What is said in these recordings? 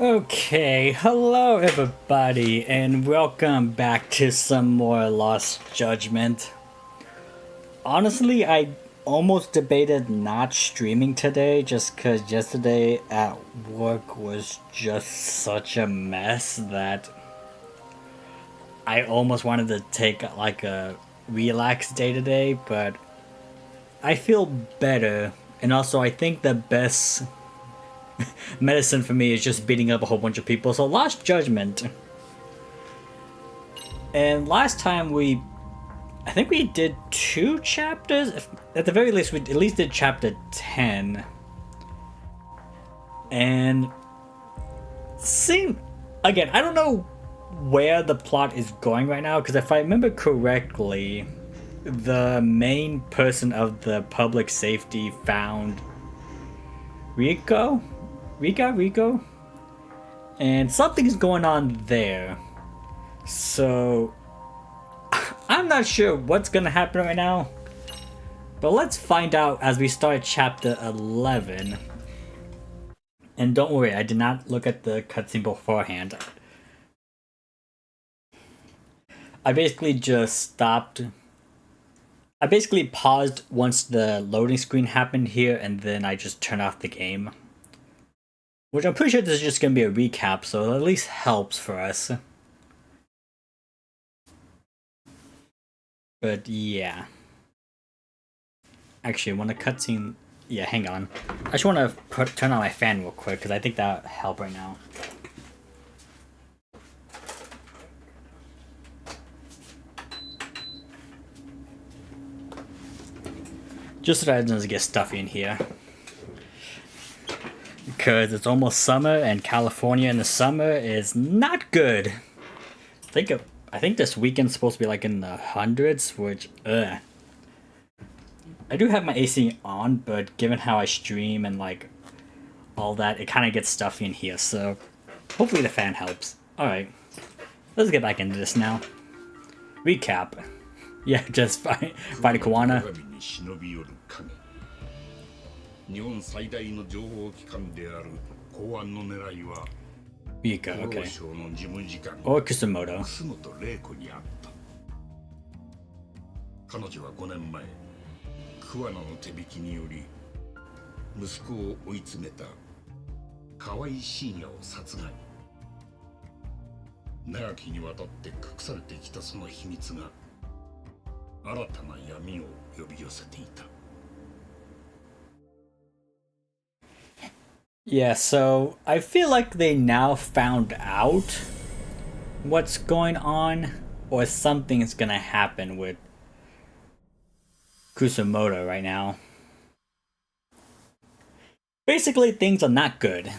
Okay, hello everybody, and welcome back to some more Lost Judgment. Honestly, I almost debated not streaming today just because yesterday at work was just such a mess that I almost wanted to take like a relaxed day today, but I feel better, and also I think the best medicine for me is just beating up a whole bunch of people. So Lost Judgment. And last time I think we did 2 chapters. At the very least, we at least did chapter 10. And again, I don't know where the plot is going right now, because if I remember correctly, the main person of the public safety found Rico? And something's going on there. So I'm not sure what's gonna happen right now, but let's find out as we start chapter 11. And don't worry, I did not look at the cutscene beforehand. I basically paused once the loading screen happened here, and then I just turned off the game. Which I'm pretty sure this is just gonna be a recap, so it at least helps for us. But yeah. Actually, when the cutscene... Yeah, hang on. I just want to turn on my fan real quick, because I think that would help right now. Just so that it doesn't get stuffy in here. Because it's almost summer, and California in the summer is not good. I think this weekend's supposed to be like in the hundreds, which, ugh. I do have my AC on, but given how I stream and like all that, it kind of gets stuffy in here, so hopefully the fan helps. Alright, let's get back into this now. Recap. Yeah, just fight Kawana. 日本最大の情報機関である公安の狙いは Mika, okay. Or Kusumoto. 彼女は5年前、桑名の手引きにより息子を追い詰めた河合深也を殺害。長きにわたって隠されてきたその秘密が新たな闇を呼び寄せていた。Yeah, so I feel like they now found out what's going on, or something's gonna happen with Kusumoto right now. Basically, things are not good.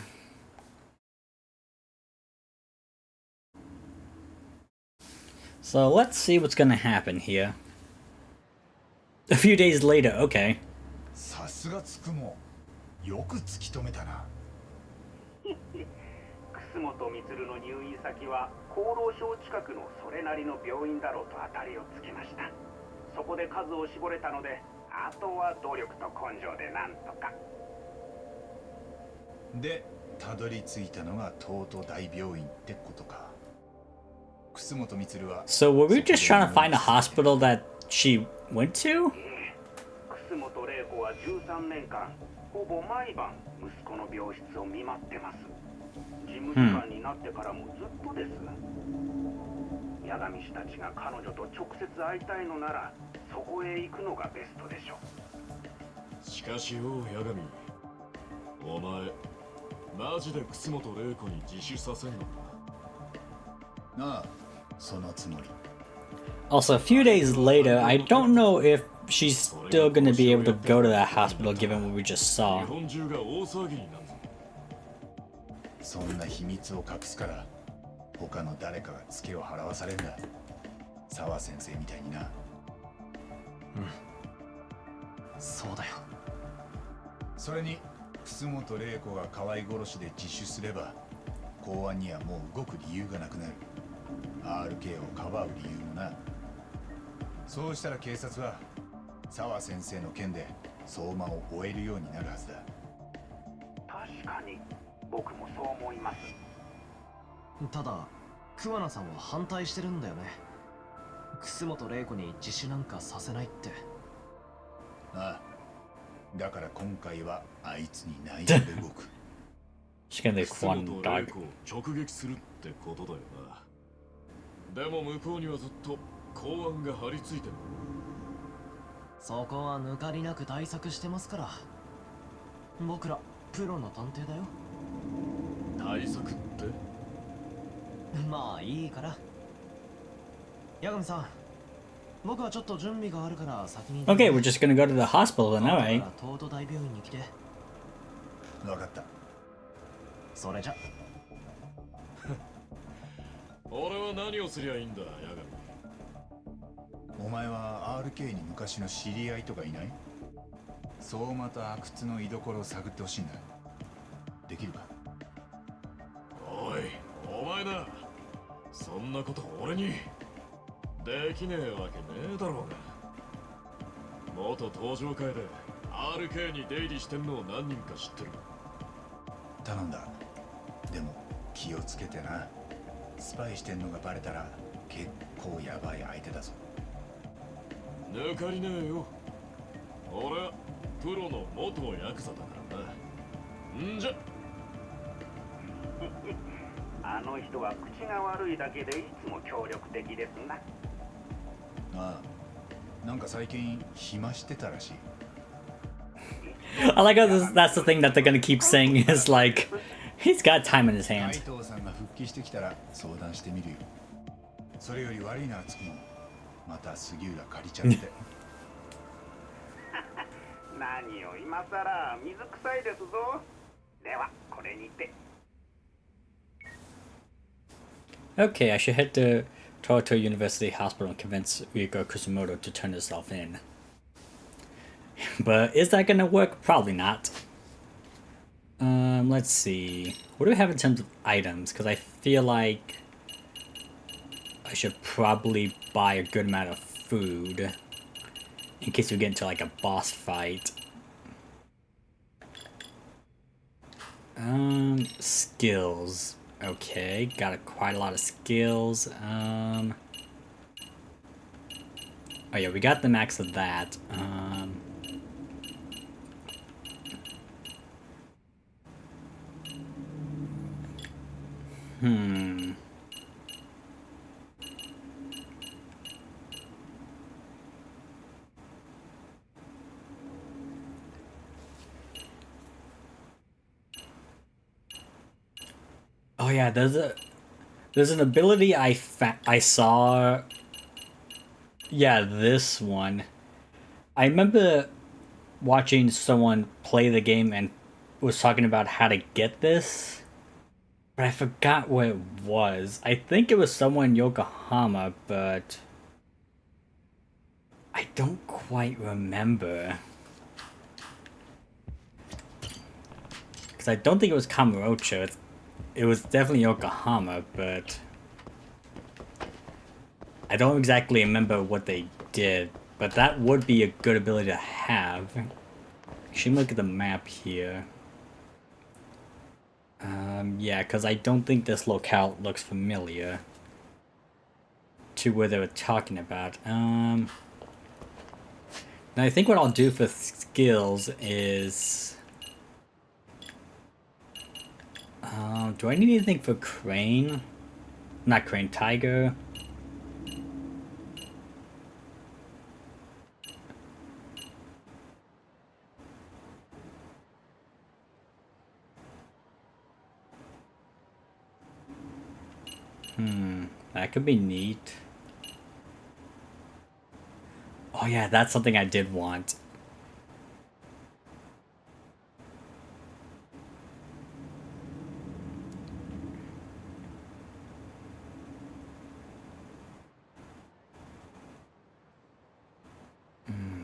So let's see what's gonna happen here. A few days later, okay. 楠本充の入院先は厚労省近くのそれなりの病院だろうと当たりをつけました。そこで数を絞れたので、あとは努力と根性でなんとか。で、たどり着いたのが東都大病院ってことか。楠本充は So were we just trying to find a hospital that she went to? 楠本玲子は13年間、ほぼ毎晩息子の病室を見舞ってます。事務次官になってからもずっとです。八神氏たちが彼女と直接会いたいのなら、そこへ行くのがベストでしょう。しかしよ、八神。お前、マジで楠本玲子に自首させんのか。なあ、そのつもり。Also, a few days later, I don't know if she's still gonna be able to go to that hospital given what we just saw. そんな秘密を隠すから他の誰かがツケを払わされるんだ。沢先生みたいにな。うん。そうだよ。それに楠本玲子が河合殺しで自首すれば公安にはもう動く理由がなくなる。RK をかばう理由もな。そうしたら警察は沢先生の件で相馬を追えるようになるはずだ。確かに僕もそう思います。ただ、桑名さんは反対してるんだよね。楠本玲子に自首なんかさせないって。ああ。だから今回はあいつに内緒で動く。楠本玲子を直撃するってことだよな。でも向こうにはずっと公安が張り付いてる。そこは抜かりなく対策してますから。僕らプロの探偵だよ。対策って？まあいいから。ヤガミさん、僕はちょっと準備があるから先に。Okay, we're just gonna go to the hospital then, alright. 東都大病院に来て。わかった。それじゃ。俺は何をすりゃいいんだ、ヤガミ。お前は RK に昔の知り合いとかいない？相馬と阿久津の居所を探ってほしいんだ。できるか？おい、お前な。そんなこと俺にできねえわけねえだろうが。元登場会で RK に出入りしてんのを何人か知ってる。頼んだ。でも気をつけてな。スパイしてんのがバレたら結構ヤバい相手だぞ。抜かりねえよ。俺はプロの元ヤクザだからな。んじゃあの人は口が悪いだけでいつも協力的ですな。ああ、なんか最近暇してたらしい。I like how that's the thing that they're gonna keep saying is like, he's got time in his hands. 斉藤さんが復帰してきたら相談してみるよ。それより悪いな、つくも。また杉浦借りちゃって。何を今さら水臭いですぞ。ではこれにて。Okay, I should head to Toronto University Hospital and convince Ryuko Kusumoto to turn herself in. But is that gonna work? Probably not. Let's see. What do we have in terms of items? Because I feel like I should probably buy a good amount of food in case we get into like a boss fight. Skills. Okay, got quite a lot of skills. Oh yeah, we got the max of that. Oh yeah, there's an ability I saw. Yeah, this one. I remember watching someone play the game and was talking about how to get this, but I forgot what it was. I think it was someone in Yokohama, but I don't quite remember. Because I don't think it was Kamurocho. It was definitely Yokohama, but I don't exactly remember what they did. But that would be a good ability to have. Actually, look at the map here. Yeah, because I don't think this locale looks familiar to what they were talking about. Now I think what I'll do for skills is... do I need anything for Crane? Not Crane, Tiger. That could be neat. Oh yeah, that's something I did want.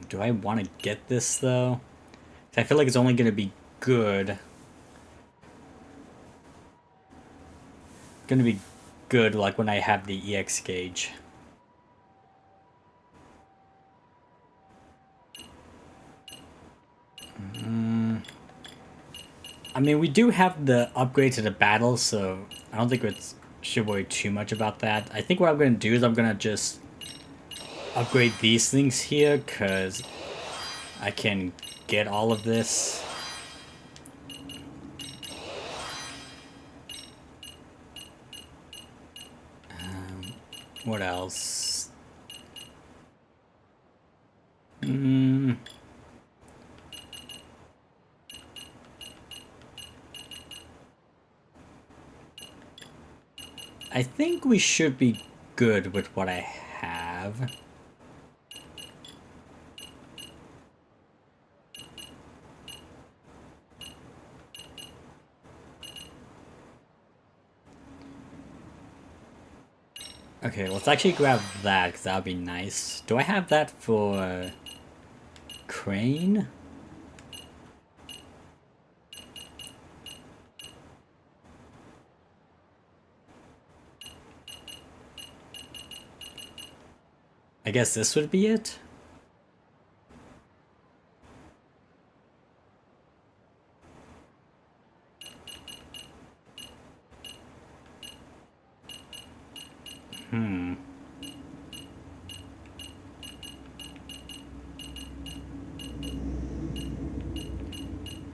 Do I want to get this though? I feel like it's only going to be good. Going to be good like when I have the EX gauge. I mean, we do have the upgrade to the battle, so I don't think it should worry too much about that. I think what I'm gonna do is I'm gonna just upgrade these things here, because I can get all of this. What else? I think we should be good with what I have. Okay, let's actually grab that, because that would be nice. Do I have that for Crane? I guess this would be it?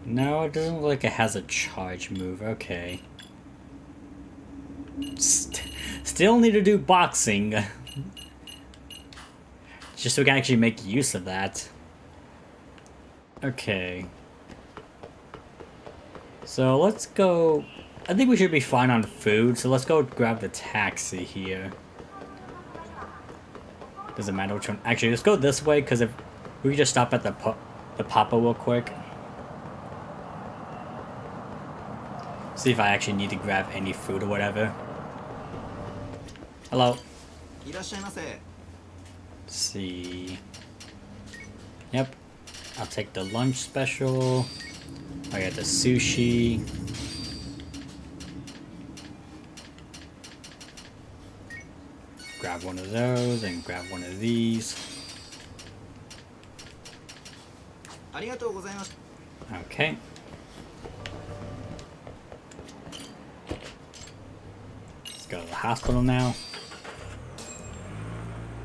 No, it doesn't look like it has a charge move. Okay. Still need to do boxing. Just so we can actually make use of that. Okay. So let's go... I think we should be fine on food, so let's go grab the taxi here. Doesn't matter which one. Actually, let's go this way, because if we can just stop at the Papa real quick. See if I actually need to grab any food or whatever. Hello. Let's see. Yep. I'll take the lunch special. I got the sushi. Grab one of those and grab one of these. Okay. Let's go to the hospital now.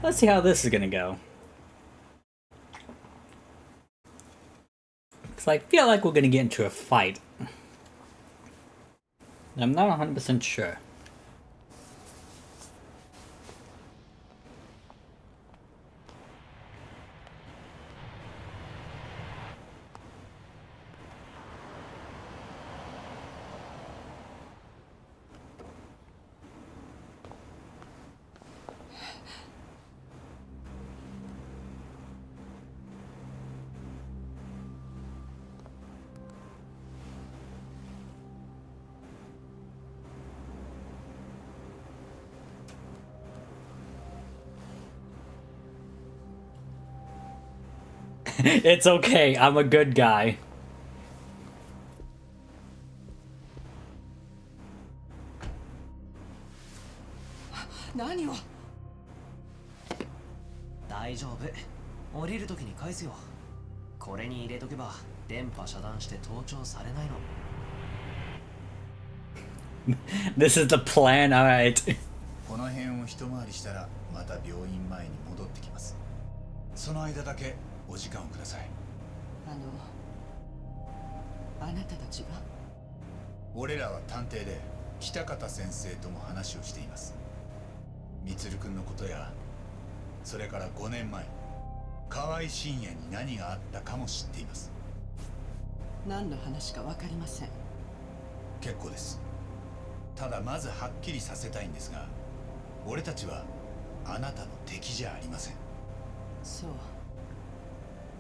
Let's see how this is gonna go. Because I feel like we're gonna get into a fight. I'm not 100% sure. It's okay, I'm a good guy. This is the plan, alright. この辺を一回りしたらまた病院前に戻ってきます。その間だけお時間をください。あなたたちが？俺らは探偵で北方先生とも話をしています。みつるくんのことや、それから5年前、河合深也に何があったかも知っています。何の話かわかりません。結構です。ただまずはっきりさせたいんですが、俺たちはあなたの敵じゃありません。そう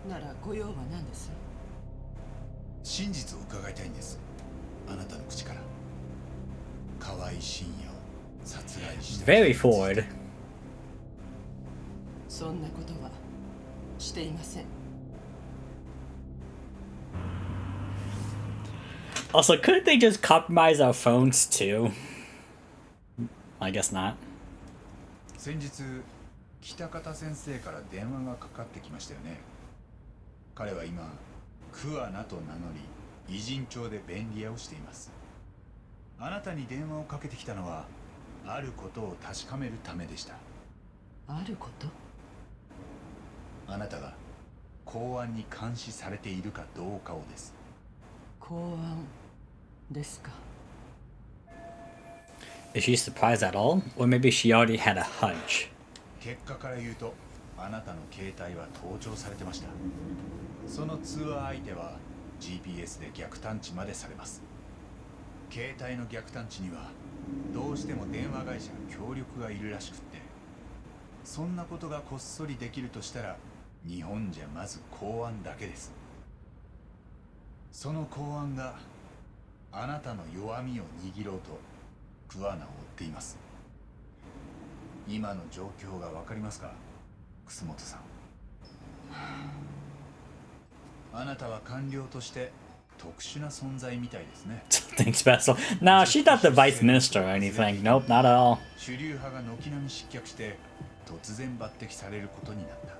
ならご用は何です？真実を伺いたいんです。あなたの口から。河合深也を殺害した。Very forward. そんなことはしていません。Also, couldn't they just compromise our phones too? I guess not. 先日、北方先生から電話がかかってきましたよね。彼は今、桑名と名乗り、偉人町で便利屋をしています。あなたに電話をかけてきたのは、あることを確かめるためでした。あること？あなたが公安に監視されているかどうかをです。公安ですか。 Is she surprised at all? Or maybe she already had a hunch? 結果から言うと、あなたの携帯は盗聴されてました。その通話相手は GPS で逆探知までされます。携帯の逆探知にはどうしても電話会社の協力がいるらしくって、そんなことがこっそりできるとしたら日本じゃまず公安だけです。その公安があなたの弱みを握ろうと桑名を追っています。今の状況がわかりますか、楠本さん。あなたは官僚として特殊な存在みたいですね。Something special. No, she's not the vice minister or anything. Nope, not at all. 主流派が軒並み失脚して突然抜擢されることになった。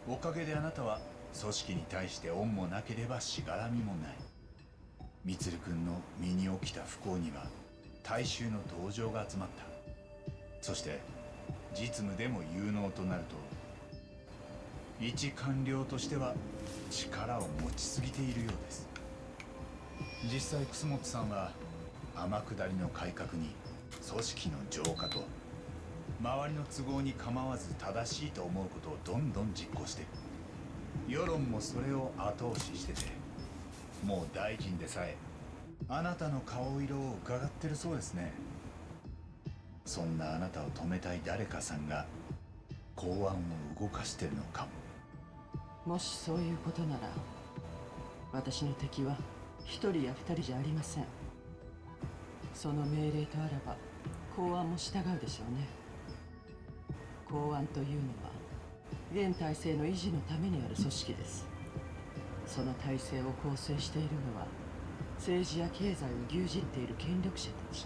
おかげであなたは組織に対して恩もなければしがらみもない。充君の身に起きた不幸には大衆の同情が集まった。そして実務でも有能となると、一官僚としては力を持ちすぎているようです。実際楠本さんは天下りの改革に組織の浄化と周りの都合に構わず正しいと思うことをどんどん実行して、世論もそれを後押ししてて、もう大臣でさえあなたの顔色を伺ってるそうですね。そんなあなたを止めたい誰かさんが公安を動かしてるのかも。もしそういうことなら、私の敵は一人や二人じゃありません。その命令とあらば公安も従うでしょうね。公安というのは現体制の維持のためにある組織です。その体制を構成しているのは政治や経済を牛耳っている権力者たち。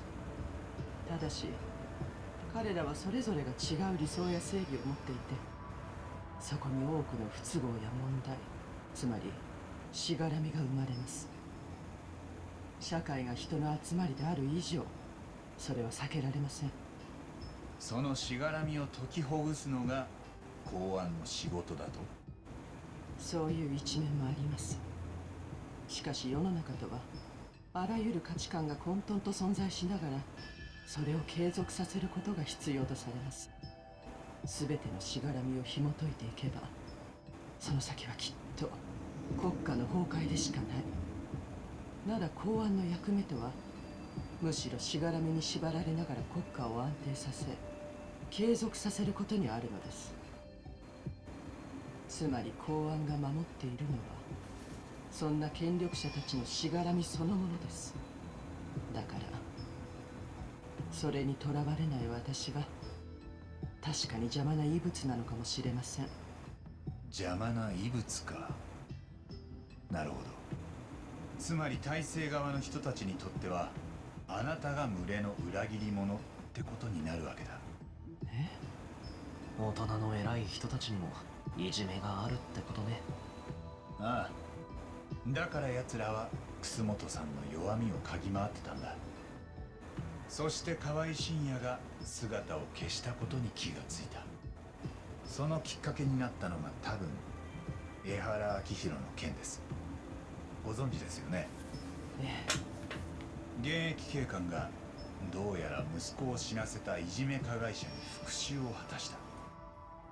ただし彼らはそれぞれが違う理想や正義を持っていて、そこに多くの不都合や問題、つまりしがらみが生まれます。社会が人の集まりである以上、それは避けられません。そのしがらみを解きほぐすのが公安の仕事だと。そういう一面もあります。しかし世の中とはあらゆる価値観が混沌と存在しながら、それを継続させることが必要とされます。すべてのしがらみを紐解いていけば、その先はきっと国家の崩壊でしかない。なら公安の役目とは、むしろしがらみに縛られながら国家を安定させ継続させることにあるのです。つまり公安が守っているのは、そんな権力者たちのしがらみそのものです。だからそれにとらわれない私は確かに邪魔な異物なのかもしれません。邪魔な異物か。なるほど。つまり体制側の人たちにとってはあなたが群れの裏切り者ってことになるわけだ。大人の偉い人たちにもいじめがあるってことね。ああ、だから奴らは楠本さんの弱みを嗅ぎ回ってたんだ。そして河合信也が姿を消したことに気がついた。そのきっかけになったのが多分江原明宏の件です。ご存知ですよね。現役警官がどうやら息子を死なせたいじめ加害者に復讐を果たした。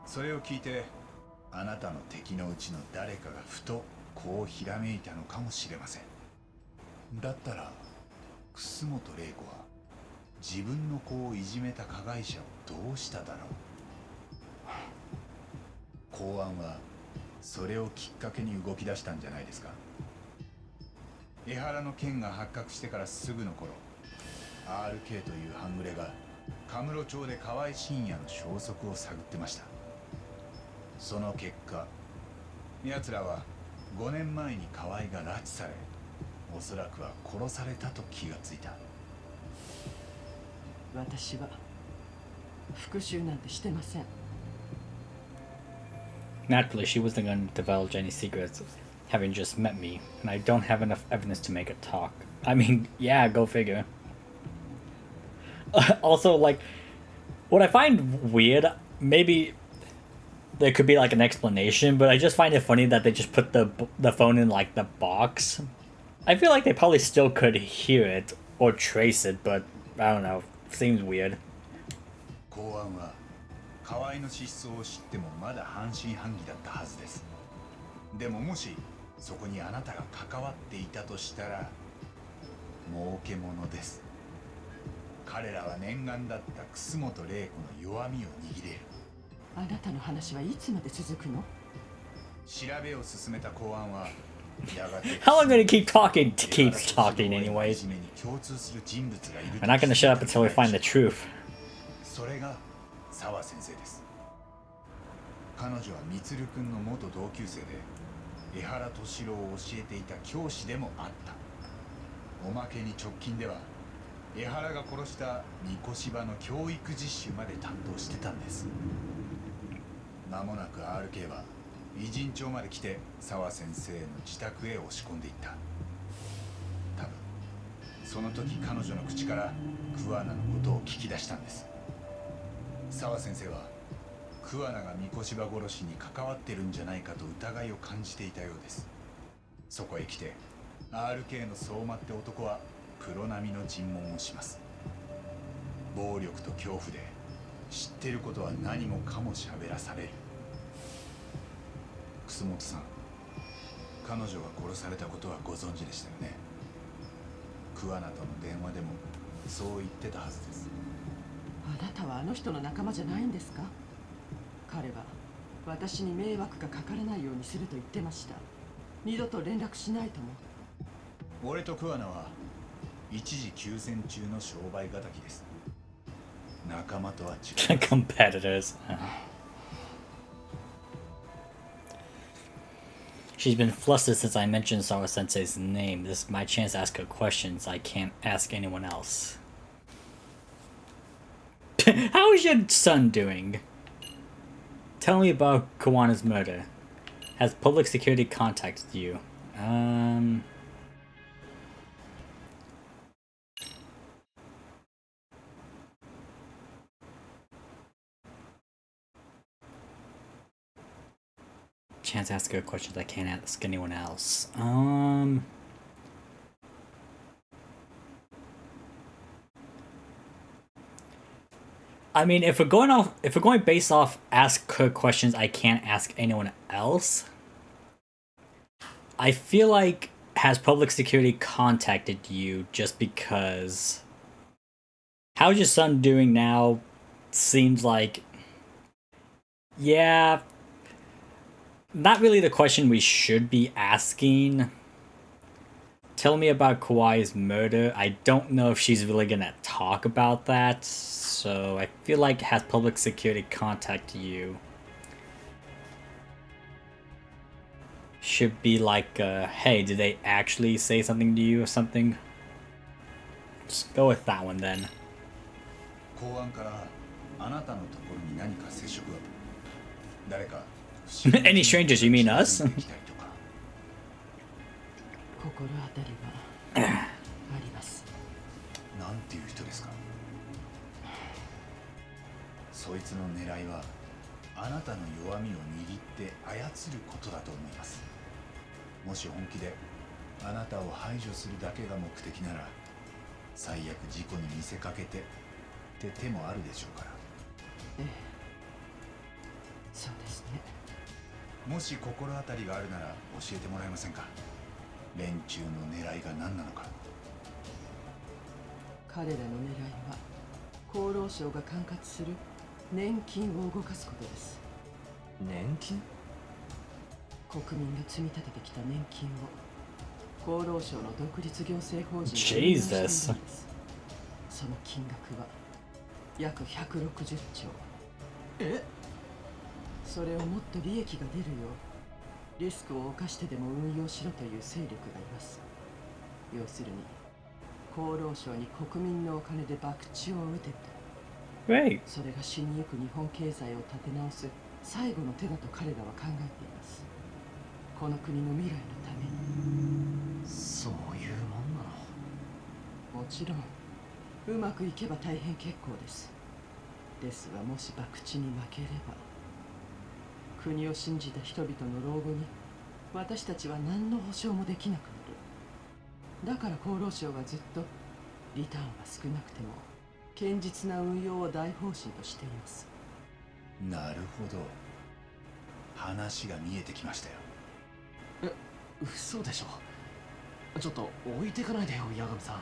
それを聞いてあなたの敵のうちの誰かがふとこうひらめいたのかもしれません。だったら楠本玲子は自分の子をいじめた加害者をどうしただろう。公安はそれをきっかけに動き出したんじゃないですか。江原の件が発覚してからすぐの頃、 RK という半グレがカムロ町で河合信也の消息を探ってました。その結果、奴らは5年前に河合が拉致され、おそらくは殺されたと気がついた。私は復讐なんてしてません。 Naturally, she wasn't going to divulge any secrets, having just met me, and I don't have enough evidence to make her talk. I mean, yeah, go figure. Also, like, what I find weird, maybe there could be like an explanation, but I just find it funny that they just put the phone in like the box. I feel like they probably still could hear it or trace it, but I don't know. Seems weird. 公安は河合の失踪を知ってもまだ半信半疑だったはずです。でももしそこにあなたが関わっていたとしたら儲けものです。彼らは念願だった楠本玲子の弱みを握れる。あなたの話はいつまで続くの？調べを進めた公安はやがて How long gonna keep talking to keep talking anyways? に共通する人物がいる We're not gonna shut up until we find the truth. それが澤先生です。彼女は充君の元同級生で江原敏郎を教えていた教師でもあった。おまけに直近では江原が殺した三越芝の教育実習まで担当してたんです。間もなく RK は偉人町まで来て澤先生の自宅へ押し込んでいった。多分その時彼女の口から桑名のことを聞き出したんです。澤先生は桑名が三越芝殺しに関わってるんじゃないかと疑いを感じていたようです。そこへ来て RK の相馬って男はプロ並みの尋問をします。暴力と恐怖で知ってることは何もかも喋らされる。楠本さん、彼女が殺されたことはご存知でしたよね。桑名との電話でもそう言ってたはずです。あなたはあの人の仲間じゃないんですか？彼は私に迷惑がかからないようにすると言ってました。二度と連絡しないとも。俺と桑名は一時休戦中の商売敵です。仲間とは違う。Competitors. She's been flustered since I mentioned Sawa Sensei's name. This is my chance to ask her questions I can't ask anyone else. How is your son doing? Tell me about Kawana's murder. Has public security contacted you? Chance to ask her questions I can't ask anyone else. I mean, if we're going based off ask her questions I can't ask anyone else, I feel like has public security contacted you just because how's your son doing now seems like, yeah, not really the question we should be asking. Tell me about Kawai's murder. I don't know if she's really gonna talk about that, so I feel like has public security contacted you should be like, hey, did they actually say something to you or something? Just go with that one then. 公安からあなたのところに何か接触は？誰か Any strangers, you mean us? 心当たりはあります。なんていう人ですか？そいつの狙いはあなたの弱みを握って操ることだと思います。もし本気であなたを排除するだけが目的なら最悪事故に見せかけてって手もあるでしょうから。ええ、そうですね。もし心当たりがあるなら教えてもらえませんか？連中の狙いが何なのか。彼らの狙いは厚労省が管轄する年金を動かすことです。年金？国民が積み立ててきた年金を厚労省の独立行政法人が Jesus. その金額は約160兆。え？それをもっと利益が出るようリスクを冒してでも運用しろという勢力がいます。要するに厚労省に国民のお金で博打を打てと。Right. それが死にゆく日本経済を立て直す最後の手だと彼らは考えています。この国の未来のために。そういうもんなの？もちろんうまくいけば大変結構です。ですがもし博打に負ければ、国を信じた人々の老後に私たちは何の保証もできなくなる。だから厚労省はずっとリターンは少なくても堅実な運用を大方針としています。なるほど、話が見えてきましたよ。え、嘘でしょ。ちょっと置いてかないでよ、八神さん。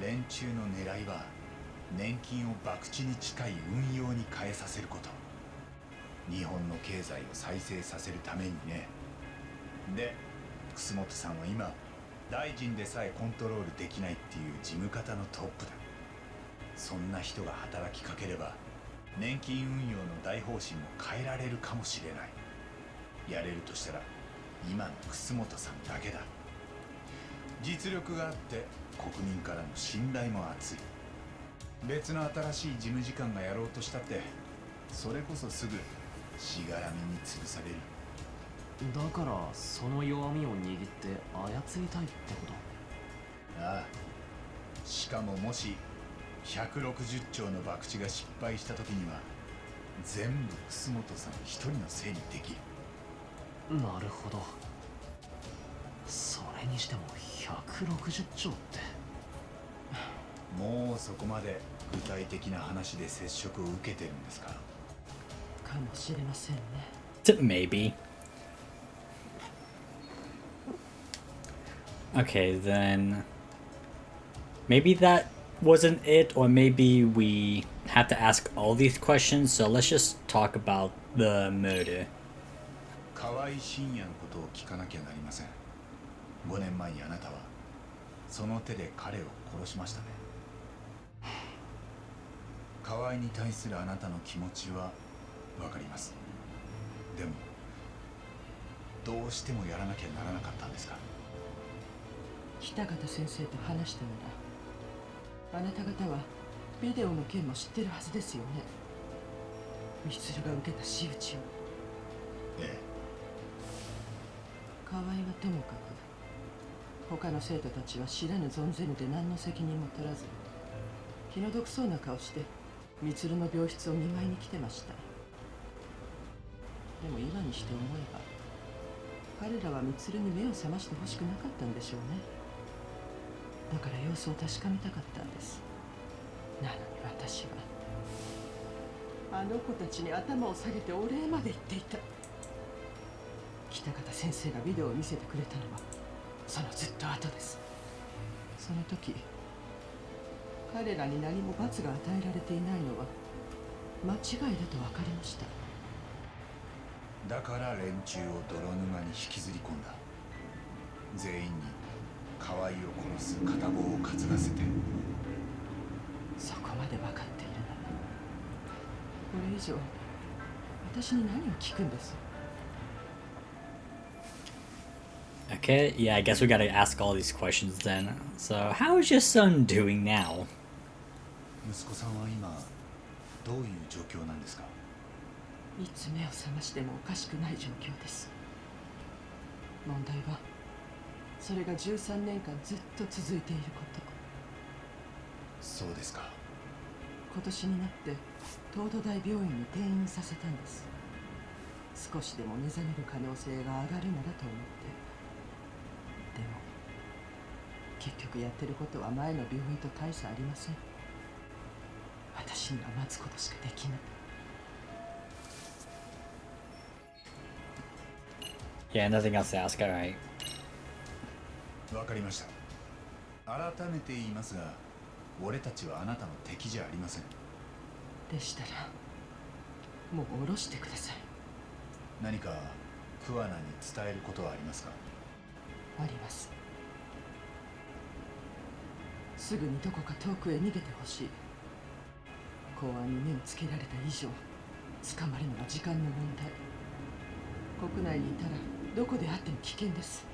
連中の狙いは年金を博打に近い運用に変えさせること。日本の経済を再生させるためにね。で、楠本さんは今大臣でさえコントロールできないっていう事務方のトップだ。そんな人が働きかければ年金運用の大方針も変えられるかもしれない。やれるとしたら今の楠本さんだけだ。実力があって国民からの信頼も厚い。別の新しい事務次官がやろうとしたってそれこそすぐしがらみに潰される。だからその弱みを握って操りたいってこと？ああ、しかももし160兆の博打が失敗した時には全部楠本さん一人のせいにできる。なるほど。それにしても160兆って。もうそこまで具体的な話で接触を受けてるんですか？かもしれませんね。Maybe. Okay, then maybe that wasn't it, or maybe we have to ask all these questions, so let's just talk about the murder. 河合信也のことを聞かなきゃなりません。5年前にあなたはその手で彼を殺しましたね。河合に対するあなたの気持ちはわかります。でもどうしてもやらなきゃならなかったんですか？北方先生と話したなら、あなた方はビデオの件も知ってるはずですよね。ミツルが受けた仕打ちを。ええ。河合はともかく、他の生徒たちは知らぬ存ぜぬで何の責任も取らず、気の毒そうな顔してミツルの病室を見舞いに来てました。でも今にして思えば、彼らはミツルに目を覚ましてほしくなかったんでしょうね。だから様子を確かめたかったんです。なのに私はあの子たちに頭を下げてお礼まで言っていた。北方先生がビデオを見せてくれたのはそのずっと後です。その時彼らに何も罰が与えられていないのは間違いだと分かりました。だから連中を泥沼に引きずり込んだ。全員に河合を殺す片棒を担がせて。そこまで分かっているなら、これ以上私に何を聞くんです？ Okay, yeah, I guess we gotta ask all these questions then. So, how is your son doing now? 息子さんは今どういう状況なんですか？いつ目を覚ましてもおかしくない状況です。問題はそれが13年間ずっと続いていること。そうですか。今年になって東都大病院に転院させたんです。少しでも目覚める可能性が上がるならと思って。でも結局やってることは前の病院と大差ありません。私には待つことしかできない。Yeah, nothing else to ask, alright. わかりました。改めて言いますが、俺たちはあなたの敵じゃありません。でしたらもう下ろしてください。何か桑名に伝えることはありますか？あります。すぐにどこか遠くへ逃げてほしい。公安に目をつけられた以上、捕まるのは時間の問題。国内にいたらどこであっても危険です。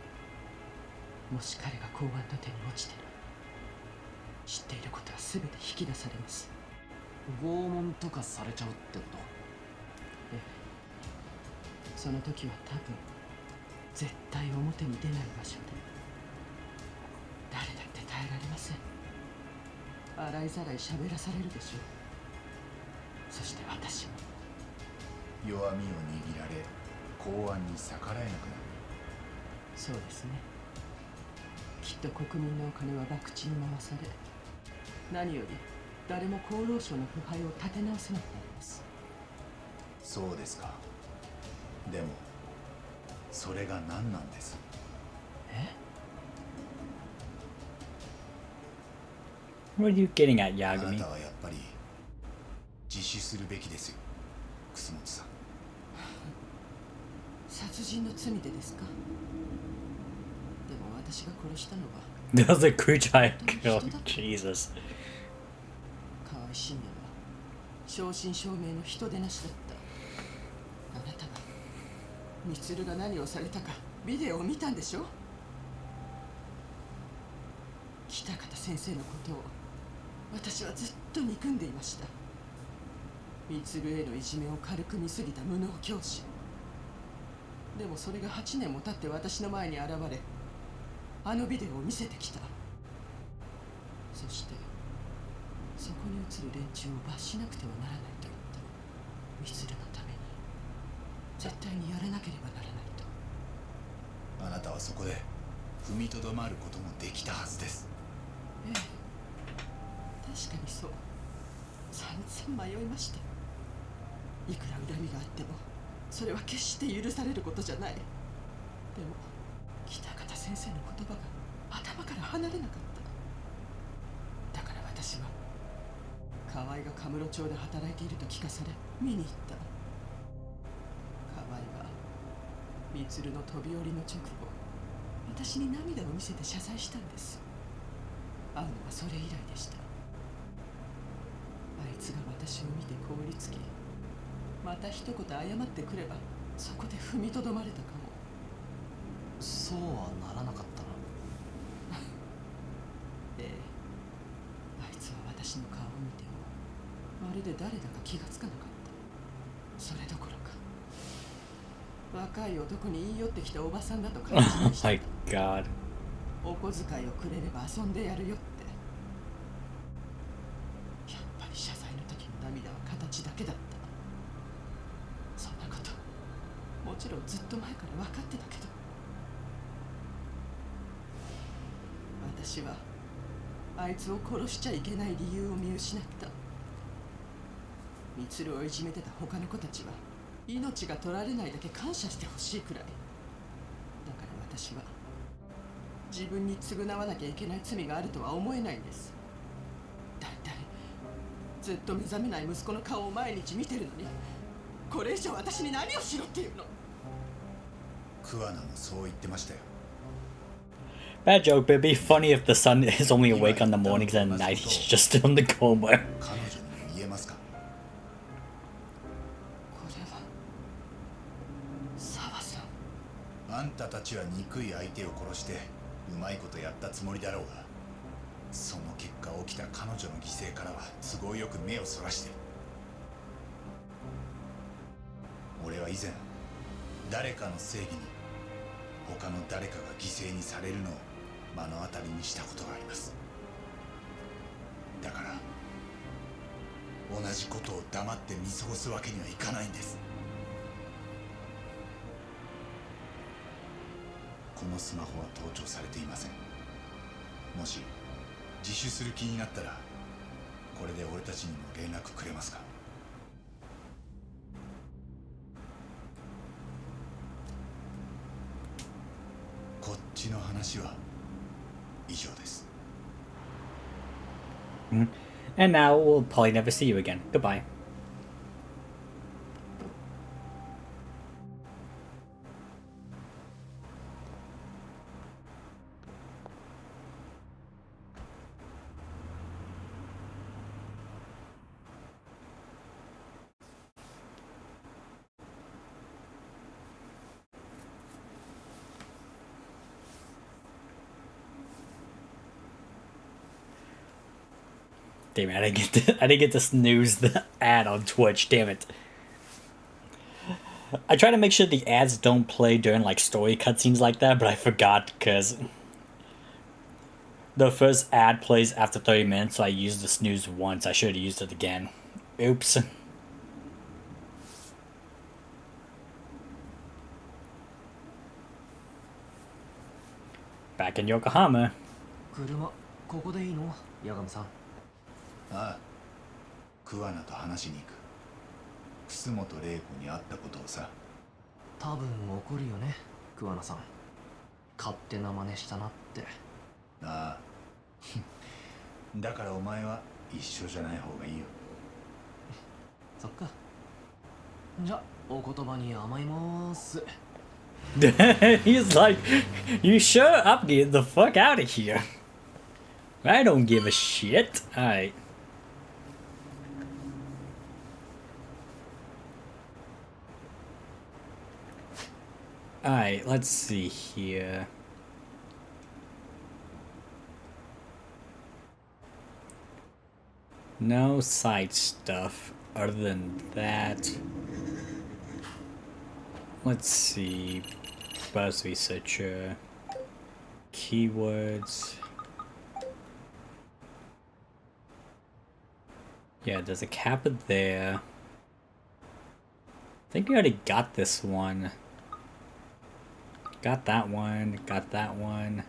もし彼が公安の手に落ちてる、知っていることは全て引き出されます。拷問とかされちゃうってこと？ええ。その時は多分絶対表に出ない場所で、誰だって耐えられません。洗いざらい喋らされるでしょう。そして私も弱みを握られ公安に逆らえなくなる。そうですね。きっと国民のお金は博打に回され、何より誰も厚労省の腐敗を立て直せなくなります。そうですか。でもそれが何なんです？What are you getting at, あな Yagami? たはやっぱり自首するべきですよ、楠本さん。殺人の罪でですか？でも私が殺したのは That was a Kuchai kill. Jesus. 河合信也は正真正銘の人でなしだった。あなたが充が何をされたかビデオを見たんでしょ？北方先生のことを私はずっと憎んでいました。充へのいじめを軽く見すぎた無能教師。でもそれが8年も経って私の前に現れ、あのビデオを見せてきた。そしてそこに映る連中を罰しなくてはならないと言った。充のために絶対にやらなければならないと。あなたはそこで踏みとどまることもできたはずです。ええ、確かにそう。散々迷いました。いくら恨みがあってもそれは決して許されることじゃない。でも北方先生の言葉が頭から離れなかった。だから私は河合がカムロ町で働いていると聞かされ見に行った。河合は充の飛び降りの直後、私に涙を見せて謝罪したんです。会うのはそれ以来でした。あいつが私を見て凍りつき、また一言謝ってくればそこで踏みとどまれたかも。そうはならなかったな。ええ、あいつは私の顔を見てもまるで誰だか気がつかなかった。それどころか若い男に言い寄ってきたおばさんだと勘違いして My た。 God. お小遣いをくれれば遊んでやるよって。やっぱり謝罪の時の涙は形だけだった。そんなこともちろんずっと前から分かってたけど、私はあいつを殺しちゃいけない理由を見失った。充をいじめてた他の子たちは命が取られないだけ感謝してほしいくらいだから、私は自分に償わなきゃいけない罪があるとは思えないんです。だいたいずっと目覚めない息子の顔を毎日見てるのに、これ以上私に何をしろっていうの。桑名もそう言ってましたよ。 Bad joke, but it'd be funny if the son is only awake on the mornings and at night he's just still in the coma. 彼女にも言えますか？これは澤さん。あんたたちは憎い相手を殺してうまいことやったつもりだろうが、その結果起きた彼女の犠牲からは都合よく目をそらしてる。俺は以前誰かの正義に他の誰かが犠牲にされるのを目の当たりにしたことがあります。だから同じことを黙って見過ごすわけにはいかないんです。このスマホは盗聴されていません。もし自首する気になったらこれで俺たちにも連絡くれますか？こっちの話は以上です。 And now we'll probably never see you again. Goodbye. Damn it, I didn't get to snooze the ad on Twitch, damn it. I try to make sure the ads don't play during like story cutscenes like that, but I forgot because The first ad plays after 30 minutes, so I used the snooze once. I should have used it again. Oops. Back in Yokohama. 車ここでいいのヤガムさん。ああ、桑名と話しに行く。楠本玲子に会ったことをさ。多分怒るよね桑名さん。勝手な真似したなって。ああだからお前は一緒じゃない方がいいよ。そっか。じゃお言葉に甘います。He's like, you sure? I'm getting the fuck out of here. I don't give a shit. Alright. Alright, let's see here. No side stuff other than that. Let's see. Buzz researcher. Keywords. Yeah, there's a kappa there. I think we already got this one. Got that one. Got that one.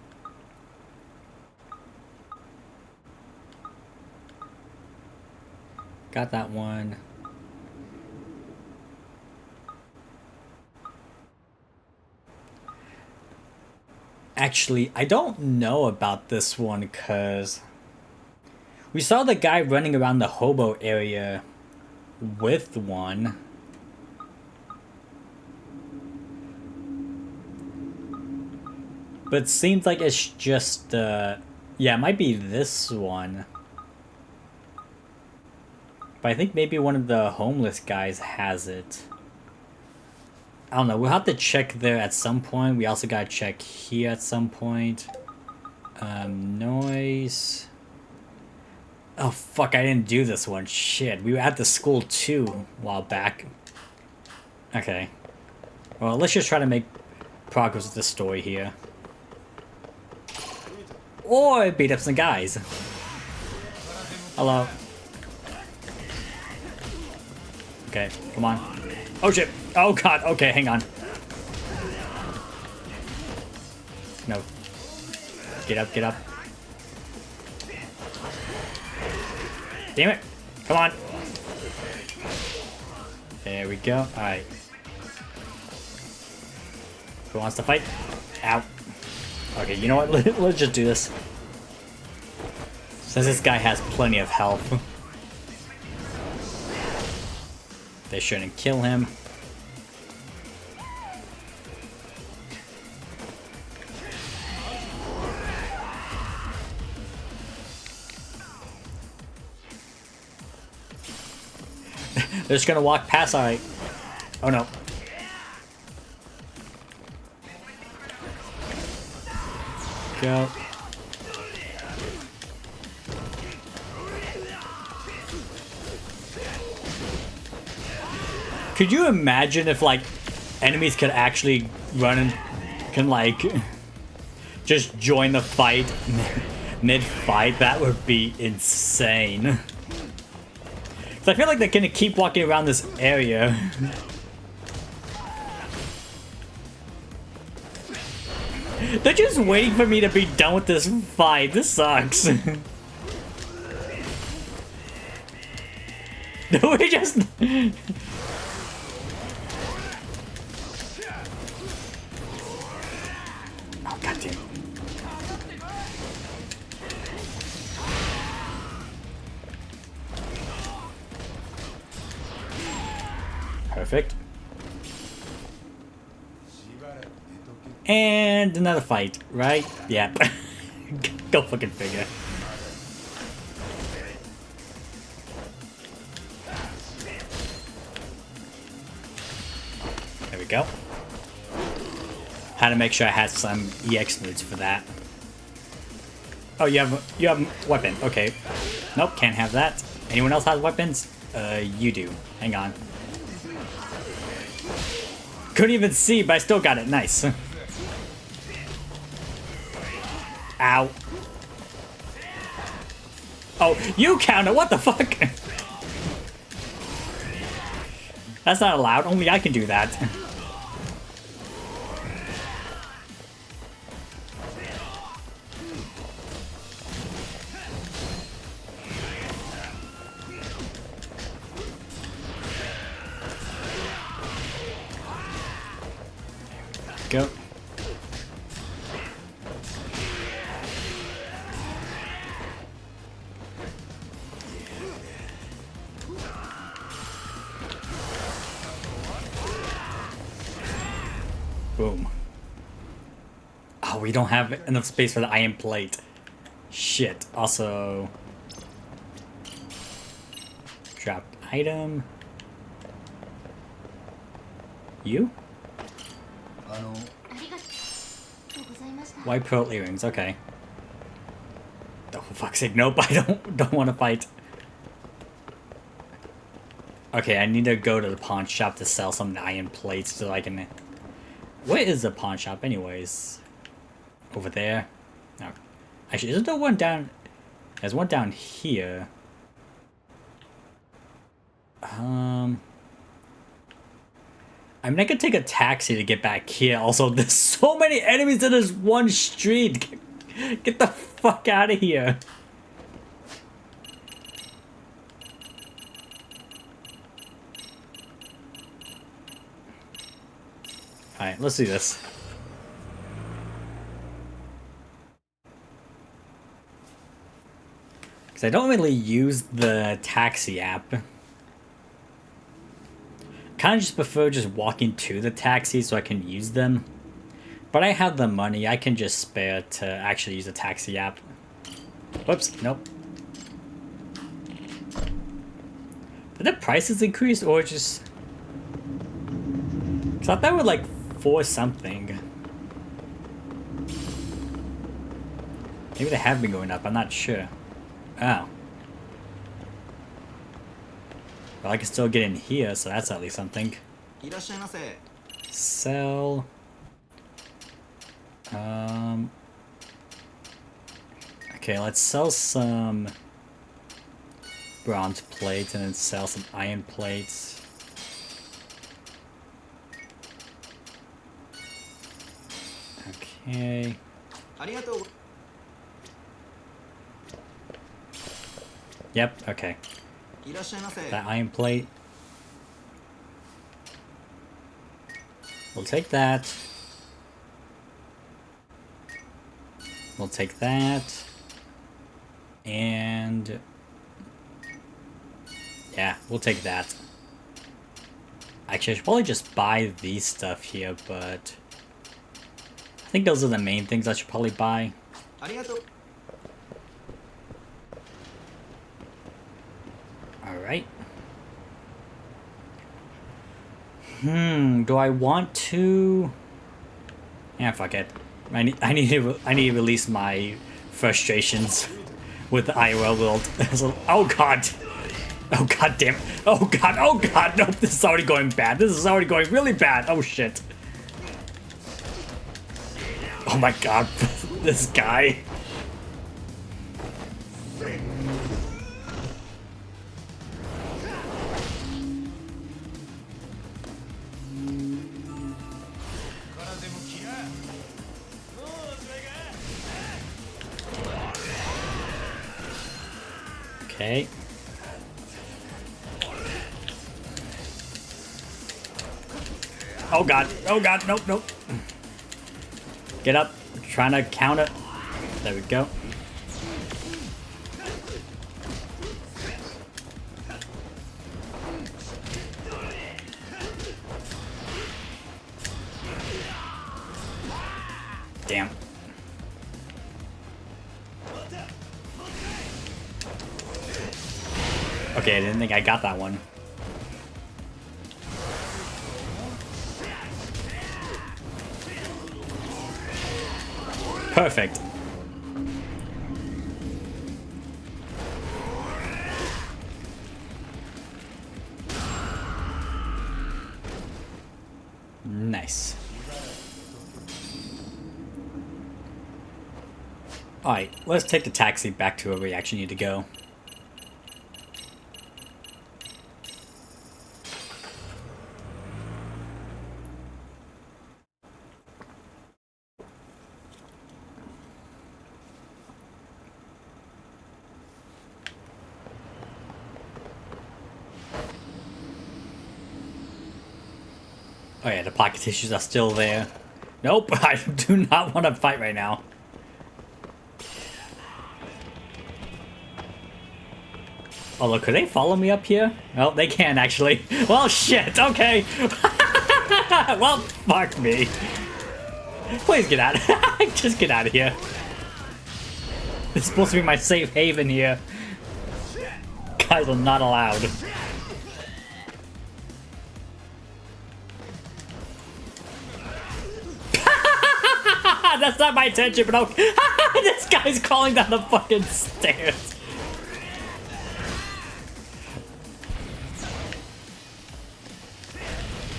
Got that one. Actually, I don't know about this one because we saw the guy running around the hobo area with one. But it seems like it's just, yeah, it might be this one. But I think maybe one of the homeless guys has it. I don't know, we'll have to check there at some point. We also gotta check here at some point. Noise. Oh fuck, I didn't do this one. Shit, we were at the school too a while back. Okay. Well, let's just try to make progress with the story here. Or beat up some guys. Hello. Okay, come on. Oh shit. Oh god, okay, hang on. No. Get up, get up. Damn it. Come on. There we go. Alright. Who wants to fight? Ow. Okay, you know what? Let's just do this. Since this guy has plenty of health. They shouldn't kill him. They're just gonna walk past, alright. Oh no. Go. Could you imagine if, like, enemies could actually run and can, like, just join the fight mid-fight? That would be insane. So I feel like they're gonna keep walking around this area. They're just waiting for me to be done with this fight. This sucks. We just... Oh, goddamn. Perfect. And another fight, right? Yep. Go fucking figure. There we go. Had to make sure I had some EX moods for that. Oh, you have a weapon. Okay. Nope, can't have that. Anyone else has weapons? You do. Hang on. Couldn't even see, but I still got it. Nice. Ow. Oh, you counter. What the fuck? That's not allowed. Only I can do that. Go. Boom. Oh, we don't have enough space for the iron plate. Shit. Also, drop item. You? White pearl earrings, okay. Oh, for fuck's sake, nope, I don't want to fight. Okay, I need to go to the pawn shop to sell some iron plates so I can... Where is the pawn shop anyways? Over there? No. Actually, isn't there one down... There's one down here. I mean, I could take a taxi to get back here. Also, there's so many enemies in this one street. Get the fuck out of here. Alright, let's do this. Because I don't really use the taxi app. Kind of just prefer just walking to the taxi so I can use them. But I have the money, I can just spare to actually use the taxi app. Whoops, nope. Did the prices increase or just... Cause I thought they were like 4 something. Maybe they have been going up, I'm not sure. Oh. Well, I can still get in here, so that's at least something. Sell. Okay, let's sell some bronze plates and then sell some iron plates. Okay. Yep, okay. That iron plate. We'll take that. We'll take that. And... yeah, we'll take that. Actually, I should probably just buy these stuff here, but... I think those are the main things I should probably buy. Alright. Do I want to... yeah, fuck it. I need to release my frustrations with the IRL world. Oh god! Oh god damn! Oh god! Oh god! Nope! This is already going bad. This is already going really bad. Oh shit! Oh my god! This guy. Okay. Oh god, nope, nope. Get up, trying to counter. There we go. Damn. Okay, I didn't think I got that one. Perfect. Nice. Alright, let's take the taxi back to where we actually need to go. Oh yeah, the pocket tissues are still there. Nope, I do not want to fight right now. Although, could they follow me up here? Oh, they can actually. Well, shit, okay. Well, fuck me. Please get out. Just get out of here. It's supposed to be my safe haven here. Guys are not allowed. That's not my intention, but okay. This guy's crawling down the fucking stairs.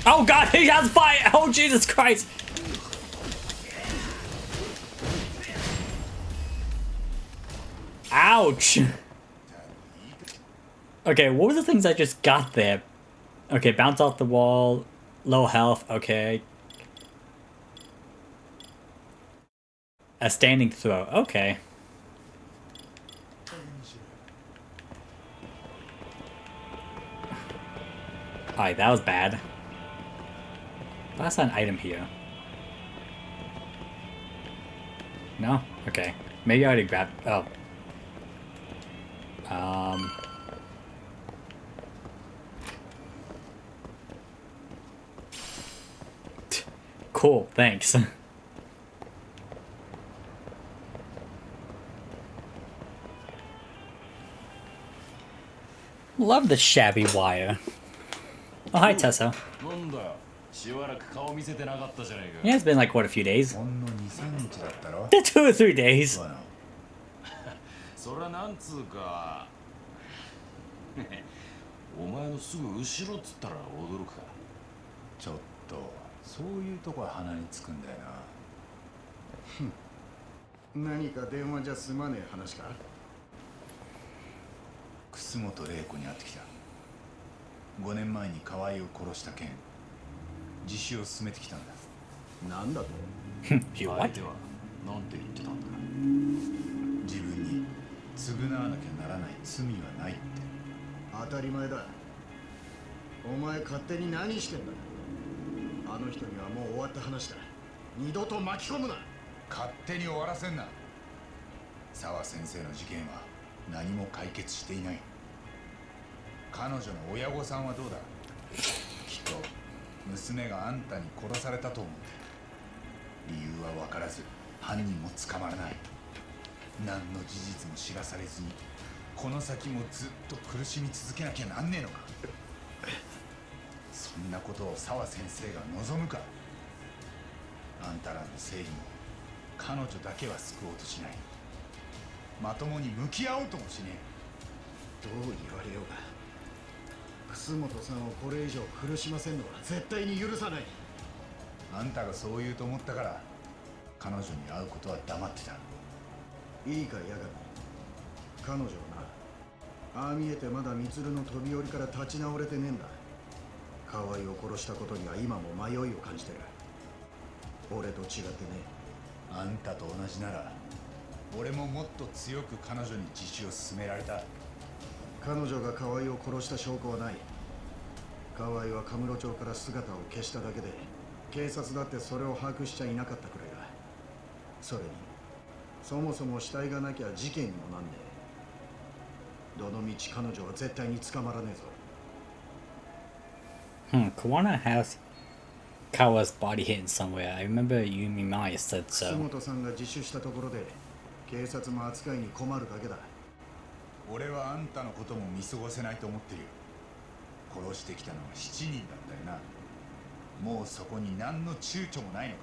Oh god, he has fire! Oh Jesus Christ! Ouch! Okay, what were the things I just got there? Okay, bounce off the wall, low health, okay. A standing throw, okay. Alright, that was bad. That's an item here. No? Okay. Maybe I already grabbed... Oh. Cool, thanks. Love the shabby wire. Oh, hi, Tessa. Yeah, it's been like, what, a few days? 2 or 3 days. そらなんつうかお前のすぐ後ろっつったら驚くかちょっとそういうとこは鼻につくんだよな何か電話じゃ済まねえ話か楠本玲子に会ってきた5年前に河合を殺した件自首を進めてきたんだなんだと相手はなんて言ってたんだ自分に償わなきゃならない罪はないって当たり前だお前勝手に何してんだあの人にはもう終わった話だ二度と巻き込むな勝手に終わらせんな沢先生の事件は何も解決していない彼女の親御さんはどうだきっと娘があんたに殺されたと思ってる理由は分からず犯人も捕まらない何の事実も知らされずにこの先もずっと苦しみ続けなきゃなんねえのかそんなことを沢先生が望むかあんたらの正義も彼女だけは救おうとしないまともに向き合おうともしねえどう言われようが楠本さんをこれ以上苦しませんのは絶対に許さないあんたがそう言うと思ったから彼女に会うことは黙ってたいいか矢神彼女はなああ見えてまだ満の飛び降りから立ち直れてねえんだ河合を殺したことには今も迷いを感じてる俺と違ってねあんたと同じなら俺ももっと強く彼女に自首を進められた彼女が河合を殺した証拠はない河合はカムロ町から姿を消しただけで警察だってそれを把握しちゃいなかったくらいだそれにそもそも死体がなきゃ事件にもなんねえどのみち彼女は絶対に捕まらねえぞKawana has Kawa's body hidden somewhere. I remember Yumi Mai said so. 楠本さんが自首したところで警察も扱いに困るだけだ俺はあんたのことも見過ごせないと思ってるよ殺してきたのは7人だったよなもうそこに何の躊躇もないのか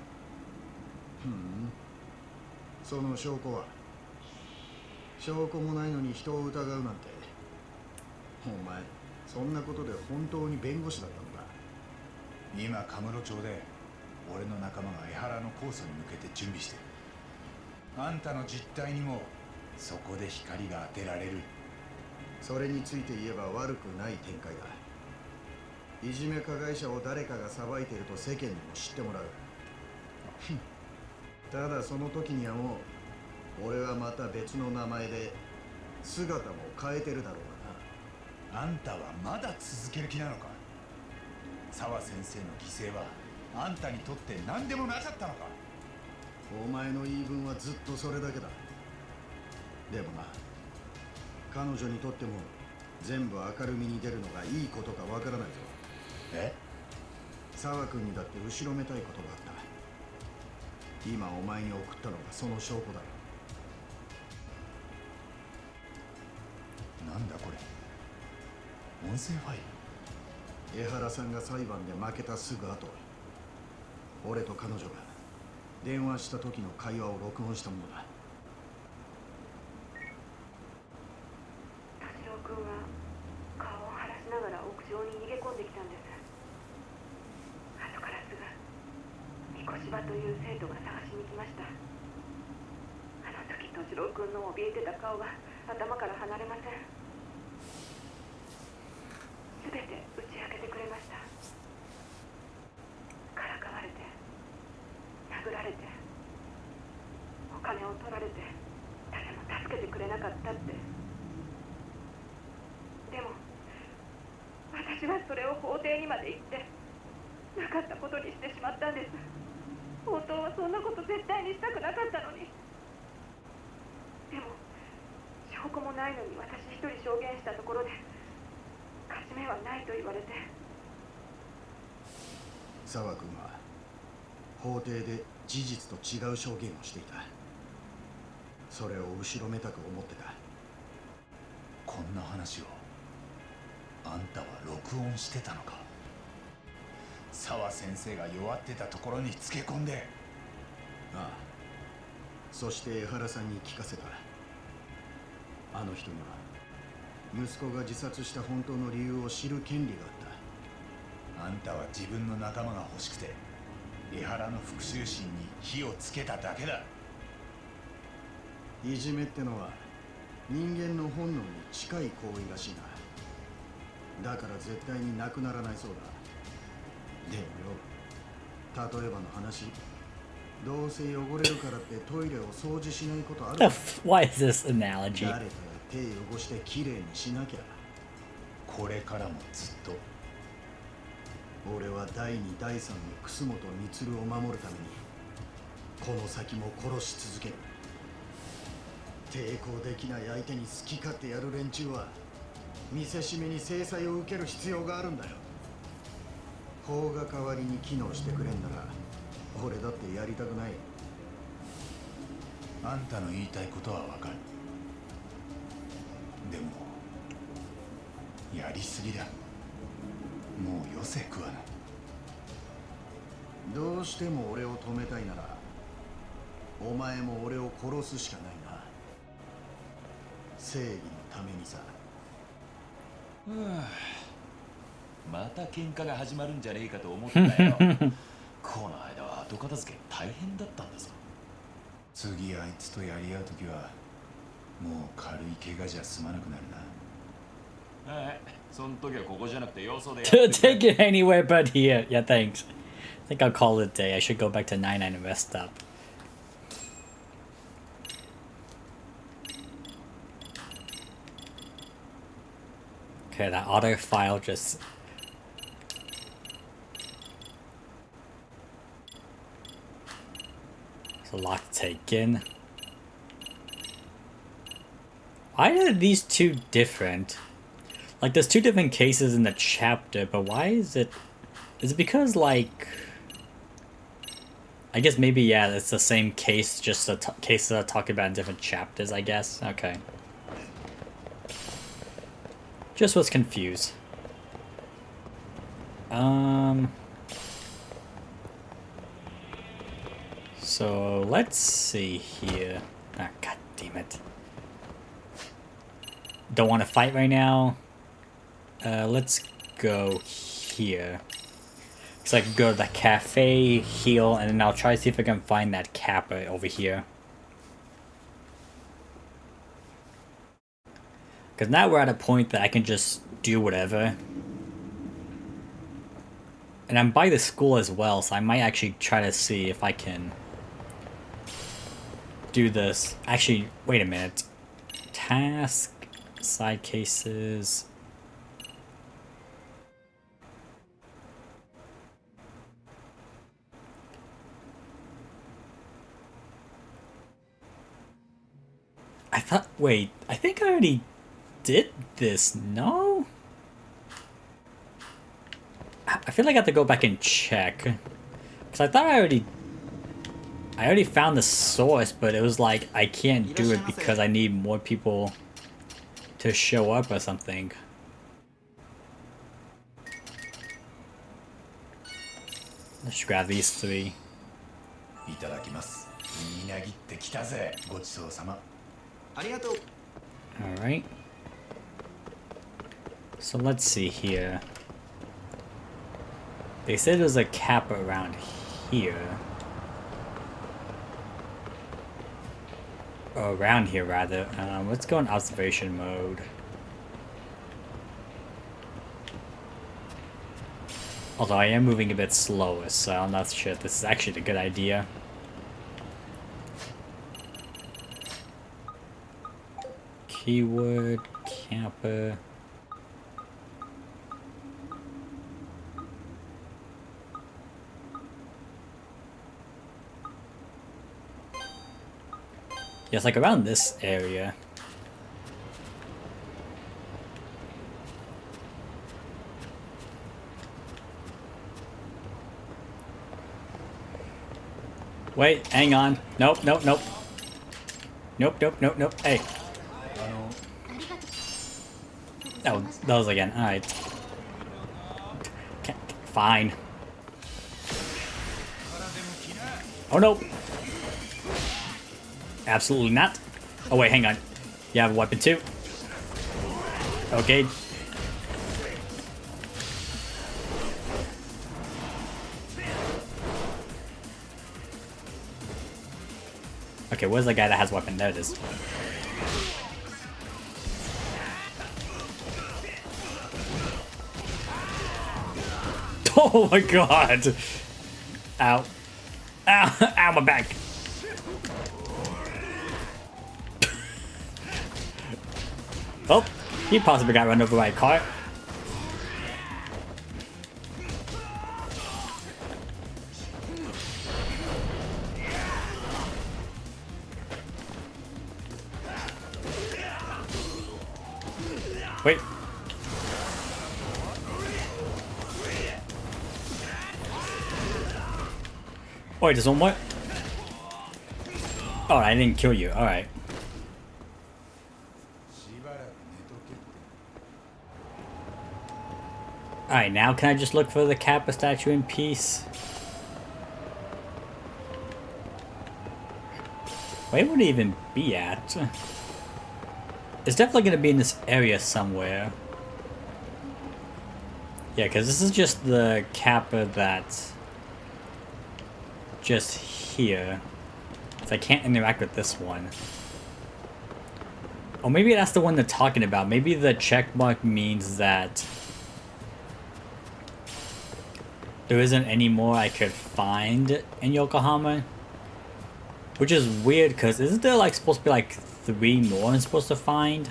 その証拠は証拠もないのに人を疑うなんてお前そんなことで本当に弁護士だったのか今カムロ町で俺の仲間が江原の控訴に向けて準備してるあんたの実態にもそこで光が当てられるそれについて言えば悪くない展開だいじめ加害者を誰かが裁いていると世間にも知ってもらうただその時にはもう俺はまた別の名前で姿も変えてるだろうがなあんたはまだ続ける気なのか沢先生の犠牲はあんたにとって何でもなかったのか。お前の言い分はずっとそれだけだ。でもな、彼女にとっても全部明るみに出るのがいいことかわからないぞ。え？沢君にだって後ろめたいことがあった。今お前に送ったのがその証拠だよ。なんだこれ、音声ファイル。江原さんが裁判で負けたすぐ後、俺と彼女が電話した時の会話を録音したものだ。田代君は顔を晴らしながら屋上に逃げ込んできたんです。後からすぐ三越場という生徒が探しに来ました。あの時田代君の怯えてた顔が頭から離れません。すべて打ち明けてくれました。からかわれて、殴られて、お金を取られて、誰も助けてくれなかったって。でも私はそれを法廷にまで行ってなかったことにしてしまったんです。本当はそんなこと絶対にしたくなかったのに。でも証拠もないのに私一人証言したところで勝ち目はないと言われて。沢君は法廷で事実と違う証言をしていた。それを後ろめたく思ってた。こんな話をあんたは録音してたのか。沢先生が弱ってたところにつけ込んで。ああ、そして江原さんに聞かせた。あの人には息子が自殺した本当の理由を知る権利があった。あんたは自分の仲間が欲しくて江原の復讐心に火をつけただけだ。いじめってのは人間の本能に近い行為らしいな。だから絶対になくならないそうだ。でもよ、例えばの話、どうせ汚れるからってトイレを掃除しないことあるか。Why is this analogy? 誰かが手汚してきれいにしなきゃ。これからもずっと。俺は第2第3の楠本充を守るためにこの先も殺し続ける。抵抗できない相手に好き勝手やる連中は見せしめに制裁を受ける必要があるんだよ。法が代わりに機能してくれんなら俺だってやりたくない。あんたの言いたいことはわかる。でもやりすぎだ。もうよせ食わな。どうしても俺を止めたいならお前も俺を殺すしかないな。正義のためにさ。また喧嘩が始まるんじゃねえかと思ったよ。この間は後片付け大変だったんだぞ。次あいつとやり合うときはもう軽い怪我じゃ済まなくなるな。はい、その時はここじゃなくてよそでやって Take it anywhere but here. Yeah, thanks. I think I'll call it a day. I should go back to 99 and rest up. Okay, that auto file just... It's a lot to take in. Why are these two different? Like, there's two different cases in the chapter, but why is it... Is it because, like... I guess maybe, yeah, it's the same case, just the cases are talking about in different chapters, I guess. Okay. Just was confused. So, let's see here. Ah, god damn it. Don't want to fight right now. Let's go here. So I can go to the cafe, heal, and then I'll try to see if I can find that kappa over here. Because now we're at a point that I can just do whatever. And I'm by the school as well, so I might actually try to see if I can do this. Actually, wait a minute. Task, side cases... Wait, I think I already did this, no? I feel like I have to go back and check. Because I thought I already found the source, but it was like I can't do it because I need more people to show up or something. Let's grab these 3. Alright. So let's see here. They said there's a cap around here. Or around here, rather. Let's go in observation mode. Although I am moving a bit slower, so I'm not sure if this is actually a good idea. Keyword, camper. Yeah, it's like around this area. Wait, hang on. Nope, nope, nope. Nope, nope, nope, nope. Hey. Oh, those again. Alright. Fine. Oh, no. Absolutely not. Oh, wait, hang on. You have a weapon too? Okay. Okay, where's the guy that has a weapon? There it is. Oh my god! Ow. Ow, ow, my back. Oh, he possibly got run over by a car. Wait. Wait, there's one more? Oh, I didn't kill you. Alright. Alright, now can I just look for the Kappa statue in peace? Where would it even be at? It's definitely going to be in this area somewhere. Yeah, because this is just the Kappa that's just here. So I can't interact with this one. Oh, maybe that's the one they're talking about. Maybe the check mark means that there isn't any more I could find in Yokohama. Which is weird, because isn't there like supposed to be like 3 more I'm supposed to find?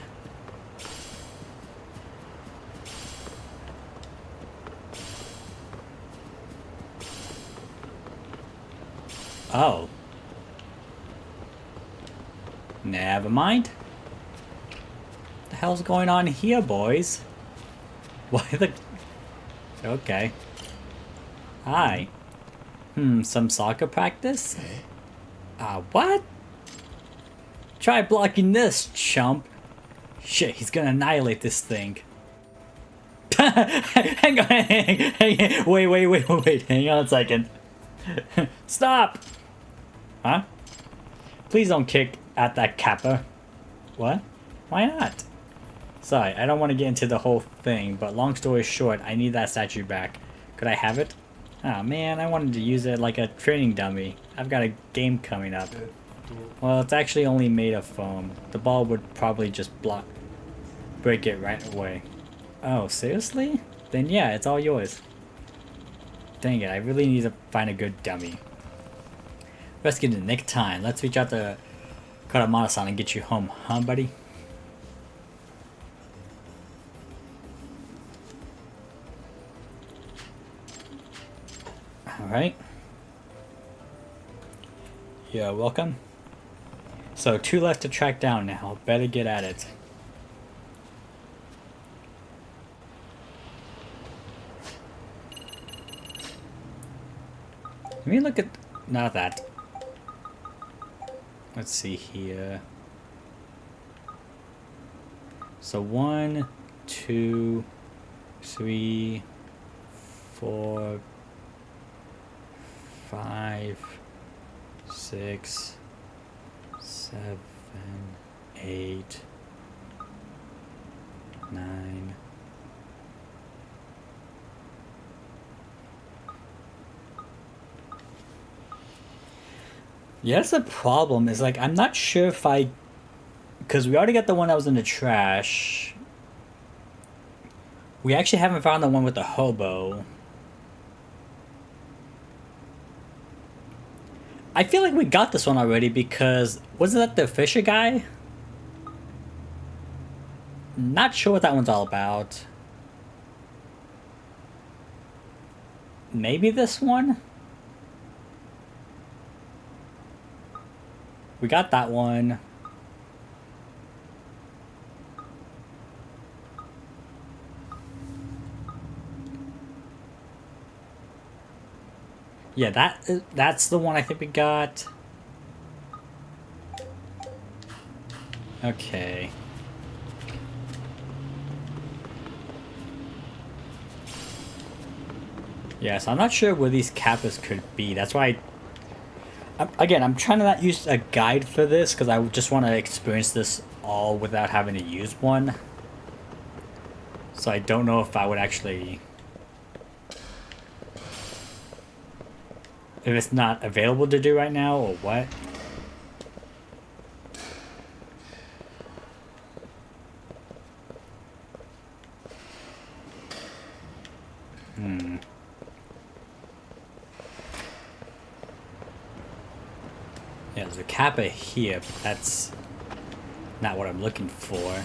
Oh. Never mind. What the hell's going on here, boys? Why the... Okay. Hi. Some soccer practice? What? Try blocking this, chump. Shit, he's gonna annihilate this thing. Hang on, hang on. Wait, hang on a second. Stop! Huh? Please don't kick at that Kappa. What? Why not? Sorry, I don't want to get into the whole thing, but long story short, I need that statue back. Could I have it? Oh man, I wanted to use it like a training dummy. I've got a game coming up. Well, it's actually only made of foam. The ball would probably just break it right away. Oh, seriously? Then yeah, it's all yours. Dang it, I really need to find a good dummy. Let's get in the nick of time. Let's reach out to Karamata-san and get you home, huh, buddy? Alright. You're welcome. So 2 left to track down now. Better get at it. Let me look at... Not that. Let's see here. So 1, 2, 3, 4, 5, 6, 7, 8, 9. Yeah, that's the problem. Is like I'm not sure if because we already got the one that was in the trash. We actually haven't found the one with the hobo. I feel like we got this one already because wasn't that the Fisher guy? Not sure what that one's all about. Maybe this one? We got that one. Yeah, that's the one I think we got. Okay. Yeah, so I'm not sure where these kappas could be. That's why again, I'm trying to not use a guide for this because I just want to experience this all without having to use one. So I don't know if I would actually... If it's not available to do right now or what. Yeah, there's a kappa here, but that's not what I'm looking for.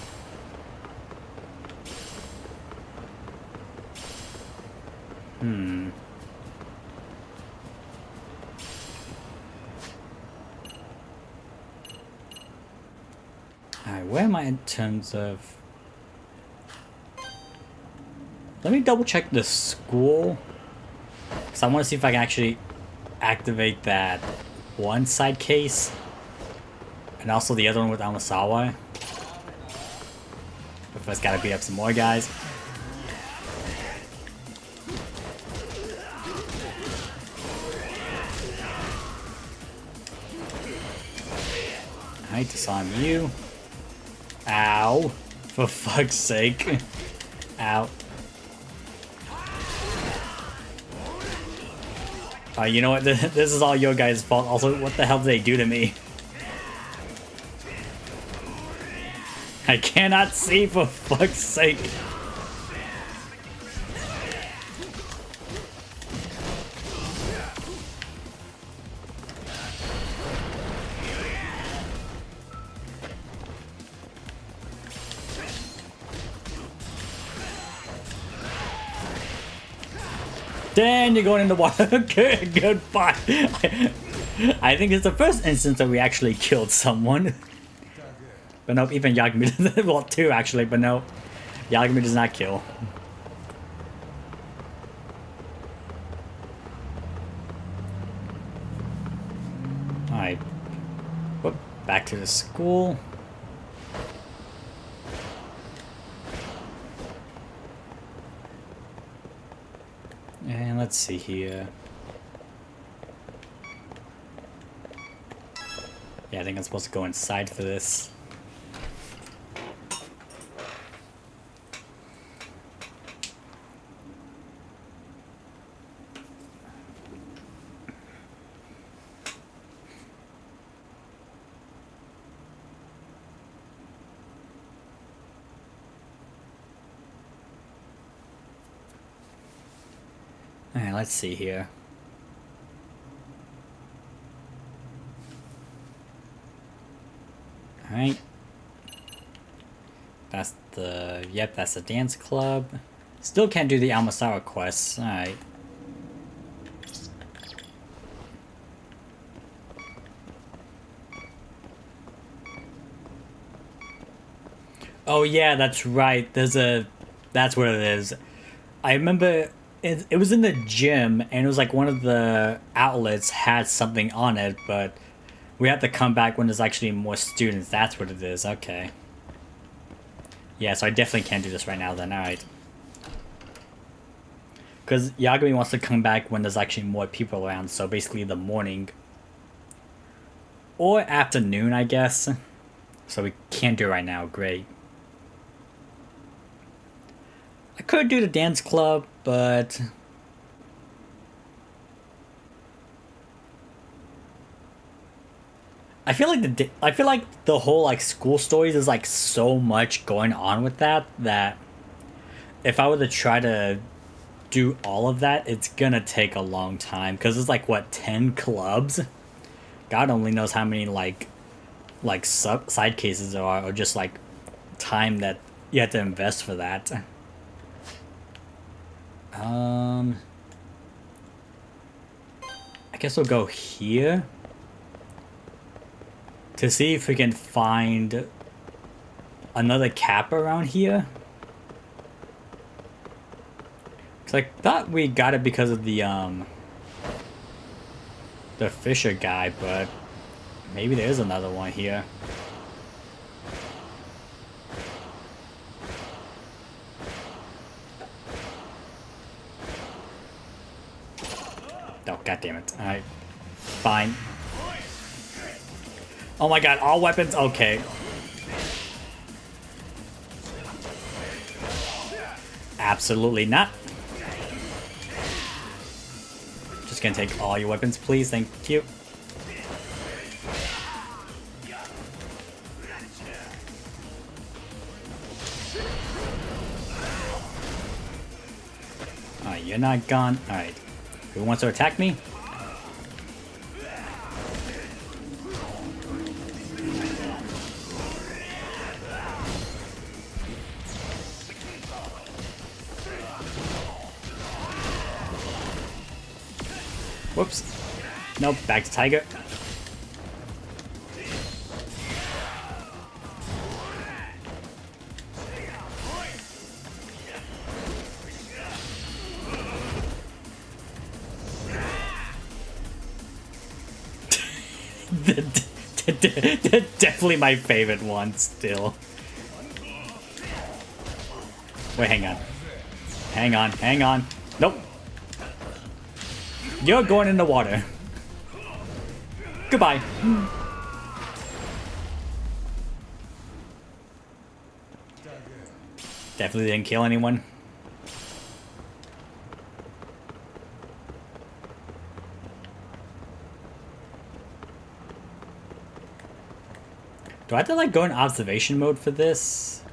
Alright, where am I in terms of... Let me double check the school. Because I want to see if I can actually activate that one side case. And also the other one with Amasawa. But first gotta beat up some more guys. Alright, disarm you. Ow. For fuck's sake. Ow. You know what? This is all your guys' fault. Also, what the hell did they do to me? I cannot see, for fuck's sake. Then you're going in the water. Okay, goodbye. I think it's the first instance that we actually killed someone. But nope, even Yagami, well, 2 actually, but no. Yagami does not kill. Alright. Back to the school. And let's see here. Yeah, I think I'm supposed to go inside for this. Alright, let's see here. Alright. That's the... Yep, that's the dance club. Still can't do the Almasawa quests. Alright. Oh yeah, that's right. That's what it is. I remember it was in the gym, and it was like one of the outlets had something on it, but we have to come back when there's actually more students. That's what it is. Okay. Yeah, so I definitely can't do this right now then. Alright. Because Yagami wants to come back when there's actually more people around, so basically the morning. Or afternoon, I guess. So we can't do it right now. Great. I could do the dance club, but... I feel like the whole like school stories is like so much going on with that if I were to try to do all of that, it's gonna take a long time because it's like what 10 clubs. God only knows how many like side cases there are, or just like time that you have to invest for that. I guess we'll go here to see if we can find another cap around here. Cause I thought we got it because of the Fisher guy, but maybe there's another one here. Oh, god damn it. Alright. Fine. Oh my god, all weapons? Okay. Absolutely not. Just gonna take all your weapons, please. Thank you. Alright, you're not gone. Alright. Who wants to attack me? Whoops. Nope, back to Tiger. Definitely my favorite one still. Wait, hang on. Hang on, hang on. Nope. You're going in the water. Goodbye. Definitely didn't kill anyone. Do I have to like go in observation mode for this?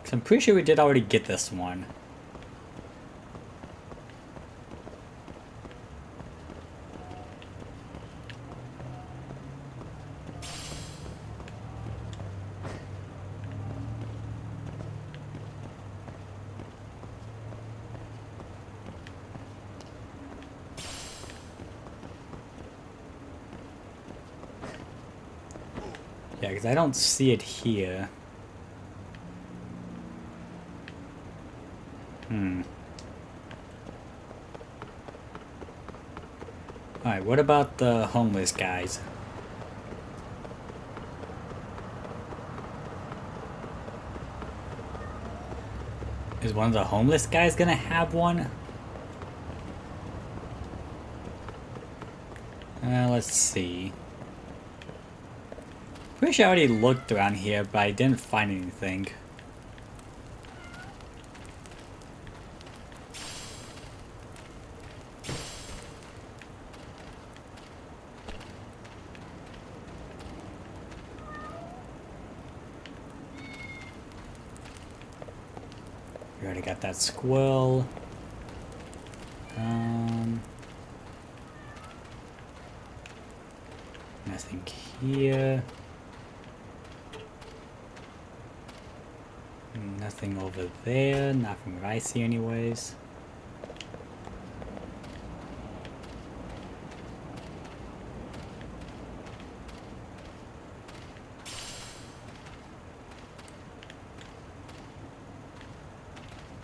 'Cause I'm pretty sure we did already get this one. Yeah, because I don't see it here. Alright, what about the homeless guys? Is one of the homeless guys gonna have one? Let's see. Pretty sure I already looked around here, but I didn't find anything. We already got that squirrel. Nothing here. Nothing over there, not from what I see anyways.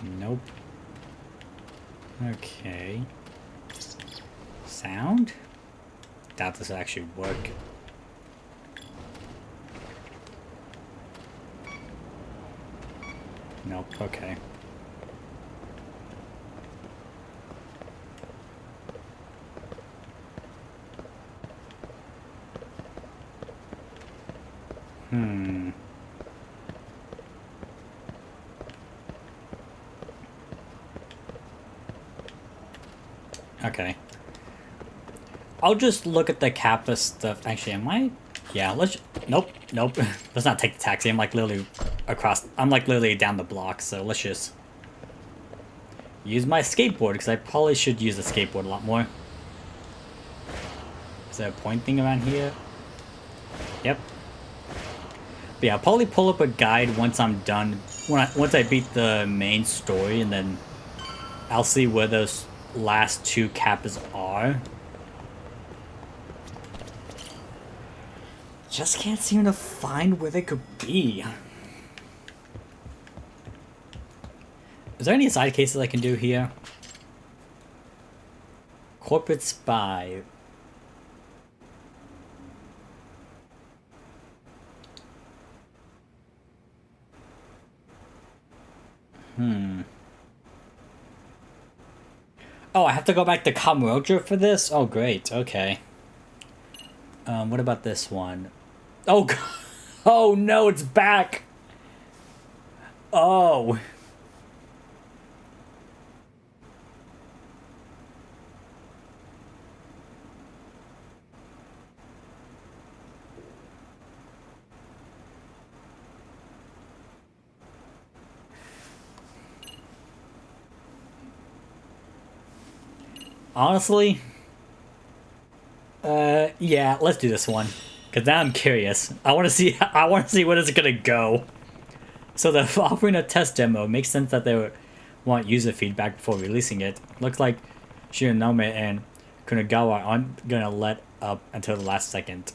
Nope. Okay. Sound? Doubt this will actually work. Nope, okay. Okay. I'll just look at the Kappa stuff. Actually, am I? Yeah, let's... Nope, nope. Let's not take the taxi. I'm like literally across... I'm like literally down the block, so let's just... use my skateboard, because I probably should use the skateboard a lot more. Is there a point thing around here? Yep. But yeah, I'll probably pull up a guide once I'm done. Once I beat the main story, and then I'll see where those last two Kappas are. Just can't seem to find where they could be. Is there any side cases I can do here? Corporate spy. Oh, I have to go back to Kamurocho for this? Oh, great. Okay. What about this one? Oh, God. Oh no, it's back. Oh. Honestly, yeah, let's do this one. Cause now I'm curious. I want to see where it's gonna go. So they're offering a test demo. It makes sense that they would want user feedback before releasing it. Looks like Shiranome and Kunagawa aren't gonna let up until the last second.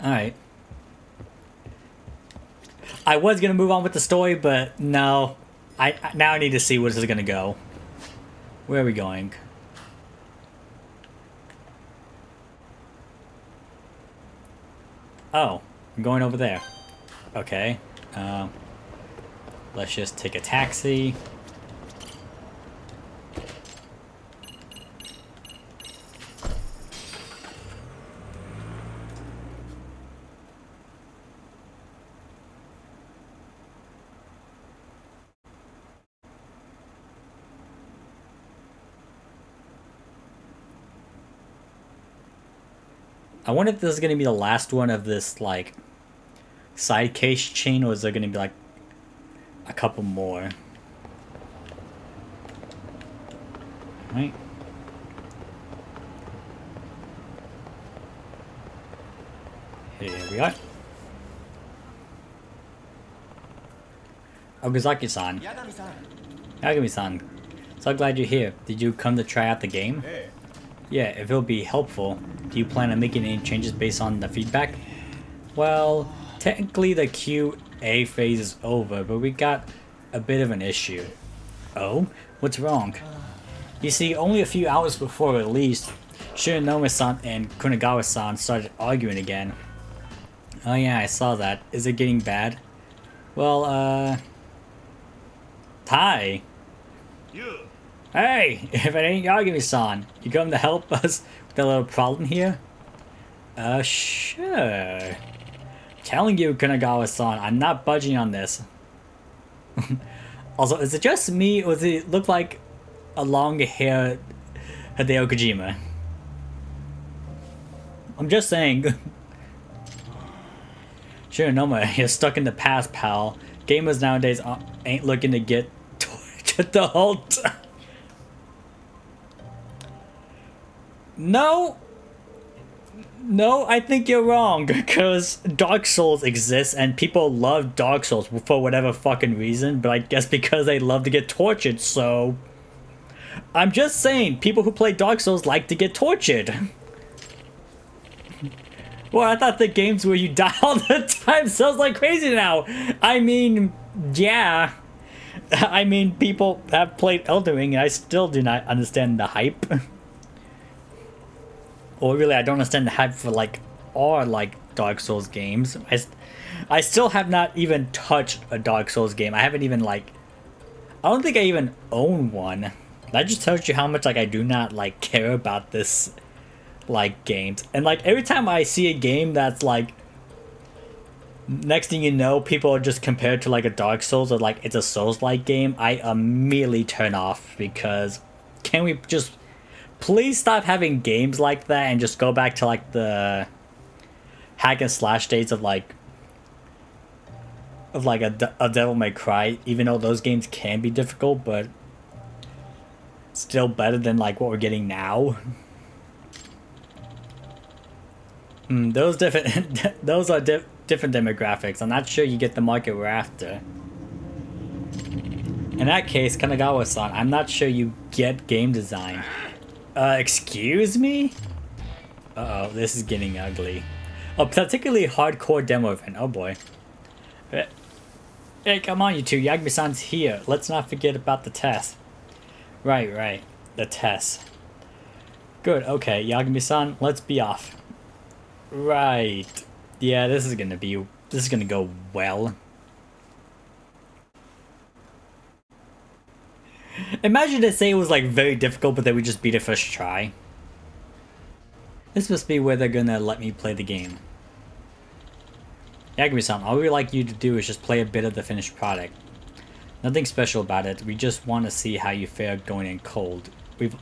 All right. I was gonna move on with the story, but no. Now I need to see where this is gonna go. Where are we going? Oh, I'm going over there. Okay. Let's just take a taxi. I wonder if this is going to be the last one of this, like, side case chain, or is there going to be, like, a couple more? Right. Here we are. Okazaki-san. Yagami-san. So glad you're here. Did you come to try out the game? Hey. Yeah, if it'll be helpful. Do you plan on making any changes based on the feedback? Well, technically the QA phase is over, but we got a bit of an issue. Oh? What's wrong? You see, only a few hours before release, Shiranome-san and Kunagawa-san started arguing again. Oh yeah, I saw that. Is it getting bad? Well, hi. You. Hey, if it ain't Yagami-san, you come to help us with a little problem here? Sure. Telling you, Kunagawa-san, I'm not budging on this. Also, is it just me, or does it look like a long-haired Hideo Kojima? I'm just saying. Shiranome, you're stuck in the past, pal. Gamers nowadays ain't looking to get tortured the whole time. No, I think you're wrong, because Dark Souls exists and people love Dark Souls for whatever fucking reason, but I guess because they love to get tortured, so... I'm just saying, people who play Dark Souls like to get tortured. Well, I thought the games where you die all the time sounds like crazy now. I mean, yeah. I mean, people have played Elden Ring, and I still do not understand the hype. Or really, I don't understand the hype for like all like Dark Souls games. I still have not even touched a Dark Souls game. I haven't even like. I don't think I even own one. That just tells you how much like I do not like care about this like games. And like every time I see a game that's like, next thing you know, people are just compared to like a Dark Souls or like it's a Souls-like game, I immediately turn off because can we just please stop having games like that and just go back to like the hack and slash days of like a Devil May Cry, even though those games can be difficult, but still better than like what we're getting now. Those different those are different demographics. I'm not sure you get the market we're after. In that case, Kanagawa-san, I'm not sure you get game design. Excuse me? Uh-oh, this is getting ugly. A particularly hardcore demo event. Oh boy. Hey, come on you two. Yagami-san's here. Let's not forget about the test. Right. The test. Good, okay. Yagami-san, let's be off. Right. Yeah, this is gonna go well. Imagine they say it was like very difficult, but then we just beat it first try. This must be where they're gonna let me play the game. Yagami-san, all we would like you to do is just play a bit of the finished product. Nothing special about it, we just want to see how you fare going in cold. We've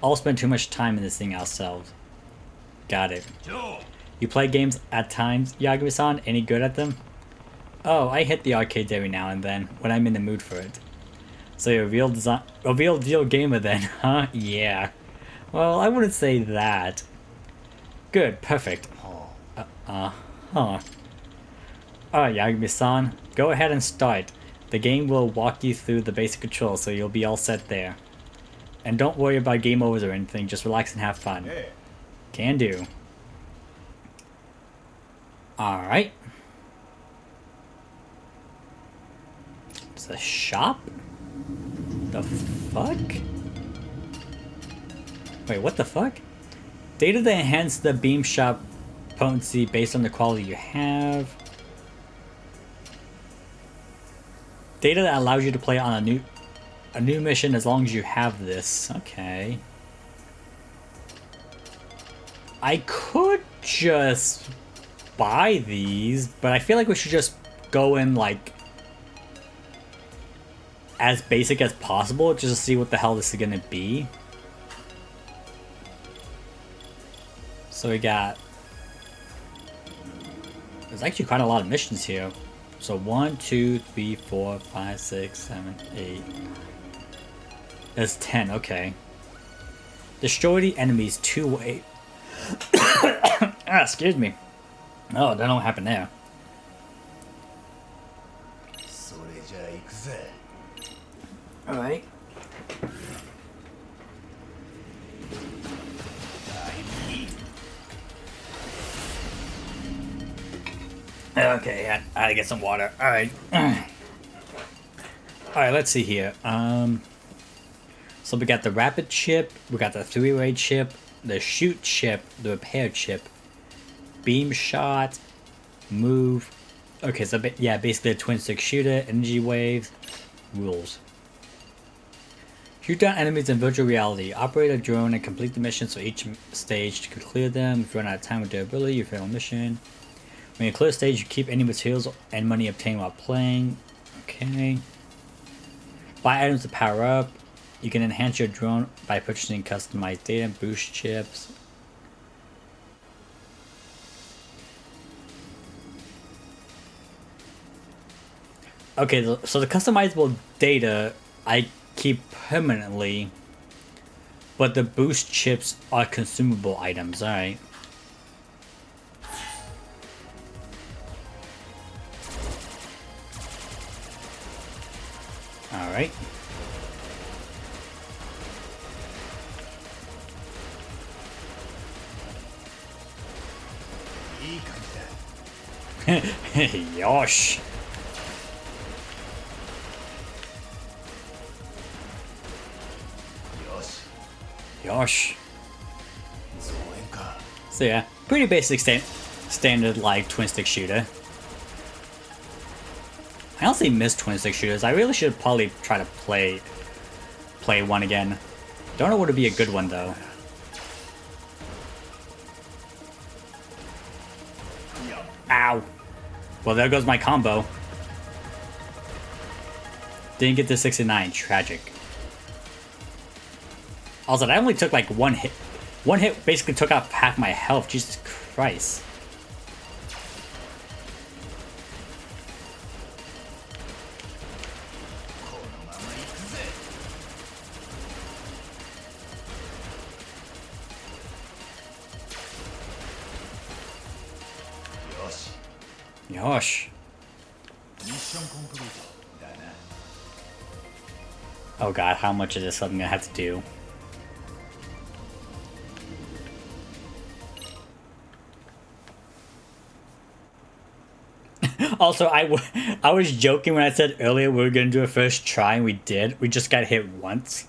all spent too much time in this thing ourselves. Got it. You play games at times, Yagami-san? Any good at them? Oh, I hit the arcades every now and then, when I'm in the mood for it. So you're a real deal gamer then, huh? Yeah. Well, I wouldn't say that. Good, perfect. Huh. Alright, Yagami-san, go ahead and start. The game will walk you through the basic controls, so you'll be all set there. And don't worry about game overs or anything, just relax and have fun. Yeah. Can do. Alright. It's a shop? The fuck? Wait, what the fuck? Data that enhance the beam shot potency based on the quality you have. Data that allows you to play on a new mission as long as you have this. Okay. I could just buy these, but I feel like we should just go in like as basic as possible just to see what the hell this is gonna be. So we got, there's actually quite a lot of missions here. So 1, 2, 3, 4, 5, 6, 7, 8. There's 10, okay. Destroy the enemies 2-way. Excuse me. Oh, I don't know what happened there. Alright. Okay, I gotta get some water. Alright. Alright, let's see here. So we got the rapid chip, we got the 3-way chip, the shoot chip, the repair chip, beam shot, move. Okay, so yeah, basically a twin stick shooter, energy waves, rules. Shoot down enemies in virtual reality. Operate a drone and complete the mission so each stage to clear them. If you run out of time with durability, you fail a mission. When you clear a stage, you keep any materials and money obtained while playing. Okay. Buy items to power up. You can enhance your drone by purchasing customized data and boost chips. Okay, so the customizable data I keep permanently, but the boost chips are consumable items, alright. Alright. Yosh. Yosh. So yeah, pretty basic standard like twin stick shooter. I honestly miss twin stick shooters. I really should probably try to play one again. Don't know what would be a good one though. Ow. Well, there goes my combo. Didn't get to 69. Tragic. Also, I only took like one hit. One hit basically took off half my health. Jesus Christ. Yosh. Oh god, how much of this I'm gonna have to do? Also, I was joking when I said earlier we were gonna do a first try, and we did. We just got hit once.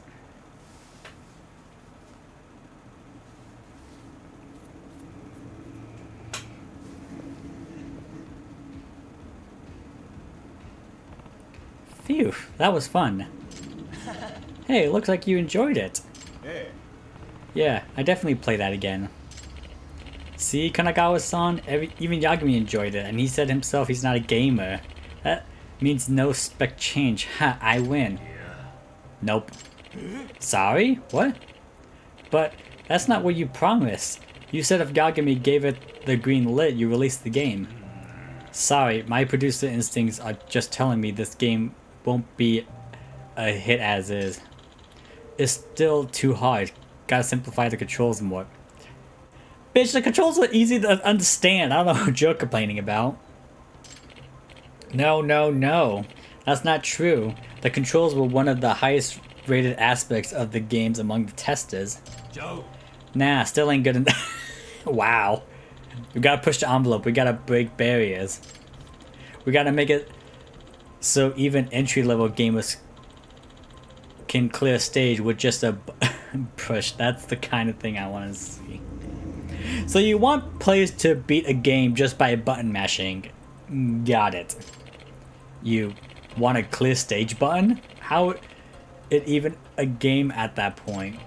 Phew, that was fun. Hey, looks like you enjoyed it. Hey. Yeah, I definitely play that again. See, Kanagawa-san, even Yagami enjoyed it, and he said himself he's not a gamer. That means no spec change. Ha, I win. Nope. Sorry? What? But that's not what you promised. You said if Yagami gave it the green lit, you released the game. Sorry, my producer instincts are just telling me this game won't be a hit as is. It's still too hard. Gotta simplify the controls more. Bitch, the controls are easy to understand. I don't know what you're complaining about. No. That's not true. The controls were one of the highest rated aspects of the games among the testers. Joe. Nah, still ain't good enough. Wow. We gotta push the envelope. We gotta break barriers. We gotta make it so even entry-level gamers can clear a stage with just a push. That's the kind of thing I want to see. So you want players to beat a game just by button mashing. Got it. You want a clear stage button? How it even a game at that point?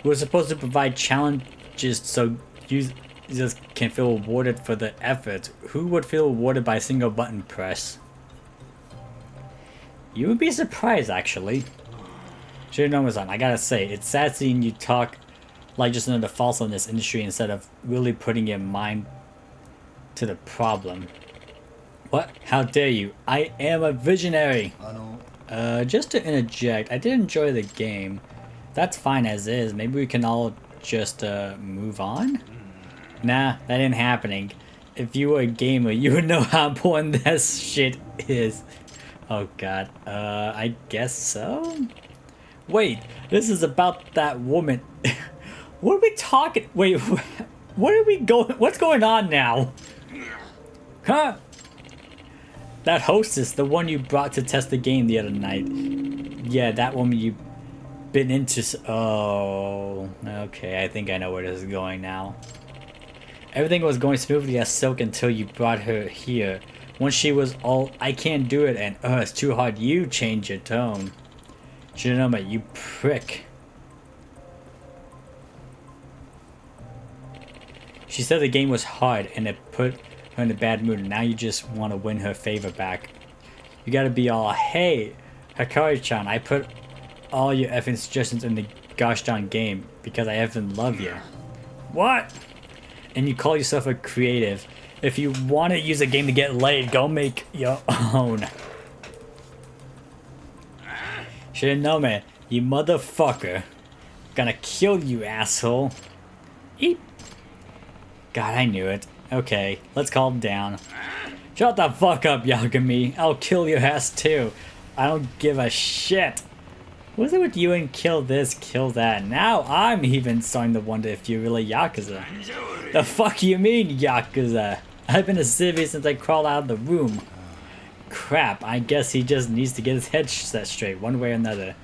We're supposed to provide challenges so users can feel rewarded for the effort. Who would feel rewarded by a single button press? You would be surprised, actually. Shinobu-san, I gotta say, it's sad seeing you talk like just another false in this industry instead of really putting your mind to the problem. What? How dare you? I am a visionary! Just to interject, I did enjoy the game. That's fine as is. Maybe we can all just move on? Nah, that ain't happening. If you were a gamer, you would know how important that shit is. Oh god, I guess so? Wait, this is about that woman. What are we talking? Wait, what are we going? What's going on now? Huh? That hostess, the one you brought to test the game the other night. Yeah, that woman you been into. Oh, okay. I think I know where this is going now. Everything was going smoothly as silk until you brought her here. Once she was all, I can't do it, and it's too hard. You change your tone. Shinobu, you prick. She said the game was hard and it put her in a bad mood, and now you just want to win her favor back. You gotta be all, hey, Hikari-chan, I put all your effing suggestions in the gosh darn game because I effing love you. What? And you call yourself a creative. If you want to use a game to get laid, go make your own. Shinobu, you motherfucker. Gonna kill you, asshole. Eat. God, I knew it. Okay, let's calm down. Shut the fuck up, Yagami. I'll kill your ass too. I don't give a shit. What's it with you and kill this, kill that? Now I'm even starting to wonder if you're really Yakuza. The fuck you mean, Yakuza? I've been a civvy since I crawled out of the room. Crap, I guess he just needs to get his head set straight one way or another.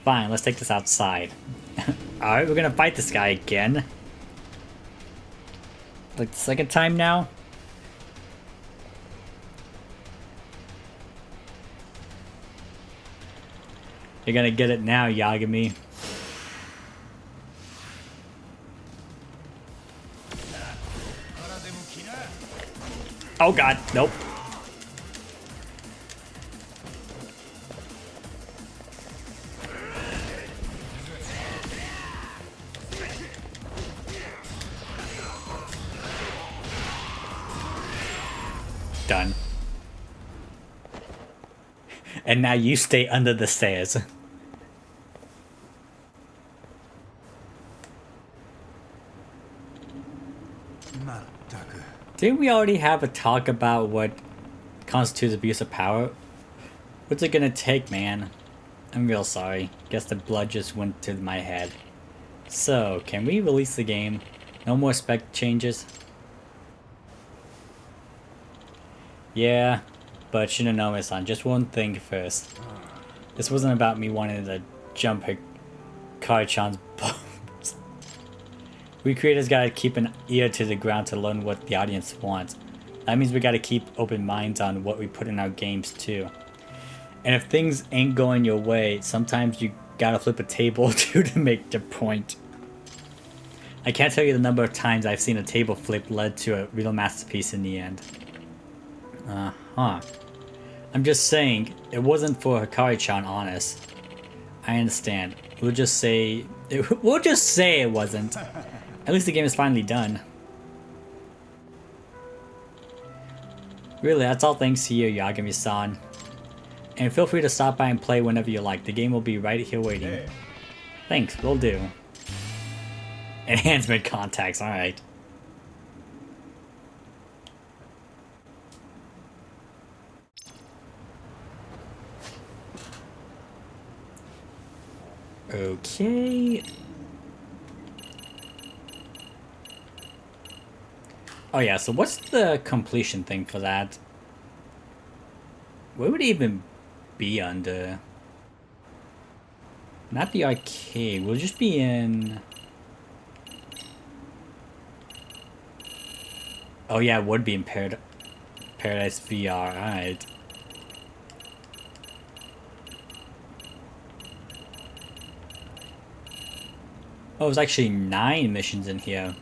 Fine, let's take this outside. Alright, we're gonna fight this guy again. Like the second time now. You're gonna get it now, Yagami. Oh god, nope. Done. And now you stay under the stairs. Didn't we already have a talk about what constitutes abuse of power? What's it gonna take, man? I'm real sorry. Guess the blood just went to my head. So, can we release the game? No more spec changes? Yeah, but should've known this on just one thing first. This wasn't about me wanting to jump Kari-chan's bones. We creators gotta keep an ear to the ground to learn what the audience wants. That means we gotta keep open minds on what we put in our games too. And if things ain't going your way, sometimes you gotta flip a table too to make the point. I can't tell you the number of times I've seen a table flip led to a real masterpiece in the end. Uh-huh. I'm just saying, it wasn't for Hikari-chan, honest. I understand. We'll just say it wasn't. At least the game is finally done. Really, that's all thanks to you, Yagami-san. And feel free to stop by and play whenever you like. The game will be right here waiting. Hey. Thanks, will do. Enhancement contacts, alright. Okay. Oh yeah, so what's the completion thing for that? Where would it even be under? Not the arcade, we'll just be in... Oh yeah, it would be in Paradise VR, alright. Oh, there's actually 9 missions in here.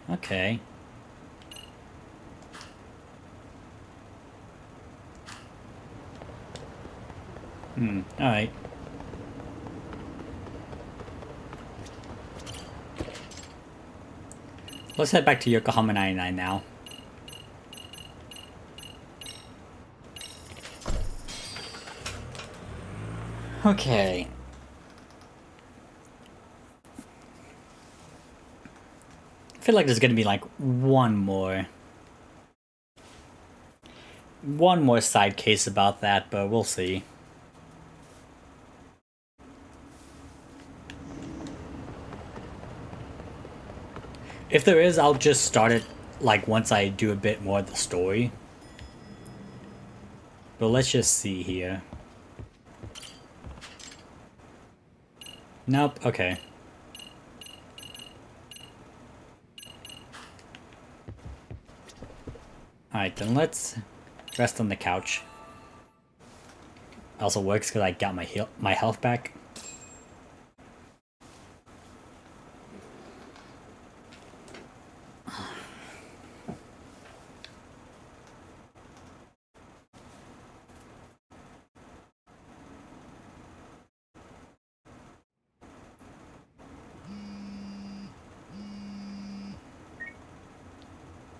Okay. Alright. Let's head back to Yokohama 99 now. Okay. I feel like there's gonna be like one more side case about that, but we'll see. If there is, I'll just start it like once I do a bit more of the story. But let's just see here. Nope, okay. Alright, then let's rest on the couch. Also works because I got my health back.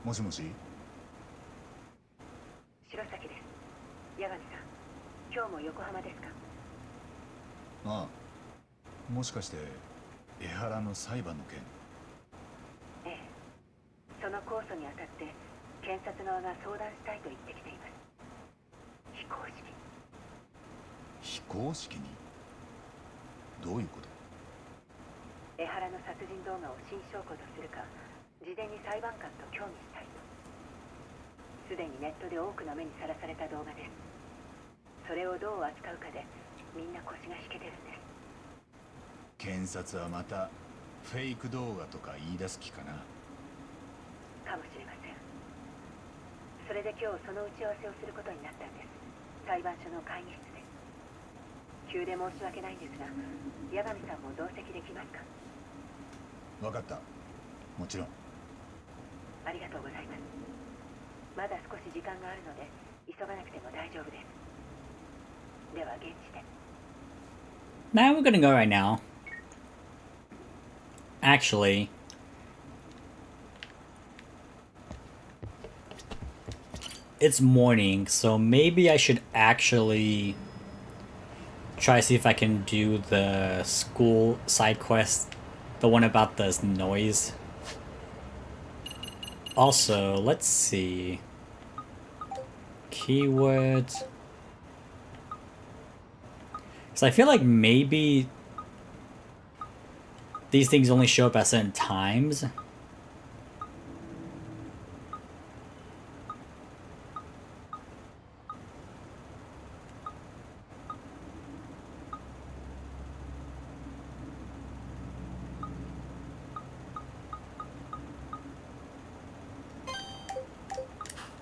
Moshi-moshi? 白崎です。八神さん、今日も横浜ですか？ああ。もしかして江原の裁判の件？ええ。その控訴にあたって検察側が相談したいと言ってきています。非公式。非公式に？どういうこと？江原の殺人動画を新証拠とするか、事前に裁判官と協議したいと。すでにネットで多くの目にさらされた動画です。それをどう扱うかでみんな腰が引けてるんです。検察はまたフェイク動画とか言い出す気かな。かもしれません。それで今日その打ち合わせをすることになったんです。裁判所の会議室で。急で申し訳ないんですが、八神さんも同席できますか？分かった。もちろん。ありがとうございます。まだ少し時間があるので急がなくても大丈夫です。では現地で。Now we're gonna go right now. Actually, it's morning, so maybe I should actually try to see if I can do the school side quest, the one about the noise. Also, let's see. Keywords. So I feel like maybe these things only show up at certain times.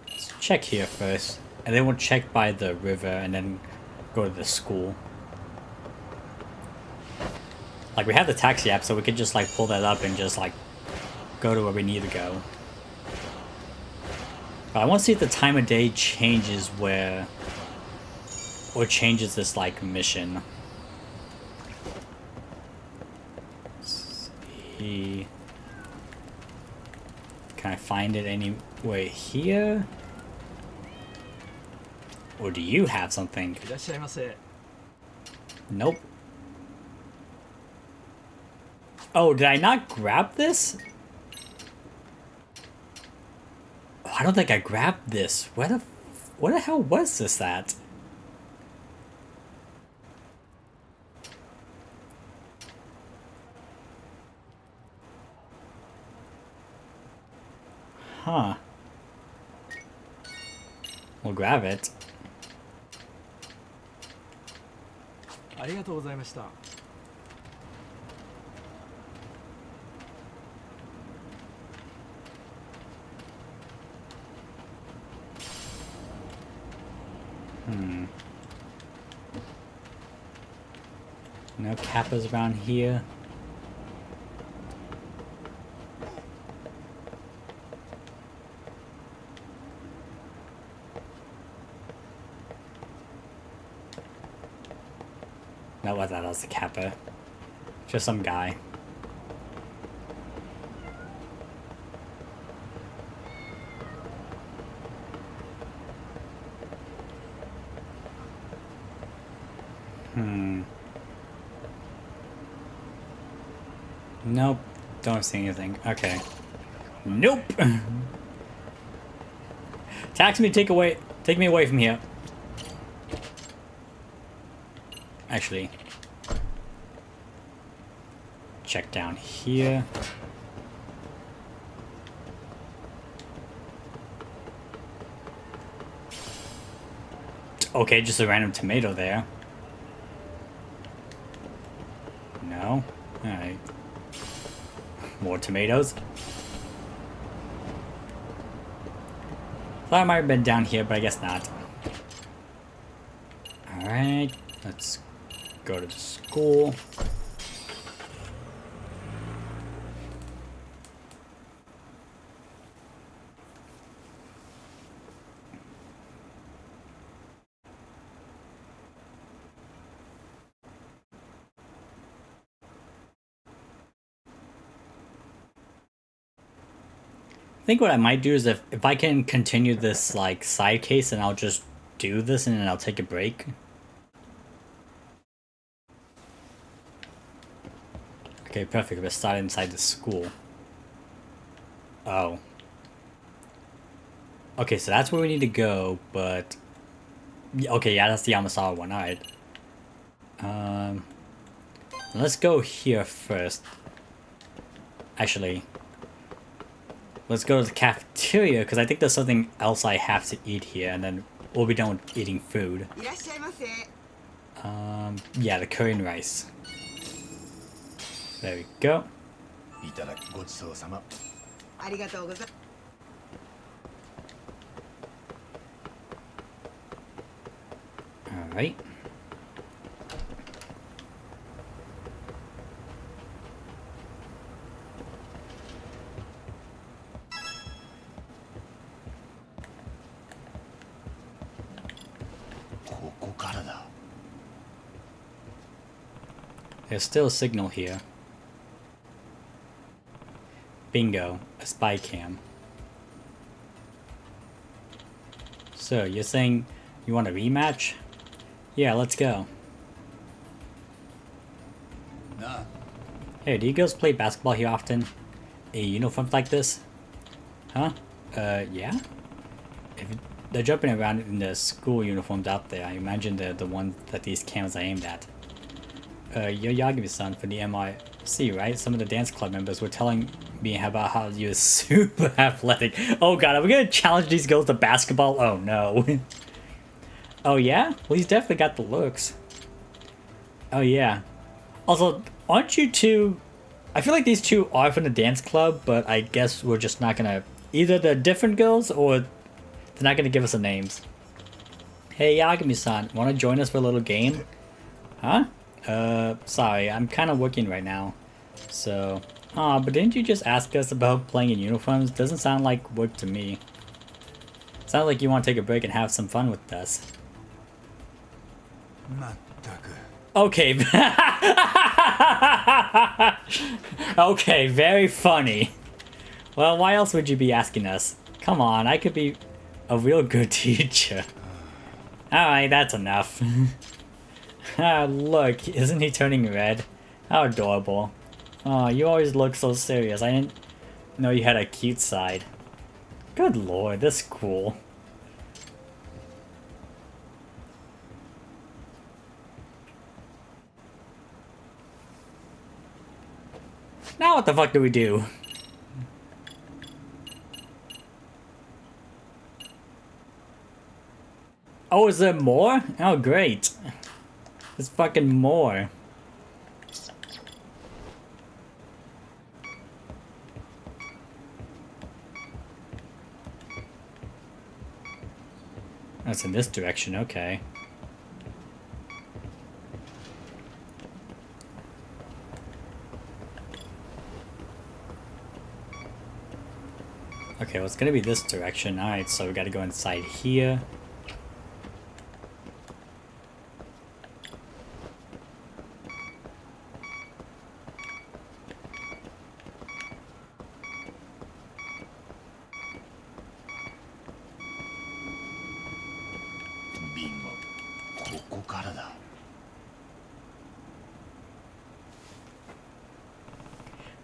Let's check here first, and then we'll check by the river and then go to the school. Like, we have the taxi app, so we could just like pull that up and just like go to where we need to go. But I want to see if the time of day changes where, or changes this like mission. Let's see. Can I find it anywhere here? Or do you have something? Nope. Oh, did I not grab this? Oh, I don't think I grabbed this. Where the hell was this at? Huh. We'll grab it. No Kappas around here. No, I thought that was a Kappa. Just some guy. Nope. Don't see anything. Okay. Nope! Tax me, take me away from here. Actually. Check down here. Okay, just a random tomato there. No? Alright. More tomatoes. Thought I might have been down here, but I guess not. Alright, let's go to the school. I think what I might do is if I can continue this like side case, and I'll just do this and then I'll take a break. Okay, perfect. Let's start inside the school. Oh. Okay, so that's where we need to go, but okay, yeah, that's the Yamasawa one. Alright. Let's go here first. Actually, let's go to the cafeteria, because I think there's something else I have to eat here, and then we'll be done with eating food. Yeah, the curry and rice. There we go. いただきごちそうさま。ありがとうございます。Alright. There's still a signal here. Bingo, a spy cam. So, you're saying you want a rematch? Yeah, let's go. Nah. Hey, do you girls play basketball here often? A uniforms like this? Huh? Yeah? If they're jumping around in the school uniforms out there, I imagine they're the ones that these cams are aimed at. You're Yagami-san for the MIC, right? Some of the dance club members were telling me about how you're super athletic. Oh god, are we gonna challenge these girls to basketball? Oh no. Oh yeah? Well, he's definitely got the looks. Oh yeah. Also, aren't you two... I feel like these two are from the dance club, but I guess we're just not gonna... Either they're different girls, or they're not gonna give us the names. Hey Yagami-san, wanna join us for a little game? Huh? Sorry, I'm kind of working right now. So... Aw, but didn't you just ask us about playing in uniforms? Doesn't sound like work to me. Sounds like you want to take a break and have some fun with us. Okay. Okay, very funny. Well, why else would you be asking us? Come on, I could be a real good teacher. Alright, that's enough. Ah, look, isn't he turning red? How adorable. Oh, you always look so serious. I didn't know you had a cute side. Good lord, that's cool. Now what the fuck do we do? Oh, is there more? Oh, great. There's fucking more. That's in this direction, okay. Okay, well, it's gonna be this direction. Alright, so we gotta go inside here.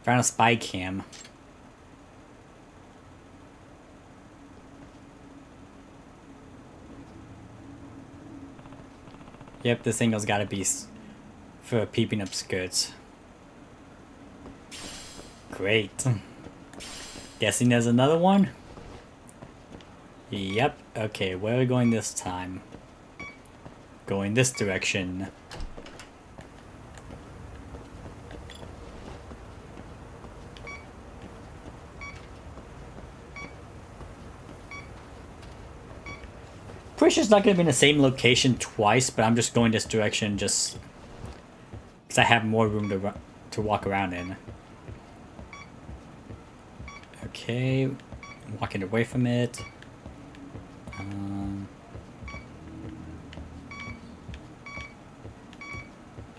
Found a spy cam. Yep, this angle's gotta be for peeping up skirts. Great. Guessing there's another one? Yep, okay, where are we going this time? Going this direction. Pretty sure it's not going to be in the same location twice, but I'm just going this direction just because I have more room to walk around in. Okay, walking away from it.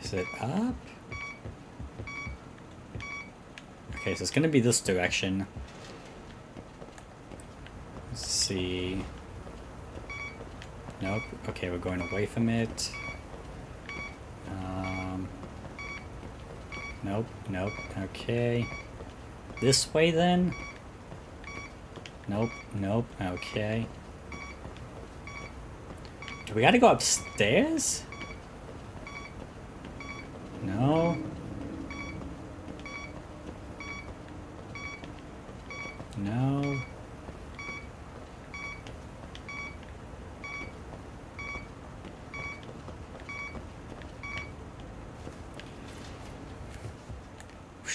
Is it up? Okay, so it's going to be this direction. Let's see. Nope. Okay, we're going away from it. Nope, nope. Okay. This way then? Nope, nope. Okay. Do we gotta go upstairs? No. No.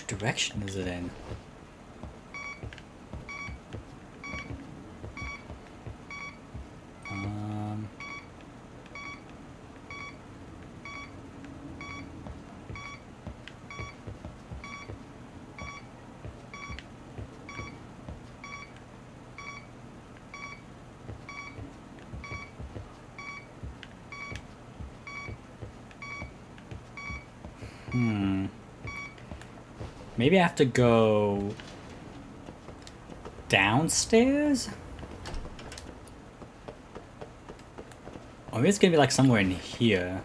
Which direction is it in? Maybe I have to go downstairs? Or maybe it's gonna be like somewhere in here.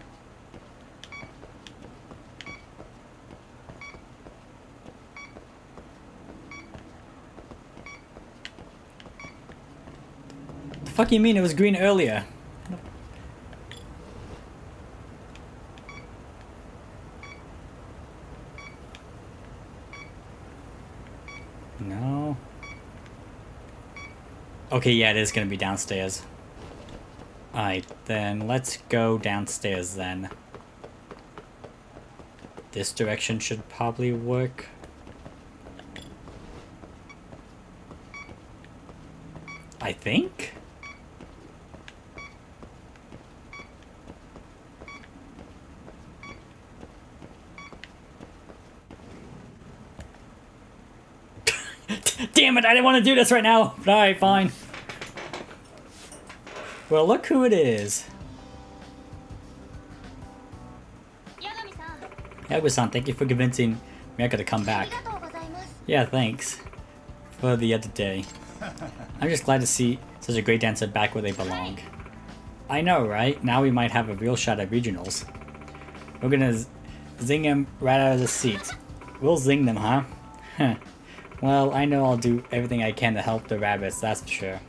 The fuck you mean it was green earlier? No. Okay, yeah, it is gonna be downstairs. Alright, then let's go downstairs then. This direction should probably work. I think? Damn it, I didn't want to do this right now! Alright, fine. Well, look who it is. Yakuza-san, thank you for convincing Miyako to come back. Yeah, thanks. For the other day. I'm just glad to see such a great dancer back where they belong. I know, right? Now we might have a real shot at regionals. We're gonna zing him right out of the seat. We'll zing them, huh? Huh. Well, I know I'll do everything I can to help the rabbits, that's for sure.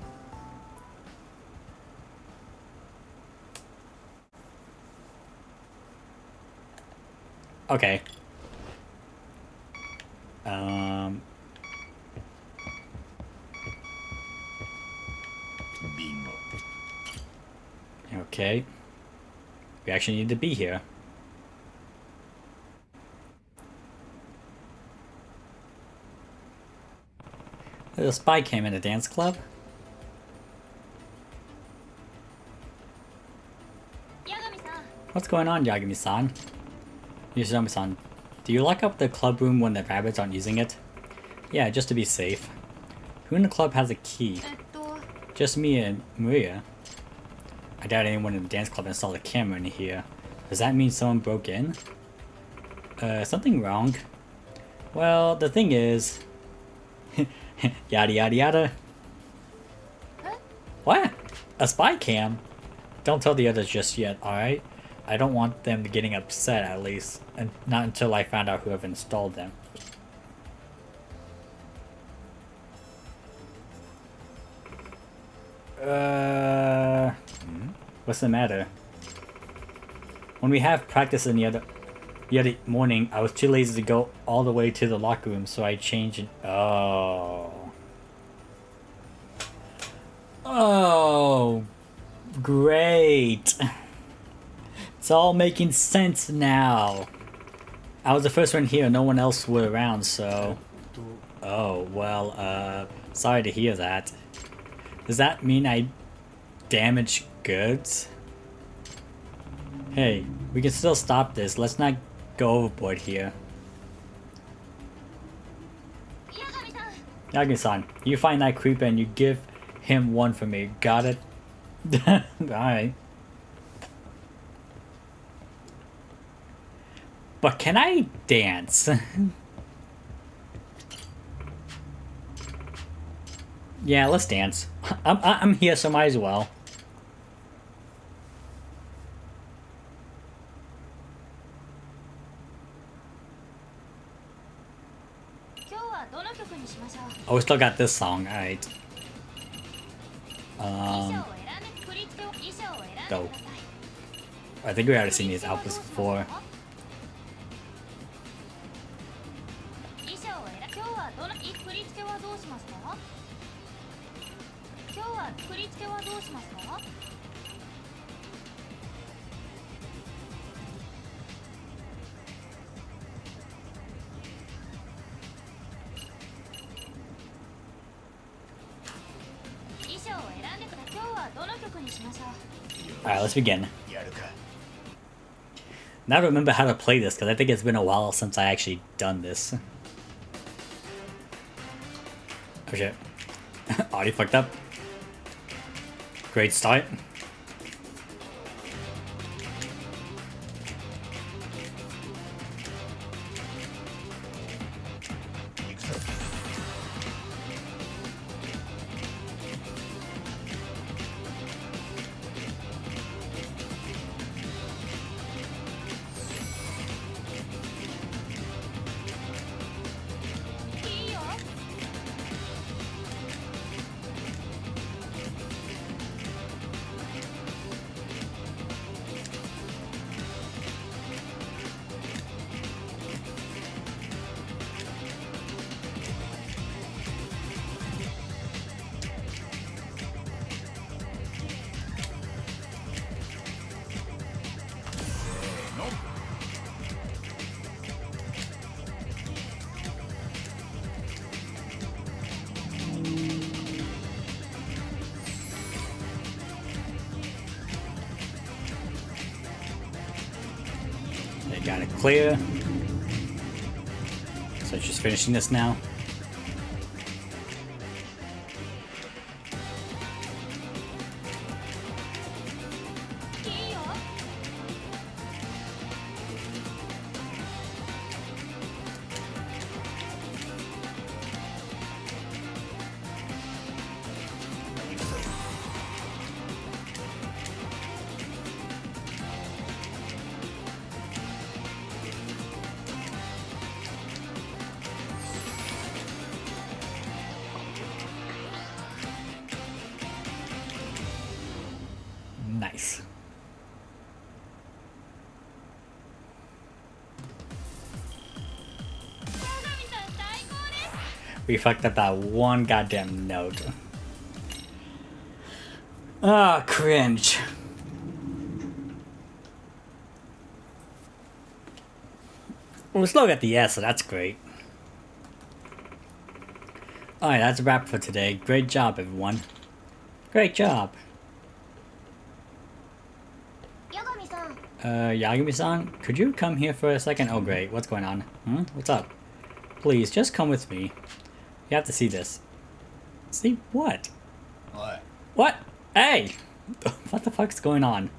Okay. Bingo. Okay. We actually need to be here. There's a spy cam in a dance club. What's going on, Yagami-san? Yagami-san, do you lock up the club room when the rabbits aren't using it? Yeah, just to be safe. Who in the club has a key? Just me and Maria. I doubt anyone in the dance club installed a camera in here. Does that mean someone broke in? Something wrong? Well, the thing is... yada yada yada. What? A spy cam? Don't tell the others just yet, alright? I don't want them getting upset at least, and not until I found out who have installed them. What's the matter? When we have practice in the other morning, I was too lazy to go all the way to the locker room, so I changed it. Oh. Oh. Great. It's all making sense now. I was the first one here, no one else were around, so... Oh, well, sorry to hear that. Does that mean I damaged goods? Hey, we can still stop this. Let's not go overboard here. Yagi-san, you find that creeper and you give him one for me. Got it? Alright. But can I dance? Yeah, let's dance. I'm here, so might as well. Oh, we still got this song, alright. Dope. I think we already seen these outfits before. Alright, let's begin. Now I remember how to play this, because I think it's been a while since I actually done this. Oh shit. Already fucked up. Great start. Got it clear. So just finishing this now. Nice. We fucked up that one goddamn note. Ah, cringe. We're slow at the S, so that's great. Alright, that's a wrap for today. Great job, everyone. Great job. Yagami-san, could you come here for a second? Oh great, what's going on? What's up? Please, just come with me. You have to see this. See what? What? What? Hey! What the fuck's going on?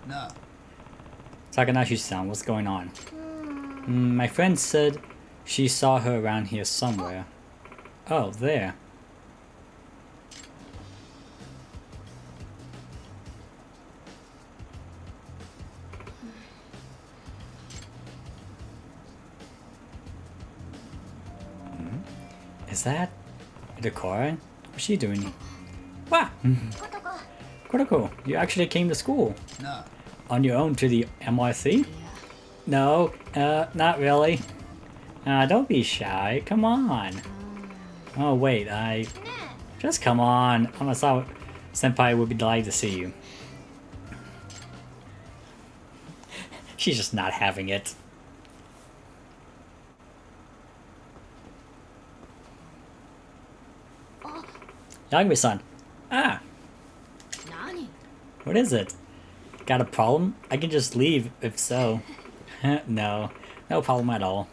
No. Takanashi-san, what's going on? My friend said she saw her around here somewhere. Oh, there. Is that Dakara? What's she doing? Wow! Kotoko, you actually came to school. No. On your own to the MRC? No, not really. Don't be shy, come on. Oh wait, just come on. Amasawa Senpai would be delighted to see you. She's just not having it. Yagami-san. Ah. What is it? Got a problem? I can just leave if so. No problem at all.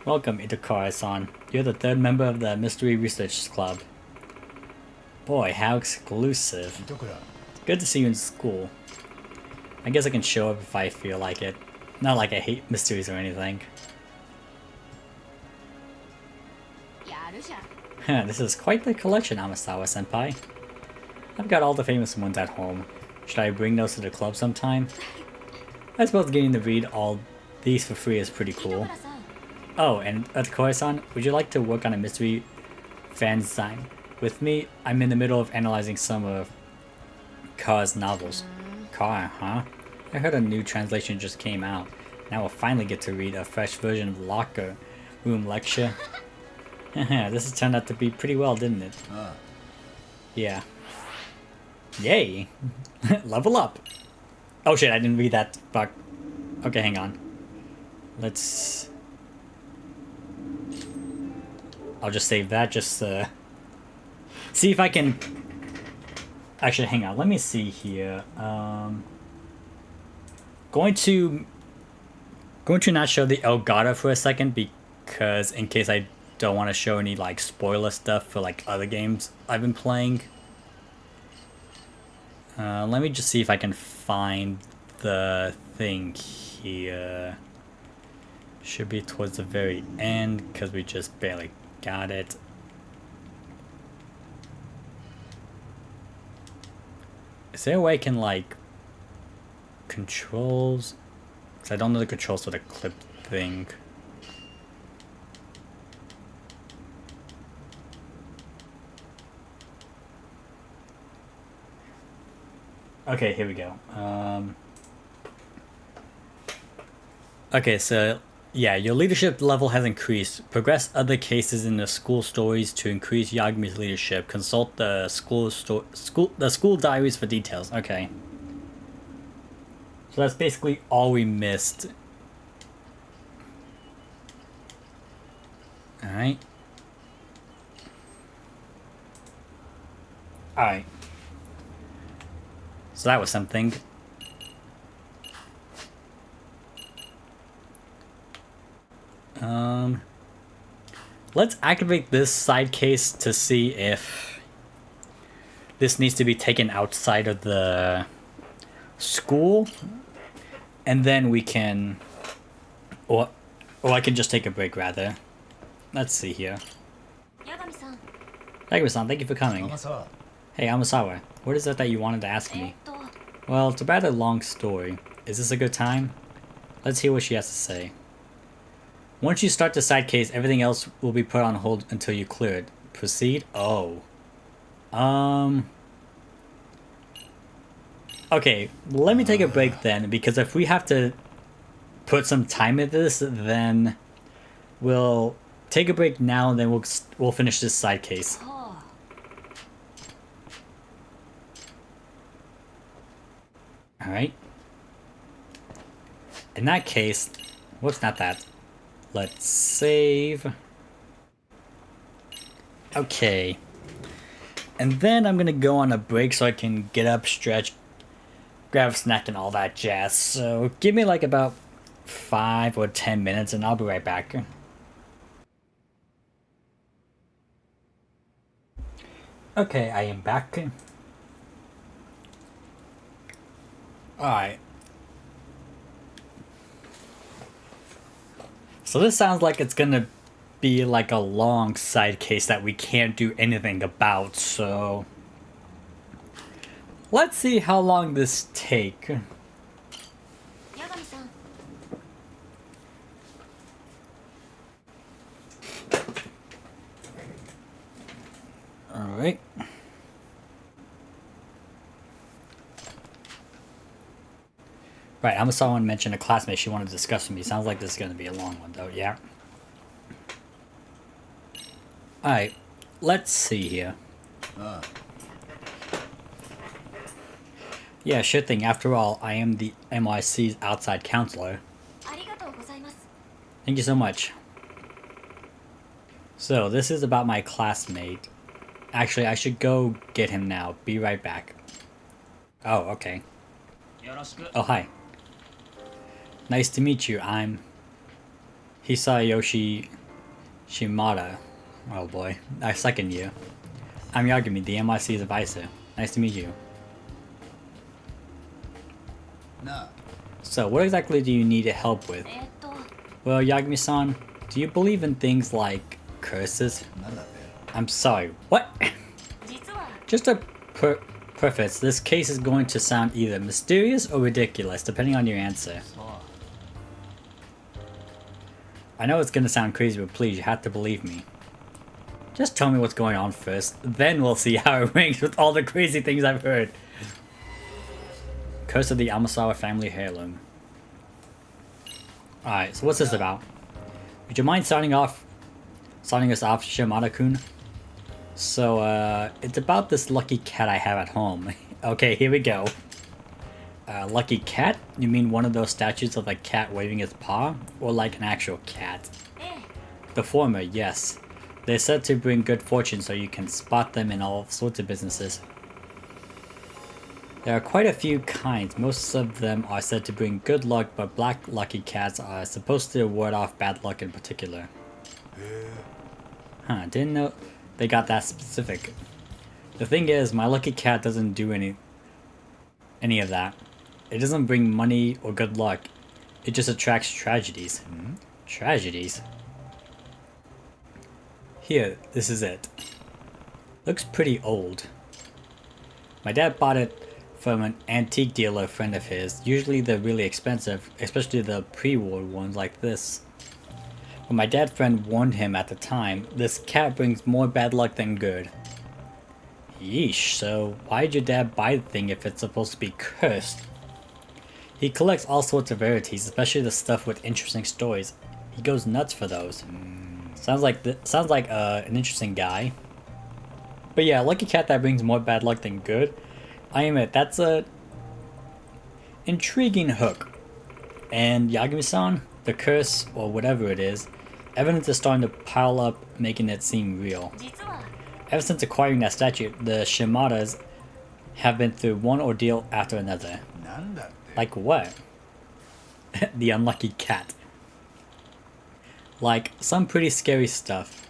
Welcome, Itakara-san. You're the third member of the Mystery Research Club. Boy, how exclusive. Good to see you in school. I guess I can show up if I feel like it. Not like I hate mysteries or anything. This is quite the collection, Amasawa-senpai. I've got all the famous ones at home. Should I bring those to the club sometime? I suppose getting to read all these for free is pretty cool. Oh, and Itakara-san, would you like to work on a mystery fanzine with me? I'm in the middle of analyzing some of Car's novels. Car, huh? I heard a new translation just came out. Now we'll finally get to read a fresh version of Locker Room Lecture. This has turned out to be pretty well, didn't it? Yeah. Yay! Level up! Oh shit, I didn't read that. Fuck. Okay, hang on. Let's I'll just save that. Just see if I can. Actually, hang on. Let me see here. Going to not show the Elgato for a second because in case I don't want to show any like spoiler stuff for like other games I've been playing. Let me just see if I can find the thing here. Should be towards the very end because we just barely got it. Is there a way I can like controls? Because I don't know the controls for the clip thing. Okay, here we go. Okay, so yeah, your leadership level has increased. Progress other cases in the school stories to increase Yagumi's leadership. Consult the school diaries for details. Okay. So that's basically all we missed. Alright. Alright. So that was something. Let's activate this side case to see if this needs to be taken outside of the school, and then we can, or I can just take a break rather. Let's see here. Yagami-san, thank you for coming. Hey, Amasawa, what is it that you wanted to ask me? Well, it's about a long story. Is this a good time? Let's hear what she has to say. Once you start the side case, everything else will be put on hold until you clear it. Proceed? Oh. Okay, let me take a break then, because if we have to put some time into this, then we'll take a break now and then we'll finish this side case. Alright. In that case, whoops, not that. Let's save. Okay. And then I'm gonna go on a break so I can get up, stretch, grab a snack and all that jazz. So give me like about 5 or 10 minutes and I'll be right back. Okay, I am back. Alright. So this sounds like it's gonna be like a long side case that we can't do anything about, so let's see how long this take. Alright. Right, I'm someone mentioned a classmate she wanted to discuss with me. Sounds like this is going to be a long one, though, yeah. Alright, let's see here. Yeah, sure thing. After all, I am the MIC's outside counselor. Thank you so much. So, this is about my classmate. Actually, I should go get him now. Be right back. Oh, okay. Oh, hi. Nice to meet you. I'm Hisayoshi Shimada. Oh boy, I second you. I'm Yagami, the MIC's advisor. Nice to meet you. No. So, what exactly do you need help with? Well, Yagami-san, do you believe in things like curses? I'm sorry, what? Just a preface, this case is going to sound either mysterious or ridiculous, depending on your answer. I know it's gonna sound crazy, but please, you have to believe me. Just tell me what's going on first, then we'll see how it ranks with all the crazy things I've heard. Curse of the Amasawa family heirloom. Alright, so what's this about? Would you mind signing us off, Shimada-kun? So, it's about this lucky cat I have at home. Okay, here we go. Lucky cat? You mean one of those statues of a cat waving its paw? Or like an actual cat? The former, yes. They're said to bring good fortune, so you can spot them in all sorts of businesses. There are quite a few kinds. Most of them are said to bring good luck, but black lucky cats are supposed to ward off bad luck in particular. Huh, didn't know they got that specific. The thing is, my lucky cat doesn't do any of that. It doesn't bring money or good luck. It just attracts tragedies. Tragedies? Here, this is it. Looks pretty old. My dad bought it from an antique dealer friend of his. Usually they're really expensive, especially the pre-war ones like this. But my dad friend warned him at the time, this cat brings more bad luck than good. Yeesh, so why'd your dad buy the thing if it's supposed to be cursed? He collects all sorts of rarities, especially the stuff with interesting stories. He goes nuts for those. Sounds like an interesting guy. But yeah, lucky cat that brings more bad luck than good. I admit, that's a intriguing hook. And Yagami-san, the curse, or whatever it is, evidence is starting to pile up, making it seem real. Ever since acquiring that statue, the Shimadas have been through one ordeal after another. Like what? The unlucky cat. Like, some pretty scary stuff.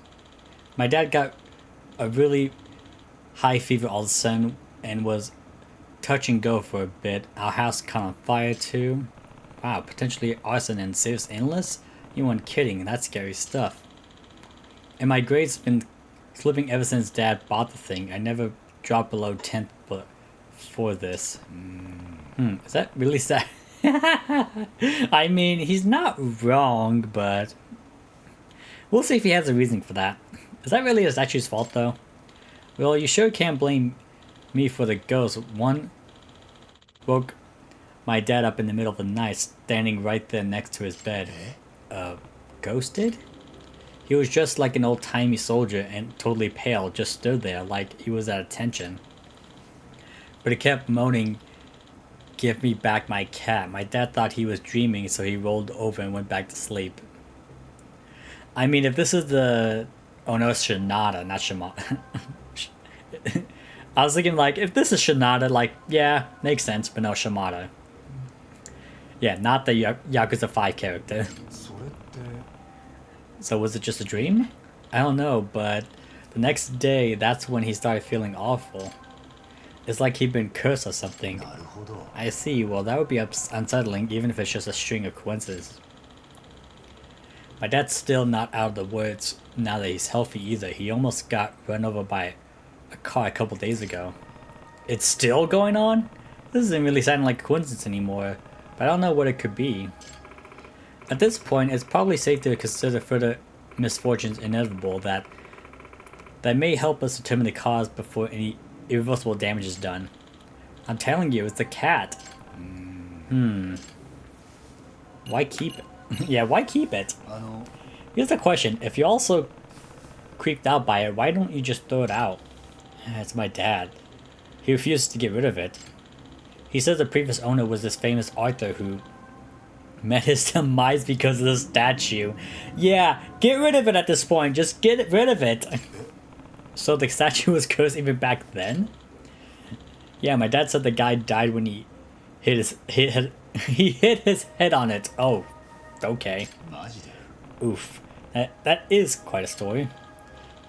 My dad got a really high fever all of a sudden and was touch and go for a bit. Our house caught on fire too. Wow, potentially arson and serious illness? You weren't kidding, that's scary stuff. And my grade's been slipping ever since dad bought the thing. I never dropped below 10th but for this. Is that really sad? I mean, he's not wrong, but we'll see if he has a reason for that. Is that really his statue's fault though? Well, you sure can't blame me for the ghost. One woke my dad up in the middle of the night, standing right there next to his bed. Ghosted? He was just like an old-timey soldier and totally pale, just stood there like he was at attention. But he kept moaning, "Give me back my cat." My dad thought he was dreaming, so he rolled over and went back to sleep. I mean, if this is the... Oh no, it's Shinada, not Shimada. I was thinking, like, if this is Shinada, like, yeah, makes sense, but no, Shimada. Yeah, not the Yakuza 5 character. So was it just a dream? I don't know, but the next day, that's when he started feeling awful. It's like he'd been cursed or something. I see, well that would be unsettling, even if it's just a string of coincidences. My dad's still not out of the woods now that he's healthy either. He almost got run over by a car a couple days ago. It's still going on? This isn't really sounding like a coincidence anymore, but I don't know what it could be. At this point, it's probably safe to consider further misfortunes inevitable that may help us determine the cause before any irreversible damage is done. I'm telling you, it's the cat. Why keep it? Yeah, why keep it? Here's the question. If you're also creeped out by it, why don't you just throw it out? It's my dad. He refused to get rid of it. He says the previous owner was this famous Arthur who met his demise because of the statue. Yeah, get rid of it at this point. Just get rid of it. So the statue was cursed even back then? Yeah, my dad said the guy died when he hit his head on it. Oh, okay. Oof. That is quite a story.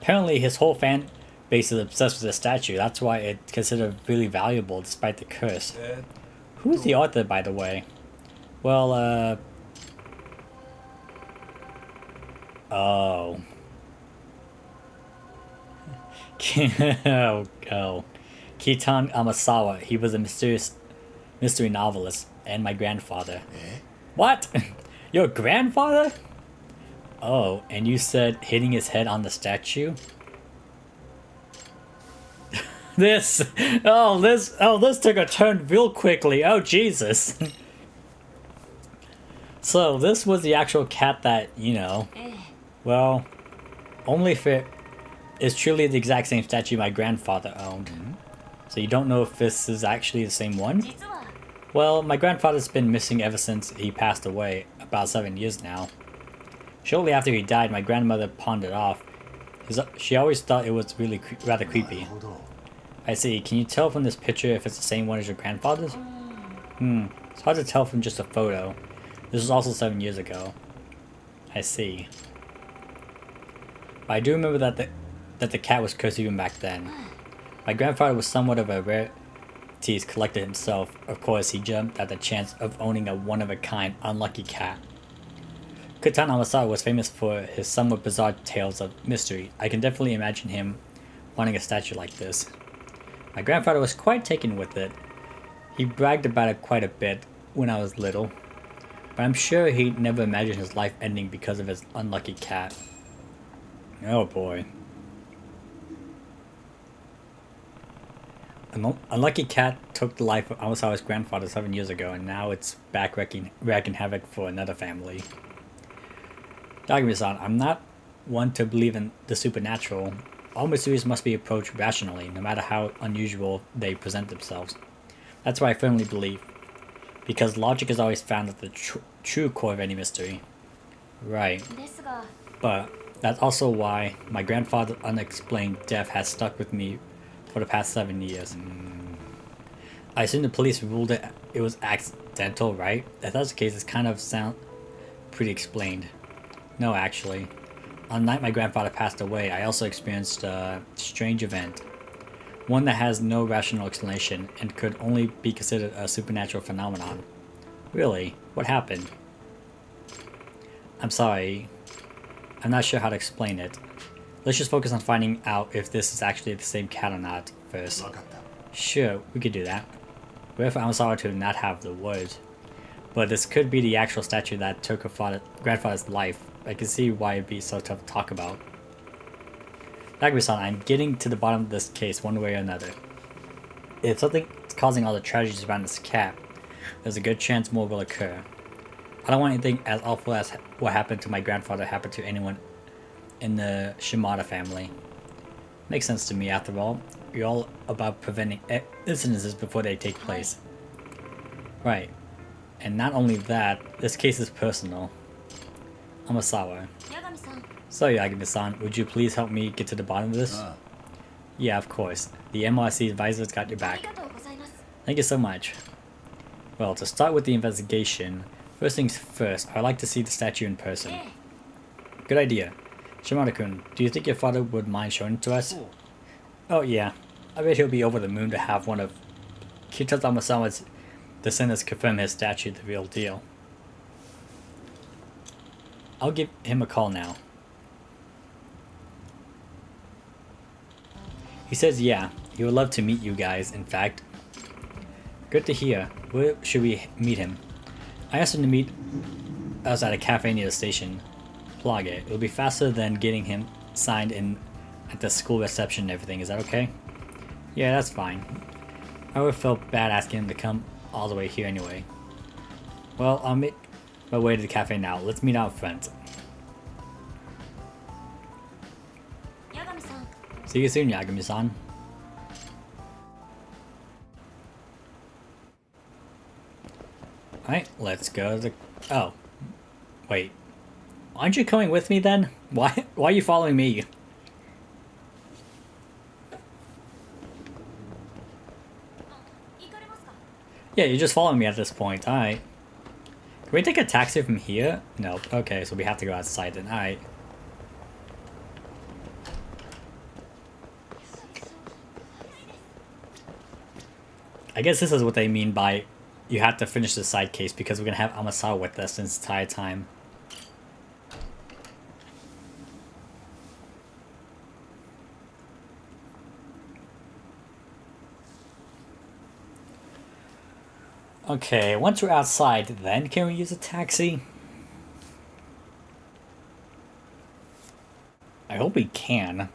Apparently his whole fan base is obsessed with the statue. That's why it's considered really valuable despite the curse. Who's the author, by the way? Well, oh. oh. Kitan Amasawa. He was a mystery novelist and my grandfather. What? Your grandfather? Oh, and you said hitting his head on the statue? This took a turn real quickly. Oh, Jesus. So, this was the actual cat that, you know, well, only if it is truly the exact same statue my grandfather owned. So you don't know if this is actually the same one? Well, my grandfather's been missing ever since he passed away, about 7 years now. Shortly after he died, my grandmother pawned it off. She always thought it was really rather creepy. I see. Can you tell from this picture if it's the same one as your grandfather's? It's hard to tell from just a photo. This was also 7 years ago. I see. But I do remember that the cat was cursed even back then. My grandfather was somewhat of a rarities collector himself. Of course, he jumped at the chance of owning a one-of-a-kind unlucky cat. Kutan Amasawa was famous for his somewhat bizarre tales of mystery. I can definitely imagine him wanting a statue like this. My grandfather was quite taken with it. He bragged about it quite a bit when I was little, but I'm sure he never imagined his life ending because of his unlucky cat. Oh boy. An unlucky cat took the life of Amasawa's grandfather 7 years ago, and now it's back wreaking havoc for another family. Yagami-san, I'm not one to believe in the supernatural. All mysteries must be approached rationally, no matter how unusual they present themselves. That's what I firmly believe, because logic is always found at the true core of any mystery. Right. But that's also why my grandfather's unexplained death has stuck with me for the past 7 years. I assume the police ruled it was accidental, right? If that's the case, it kind of sounds pretty explained. No, actually. On the night my grandfather passed away, I also experienced a strange event. One that has no rational explanation and could only be considered a supernatural phenomenon. Really? What happened? I'm sorry. I'm not sure how to explain it. Let's just focus on finding out if this is actually the same cat or not first. Sure, we could do that. Rare for Amasawa to not have the words. But this could be the actual statue that took her grandfather's life. I can see why it'd be so tough to talk about. Yagami-san, I'm getting to the bottom of this case one way or another. If something's causing all the tragedies around this cat, there's a good chance more will occur. I don't want anything as awful as what happened to my grandfather happen to anyone in the Shimada family. Makes sense to me after all. You're all about preventing incidences before they take place. Right. And not only that, this case is personal. Amasawa. So Yagami-san, would you please help me get to the bottom of this? Yeah, of course. The MRC advisor's got your back. Thank you so much. Well, to start with the investigation, first things first, I'd like to see the statue in person. Good idea. Shimada-kun, do you think your father would mind showing it to us? Oh yeah, I bet he'll be over the moon to have one of Kita Amasawa's descendants confirm his statue the real deal. I'll give him a call now. He says yeah, he would love to meet you guys, in fact. Good to hear. Where should we meet him? I asked him to meet us at a cafe near the station. Plug it. It'll be faster than getting him signed in at the school reception and everything. Is that okay? Yeah, that's fine. I would have felt bad asking him to come all the way here anyway. Well, I'll make my way to the cafe now. Let's meet out front. See you soon, Yagami-san. Alright, let's go to the... Oh. Wait. Aren't you coming with me then? Why are you following me? Yeah, you're just following me at this point. Alright. Can we take a taxi from here? Nope. Okay, so we have to go outside then. Alright. I guess this is what they mean by you have to finish the side case because we're going to have Amasawa with us this entire time. Okay, once we're outside, then can we use a taxi? I hope we can.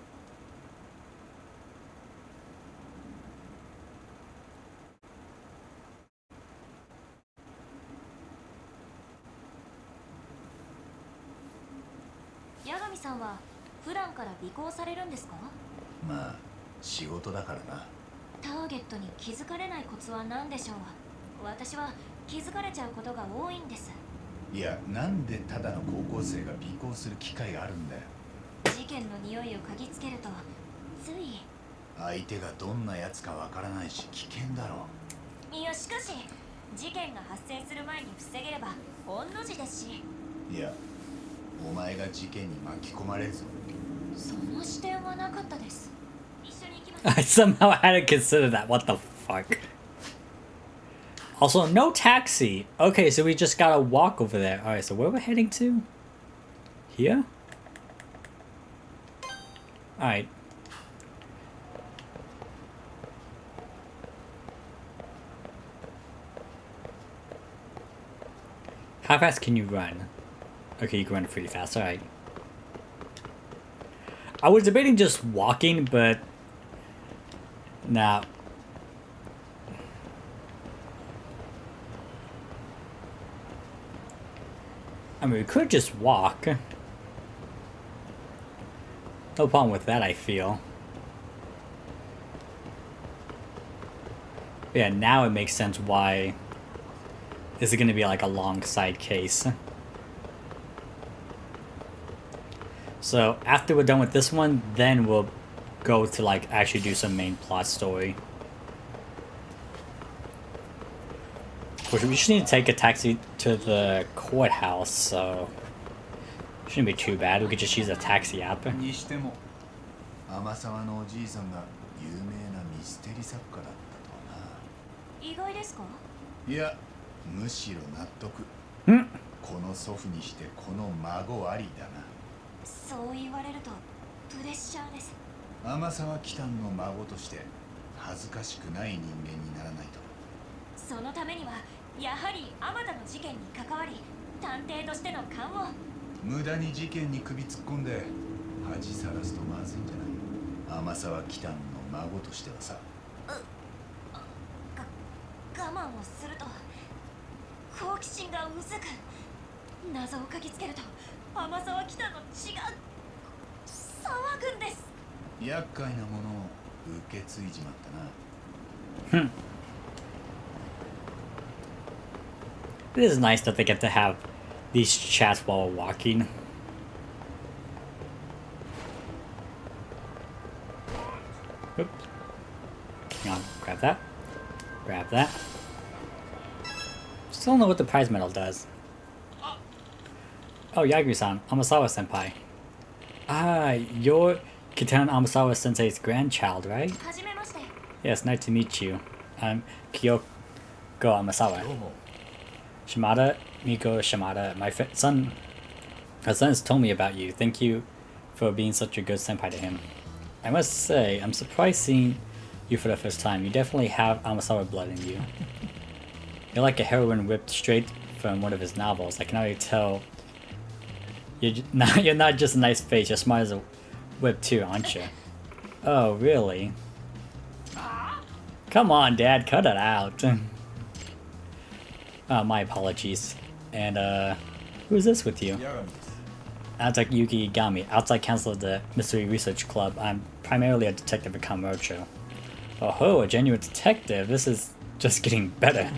Yagami-san は普段から尾行されるんですか？まあ、仕事だからな。ターゲットに気づかれないコツは何でしょう？私は気づかれちゃうことが多いんです。いや、なんでただの高校生が尾行する機会があるんだよ。自事件の匂いを嗅ぎつけるとつい。相手がどんなやつかわからないし危険だろいやしかし事件が発生する前に防げれば御の字ですし。いやお前が事件に巻き込まれるぞ。その視点はなかったです。一緒に行きましょう。I somehow had to consider that. What the fuck? Also, no taxi. Okay, so we just gotta walk over there. Alright, so where we're heading to? Here? Alright. How fast can you run? Okay, you can run pretty fast. Alright. I was debating just walking, but... Nah. I mean, we could just walk. No problem with that, I feel. Yeah, now it makes sense why this is going to be like a long side case. So after we're done with this one, then we'll go to like actually do some main plot story. Which we just need to take a taxi to the courthouse, so shouldn't be too bad. We could just use a taxi app. にしても天沢のおじいさんが有名なミステリ作家だったとはな。意外ですか？いやむしろ納得。この祖父にしてこの孫ありだな。そう言われるとプレッシャーです。天沢キタンの孫として恥ずかしくない人間にならないと。そのためにはやはりあまたの事件に関わり探偵としての勘を。無駄に事件に首突っ込んで恥さらすとまずいんじゃない。天沢キタンの孫としてはさ。我慢をすると好奇心がうずく。謎を嗅ぎつけると天沢キタンの血が騒ぐんです。厄介なものを受け継いじまったな。It is nice that they get to have these chats while we're walking. Oops. Hang on, grab that. Grab that. Still don't know what the prize medal does. Oh, Yakuza-san, Amasawa-senpai. Ah, you're Kitan Amasawa-sensei's grandchild, right? Yes, nice to meet you. I'm Kyoko Amasawa. Shimada, Miko Shimada, my son has told me about you. Thank you for being such a good senpai to him. I must say, I'm surprised seeing you for the first time. You definitely have Amasawa blood in you. You're like a heroine whipped straight from one of his novels. I can already tell you're not just a nice face, you're smart as a whip too, aren't you? Oh, really? Come on, Dad, cut it out. My apologies. And, who's this with you? Outside Yuki Igami, outside counsel of the Mystery Research Club. I'm primarily a detective at Kamurocho. Oh ho, a genuine detective. This is just getting better.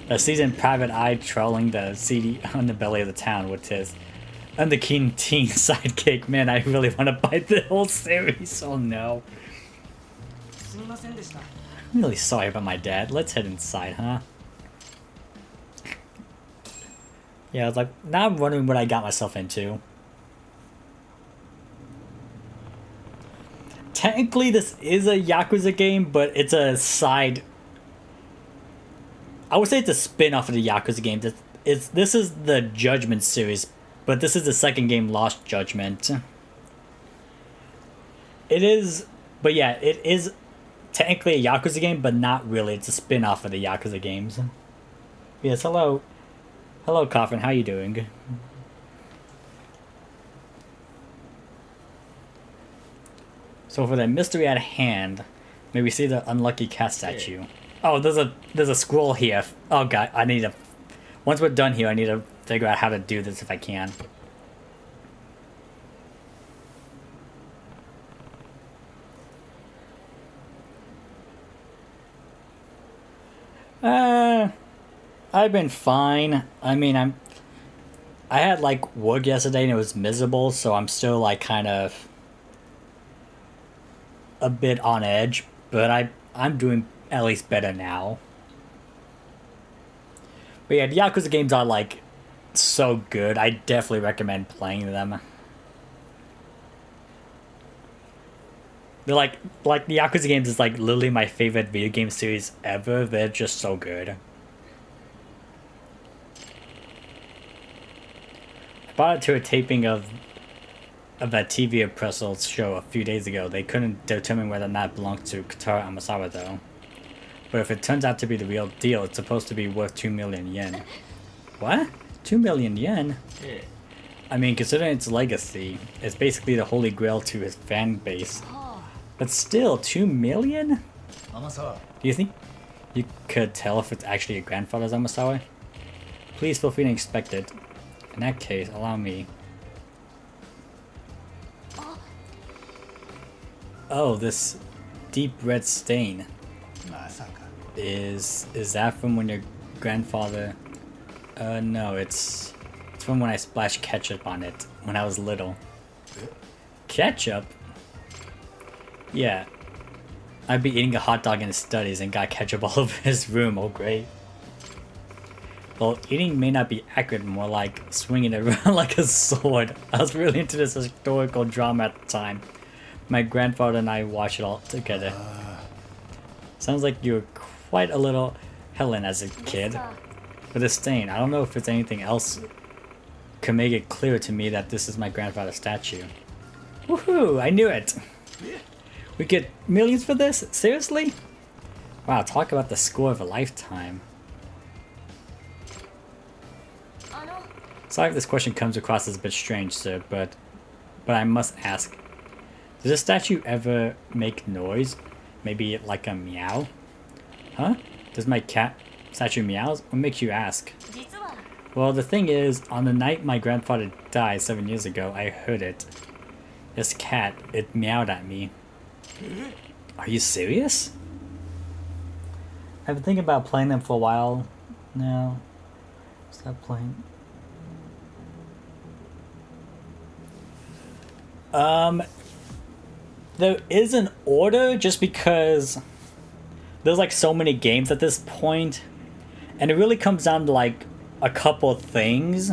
A seasoned private eye trolling the seedy underbelly of the town with his underkeen teen sidekick. Man, I really want to buy the whole series. Oh no. I'm really sorry about my dad. Let's head inside, huh? Yeah, I was like, now I'm wondering what I got myself into. Technically, this is a Yakuza game, but it's a side... I would say it's a spin-off of the Yakuza games. This is the Judgment series, but this is the second game, Lost Judgment. It is... But yeah, it is technically a Yakuza game, but not really. It's a spin-off of the Yakuza games. Yes, hello. Hello, Coffin. How you doing? So for the mystery at hand, may we see the unlucky cat statue? Oh, there's a scroll here. Oh god, I need to... Once we're done here, I need to figure out how to do this if I can. I've been fine. I mean, I had like work yesterday and it was miserable, so I'm still like kind of a bit on edge, but I'm doing at least better now. But yeah, the Yakuza games are like so good. I definitely recommend playing them. They're like the Yakuza games is like literally my favorite video game series ever. They're just so good. I bought it to a taping of that TV appraisal show a few days ago. They couldn't determine whether or not it belonged to Katara Amasawa though. But if it turns out to be the real deal, it's supposed to be worth 2 million yen. What? 2 million yen? Yeah. I mean, considering its legacy, it's basically the holy grail to his fan base. But still, 2 million? Do you think you could tell if it's actually your grandfather's Amasawa? Please feel free to inspect it. In that case, allow me. Oh, this deep red stain. Is that from when your grandfather... no, it's from when I splashed ketchup on it when I was little. Ketchup? Yeah. I'd be eating a hot dog in his studies and got ketchup all over his room. Oh, great. Well, eating may not be accurate, more like swinging it around like a sword. I was really into this historical drama at the time. My grandfather and I watched it all together. Sounds like you were quite a little Helen as a kid. But the stain, I don't know if it's anything else could make it clear to me that this is my grandfather's statue. Woohoo! I knew it! We get millions for this? Seriously? Wow, talk about the score of a lifetime. Sorry if this question comes across as a bit strange, sir, but I must ask. Does a statue ever make noise? Maybe like a meow? Huh? Does my cat statue meows? What makes you ask? Well, the thing is, on the night my grandfather died 7 years ago, I heard it. This cat, it meowed at me. Are you serious? I've been thinking about playing them for a while now. Stop playing. There is an order just because there's like so many games at this point, and it really comes down to like a couple of things.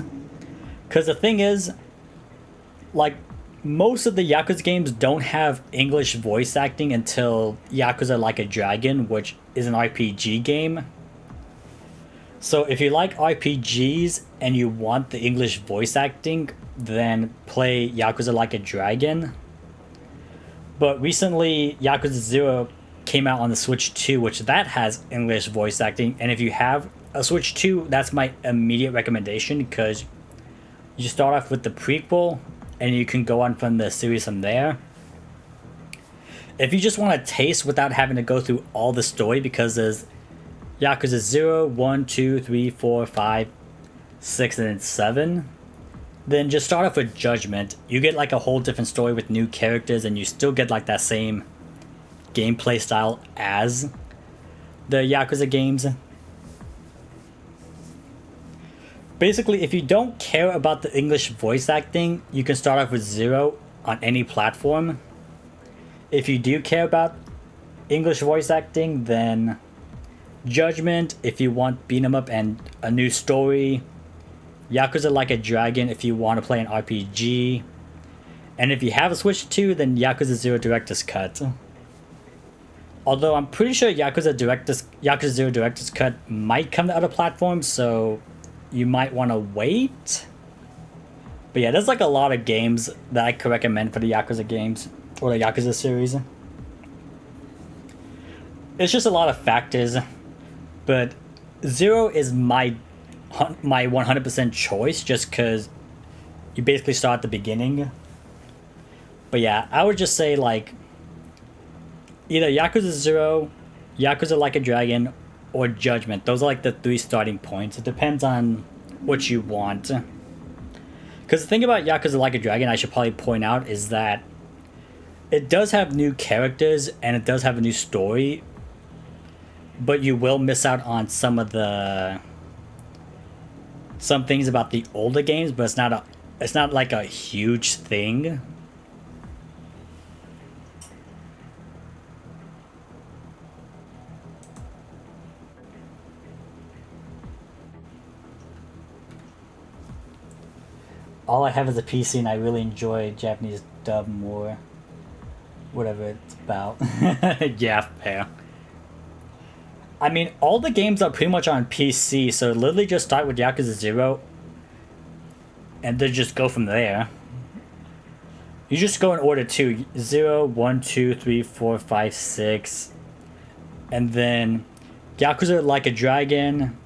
Because the thing is, like, most of the Yakuza games don't have English voice acting until Yakuza Like a Dragon, which is an RPG game. So if you like RPGs and you want the English voice acting, then play Yakuza Like a Dragon. But recently, Yakuza 0 came out on the Switch 2, which that has English voice acting. And if you have a Switch 2, that's my immediate recommendation, because you start off with the prequel, and you can go on from the series from there. If you just want to taste without having to go through all the story, because there's Yakuza 0, 1, 2, 3, 4, 5, 6, and then 7, then just start off with Judgment. You get like a whole different story with new characters, and you still get like that same gameplay style as the Yakuza games. Basically, if you don't care about the English voice acting, you can start off with 0 on any platform. If you do care about English voice acting, then Judgment if you want beat 'em up and a new story. Yakuza Like a Dragon if you want to play an RPG. And if you have a Switch 2, then Yakuza 0 Director's Cut. Although I'm pretty sure Yakuza 0 Director's Cut might come to other platforms, so you might want to wait. But yeah, there's like a lot of games that I could recommend for the Yakuza games, or the Yakuza series. It's just a lot of factors, but 0 is my 100% choice, just because you basically start at the beginning. But yeah, I would just say like either Yakuza 0, Yakuza Like a Dragon, or Judgment. Those are like the 3 starting points. It depends on what you want. Because the thing about Yakuza Like a Dragon I should probably point out is that it does have new characters and it does have a new story, but you will miss out on some of the some things about the older games, but it's not like a huge thing. All I have is a PC, and I really enjoy Japanese dub more. Whatever it's about. Yeah, fair. I mean, all the games are pretty much on PC, so literally just start with Yakuza 0 and then just go from there. You just go in order too. 0, 1, 2, 3, 4, 5, 6. And then Yakuza Like a Dragon.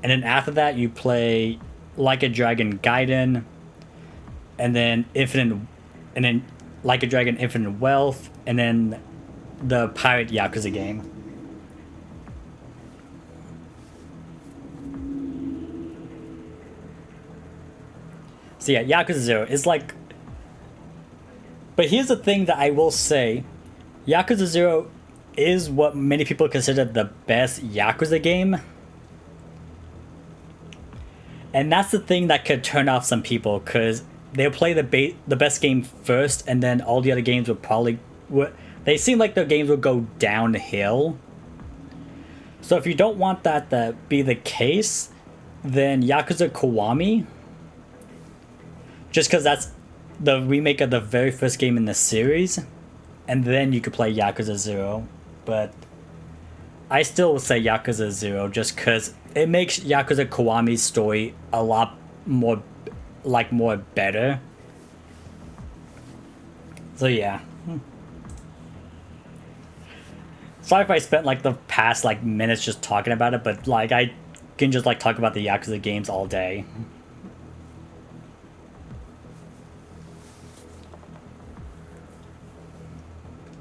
And then after that you play Like a Dragon Gaiden. And then Like a Dragon Infinite Wealth. And then the Pirate Yakuza game. So yeah, Yakuza 0 is like... But here's the thing that I will say. Yakuza 0 is what many people consider the best Yakuza game. And that's the thing that could turn off some people, because they'll play the best game first, and then all the other games will probably... They seem like the games will go downhill. So if you don't want that to be the case, then Yakuza Kiwami... Just because that's the remake of the very first game in the series. And then you could play Yakuza 0. But I still would say Yakuza 0 just because it makes Yakuza Kiwami's story a lot more, more better. So yeah. Sorry if I spent the past minutes just talking about it, but I can just talk about the Yakuza games all day.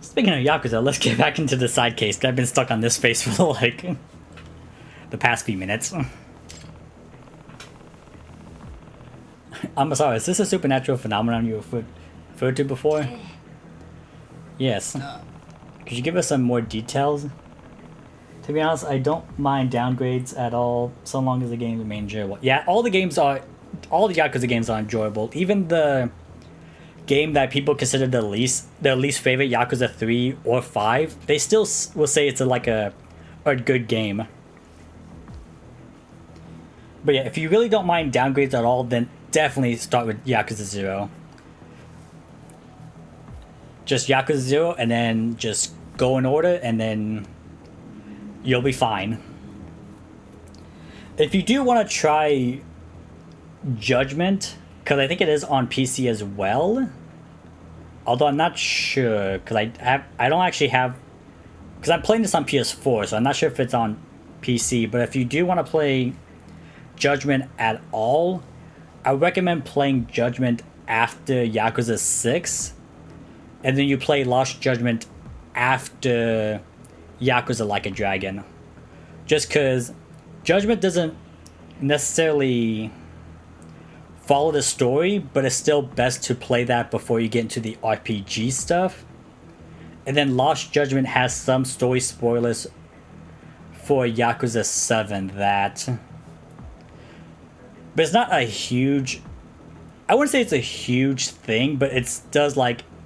Speaking of Yakuza, let's get back into the side case. I've been stuck on this face for the past few minutes. I'm sorry, is this a supernatural phenomenon you referred to before? Yes. Could you give us some more details? To be honest, I don't mind downgrades at all, so long as the games remain enjoyable. Yeah, all the Yakuza games are enjoyable. Even the game that people consider their least favorite, Yakuza 3 or 5, they still will say it's a good game. But yeah, if you really don't mind downgrades at all, then definitely start with Yakuza 0. Just Yakuza 0 and then just go in order and then you'll be fine. If you do want to try Judgment, because I think it is on PC as well. Although I'm not sure, because I don't actually have... Because I'm playing this on PS4, so I'm not sure if it's on PC. But if you do want to play Judgment at all, I recommend playing Judgment after Yakuza 6. And then you play Lost Judgment after Yakuza Like a Dragon. Just because Judgment doesn't necessarily follow the story, but it's still best to play that before you get into the RPG stuff. And then Lost Judgment has some story spoilers for Yakuza 7 that... But it's not a huge... I wouldn't say it's a huge thing, but it does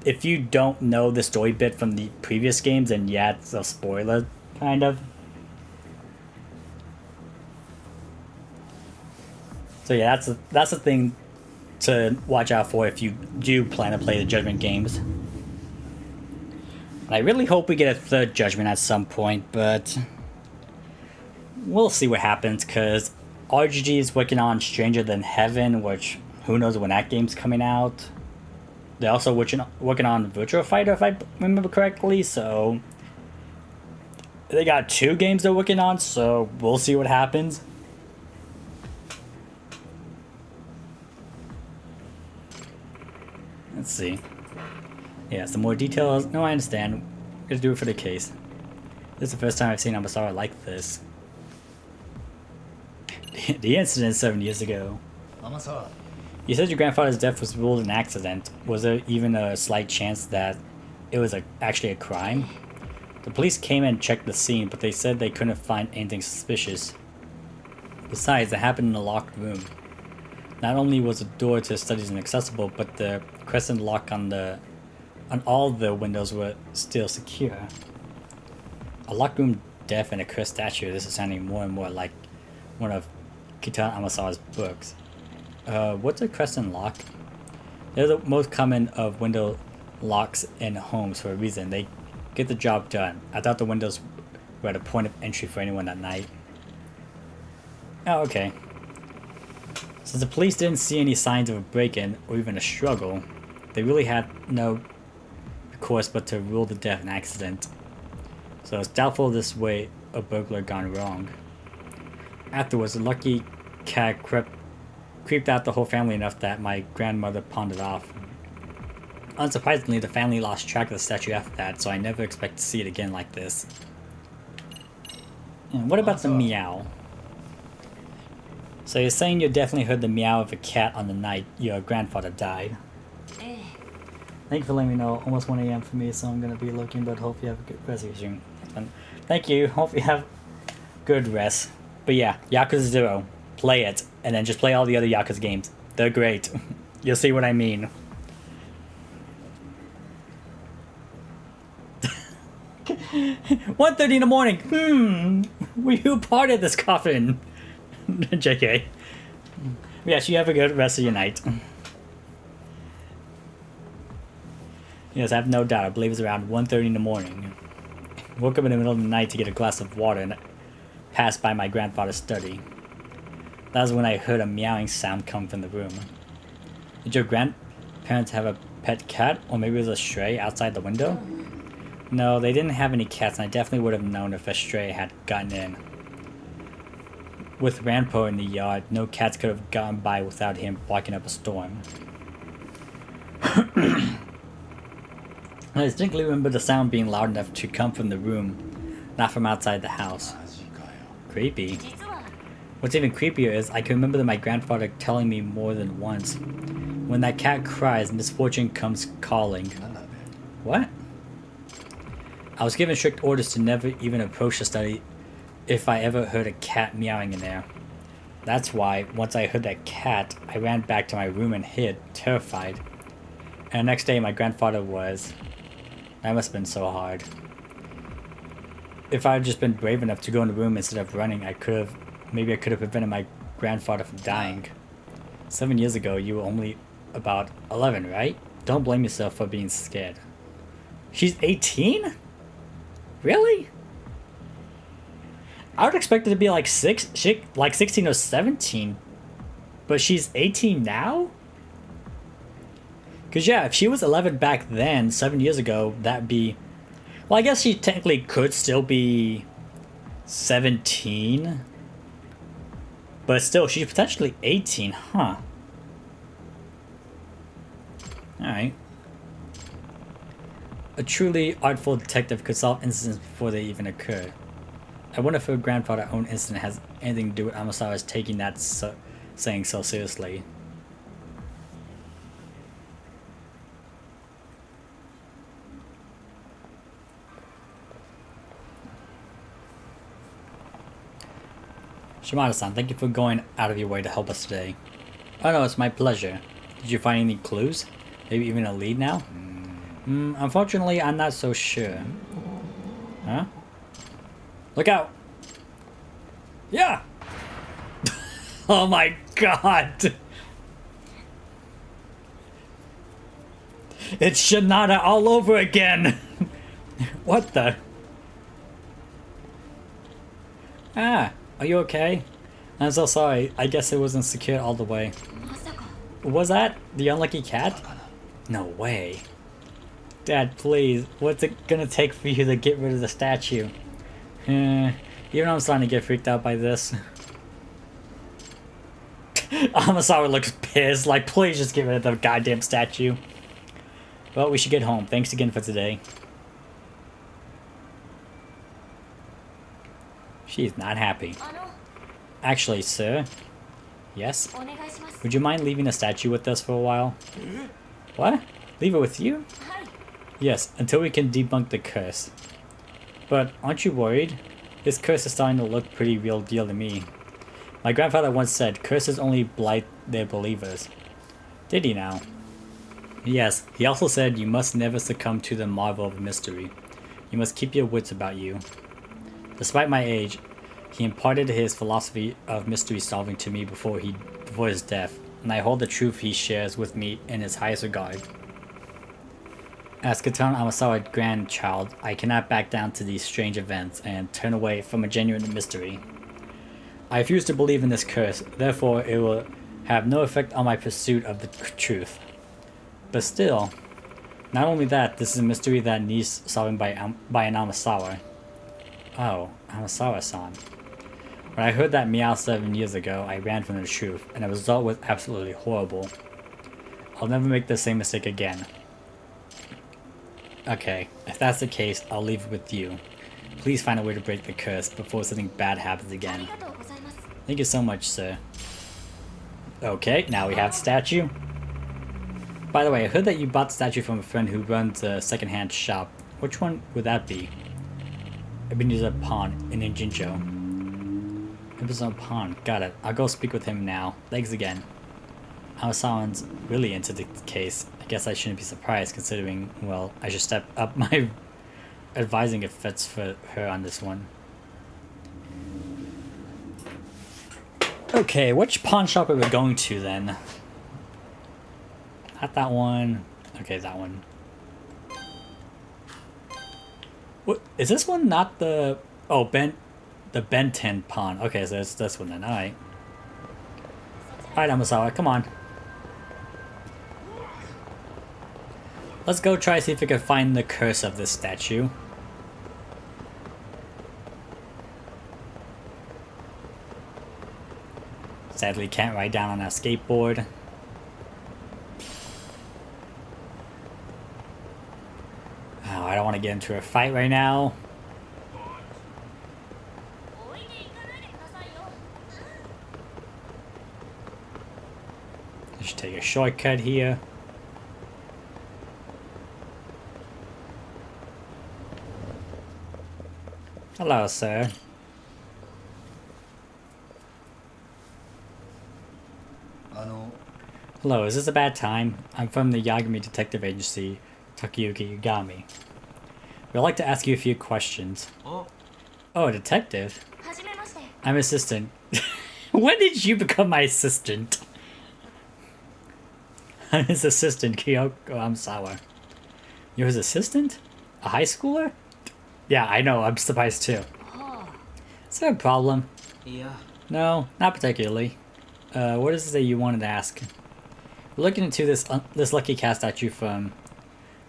if you don't know the story bit from the previous games, then yeah, it's a spoiler, kind of. So yeah, that's the thing to watch out for if you do plan to play the Judgment games. And I really hope we get a third Judgment at some point, but we'll see what happens, because RGG is working on Stranger Than Heaven, which who knows when that game's coming out. They're also working on Virtua Fighter, if I remember correctly, so they got 2 games they're working on, so we'll see what happens. Let's see. Yeah, some more details. No, I understand. Just do it for the case. This is the first time I've seen Amasara like this. The incident 7 years ago. You said your grandfather's death was ruled an accident. Was there even a slight chance that it was actually a crime? The police came and checked the scene, but they said they couldn't find anything suspicious. Besides, it happened in a locked room. Not only was the door to the studies inaccessible, but the crescent lock on all the windows were still secure. A locked room, death, and a cursed statue. This is sounding more and more like one of Kitano Amasawa's books. What's a crescent lock? They're the most common of window locks in homes for a reason. They get the job done. I thought the windows were at a point of entry for anyone at night. Oh, okay. Since the police didn't see any signs of a break-in or even a struggle, they really had no recourse but to rule the death an accident. So it's doubtful this way a burglar gone wrong. Afterwards, the lucky cat creeped out the whole family enough that my grandmother pawned it off. Unsurprisingly, the family lost track of the statue after that, so I never expect to see it again like this. And what about the meow? So you're saying you definitely heard the meow of a cat on the night your grandfather died. Thank you for letting me know. Almost 1 AM for me, so I'm gonna be looking, but hope you have a good rest of your stream. Thank you. Hope you have good rest. But yeah, Yakuza 0. Play it, and then just play all the other Yakuza games. They're great. You'll see what I mean. $1:30 in the morning. Were you part of this coffin? JK. Yes, you have a good rest of your night. Yes, I have no doubt. I believe it's around 1:30 in the morning. Woke up in the middle of the night to get a glass of water and passed by my grandfather's study. That was when I heard a meowing sound come from the room. Did your grandparents have a pet cat, or maybe it was a stray outside the window? No, they didn't have any cats, and I definitely would have known if a stray had gotten in. With Ranpo in the yard, no cats could have gotten by without him blocking up a storm. I distinctly remember the sound being loud enough to come from the room, not from outside the house. Creepy. What's even creepier is I can remember that my grandfather telling me more than once, when that cat cries, misfortune comes calling. What? I was given strict orders to never even approach the study if I ever heard a cat meowing in there. That's why, once I heard that cat, I ran back to my room and hid, terrified. And the next day my grandfather was... That must have been so hard. If I had just been brave enough to go in the room instead of running, maybe I could have prevented my grandfather from dying. 7 years ago, you were only about 11, right? Don't blame yourself for being scared. She's 18? Really? I would expect it to be like 16 or 17, but she's 18 now? Cause yeah, if she was 11 back then, 7 years ago, that'd be... Well, I guess she technically could still be 17. But still, she's potentially 18, huh? Alright. A truly artful detective could solve incidents before they even occur. I wonder if her grandfather's own incident has anything to do with Amasawa's taking that saying so seriously. Shimada-san, thank you for going out of your way to help us today. Oh no, it's my pleasure. Did you find any clues? Maybe even a lead now? Unfortunately, I'm not so sure. Huh? Look out! Yeah! Oh my god! It's Shinada all over again! What the? Ah, are you okay? I'm so sorry. I guess it wasn't secured all the way. Was that the unlucky cat? No way. Dad, please. What's it gonna take for you to get rid of the statue? Even I'm starting to get freaked out by this. Amasawa looks pissed. Like, please just get rid of the goddamn statue. Well, we should get home. Thanks again for today. She's not happy. Actually, sir. Yes? Would you mind leaving the statue with us for a while? What? Leave it with you? Yes, until we can debunk the curse. But aren't you worried? This curse is starting to look pretty real deal to me. My grandfather once said, curses only blight their believers. Did he now? Yes, he also said you must never succumb to the marvel of mystery. You must keep your wits about you. Despite my age, he imparted his philosophy of mystery solving to me before his death, and I hold the truth he shares with me in his highest regard. As Katana Amasawa grandchild, I cannot back down to these strange events and turn away from a genuine mystery. I refuse to believe in this curse, therefore it will have no effect on my pursuit of the truth. But still, not only that, this is a mystery that needs solving by an Amasawa. Oh, Amasawa-san. When I heard that meow 7 years ago, I ran from the truth, and the result was absolutely horrible. I'll never make the same mistake again. Okay, if that's the case, I'll leave it with you. Please find a way to break the curse before something bad happens again. Thank you so much, sir. Okay, now we have the statue. By the way, I heard that you bought the statue from a friend who runs a second-hand shop. Which one would that be? Ebenezer Pawn in Jinjo. Ebenezer Pawn, got it. I'll go speak with him now. Thanks again. Amasawan's really into the case. I guess I shouldn't be surprised considering, well, I should step up my advising efforts for her on this one. Okay, which pawn shop are we going to then? Not that one. Okay, that one. What is this one? Not the the Ben 10 pawn. Okay, so it's this one then. All right. All right, Amasawa, come on. Let's go try to see if we can find the curse of this statue. Sadly, can't ride down on a skateboard. Oh, I don't want to get into a fight right now. Just take a shortcut here. Hello, sir. Hello, is this a bad time? I'm from the Yagami Detective Agency, Takayuki Yagami. We'd like to ask you a few questions. Oh, a detective? I'm assistant. When did you become my assistant? I'm his assistant, Kyoko Amasawa. You're his assistant? A high schooler? Yeah, I know, I'm surprised too. Is there a problem? Yeah. No, not particularly. What is it that you wanted to ask? We're looking into this Lucky Cat statue from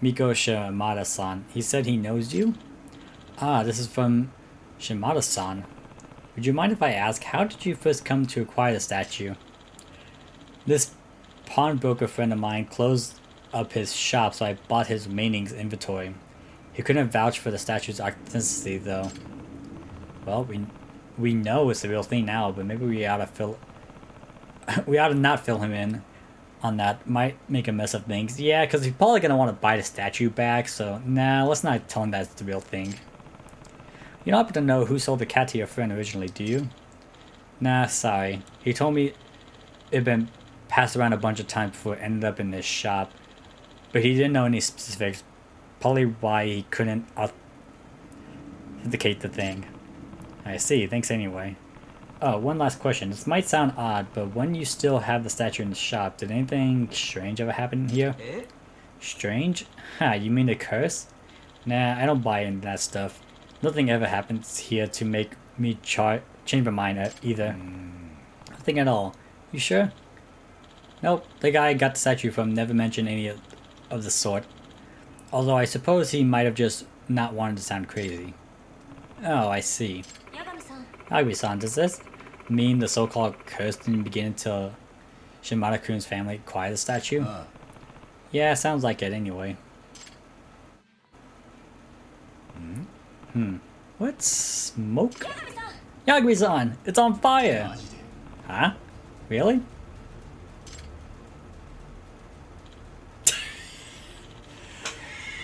Miko Shimada-san. He said he knows you? Ah, this is from Shimada-san. Would you mind if I ask, how did you first come to acquire the statue? This pawnbroker friend of mine closed up his shop, so I bought his remaining inventory. He couldn't vouch for the statue's authenticity, though. Well, we know it's the real thing now, but maybe we ought to not fill him in on that. Might make a mess of things. Yeah, because he's probably going to want to buy the statue back, so nah, let's not tell him that's the real thing. You don't happen to know who sold the cat to your friend originally, do you? Nah, sorry. He told me it had been passed around a bunch of times before it ended up in this shop, but he didn't know any specifics, probably why he couldn't authenticate the thing. I see, thanks anyway. Oh, one last question. This might sound odd, but when you still have the statue in the shop, did anything strange ever happen here? Strange? Ha, you mean the curse? Nah, I don't buy into that stuff. Nothing ever happens here to make me change my mind either. Nothing at all. You sure? Nope, the guy I got the statue from never mentioned any of the sort. Although I suppose he might have just not wanted to sound crazy. Oh, I see. Yagami-san, does this mean the so-called curse didn't begin until Shimada-kun's family acquired the statue? Yeah, sounds like it anyway. What smoke? Yagami-san, it's on fire! Huh? Really?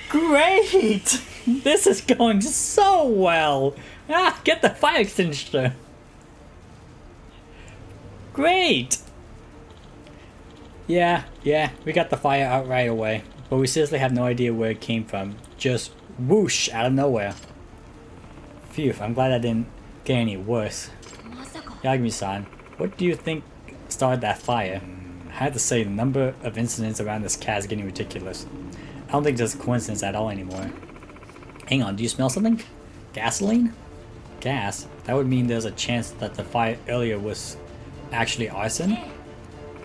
Great! This is going so well! Ah, get the fire extinguisher! Great! Yeah, we got the fire out right away. But we seriously have no idea where it came from. Just whoosh out of nowhere. Phew, I'm glad I didn't get any worse. Yagami-san, what do you think started that fire? I had to say, the number of incidents around this cat is getting ridiculous. I don't think it's a coincidence at all anymore. Hang on, do you smell something? Gasoline? Gas? That would mean there's a chance that the fire earlier was actually arson?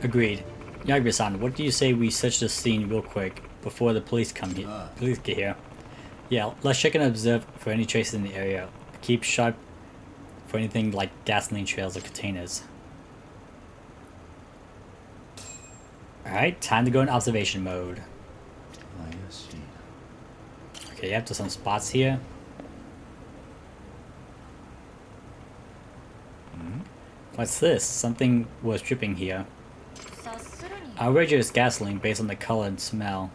Agreed. Yagami-san, what do you say we search the scene real quick before the police come here? Police get here. Yeah, let's check and observe for any traces in the area. Keep sharp for anything like gasoline trails or containers. Alright, time to go in observation mode. Okay, up to some spots here. What's this? Something was dripping here. I'll wager it's gasoline based on the color and smell.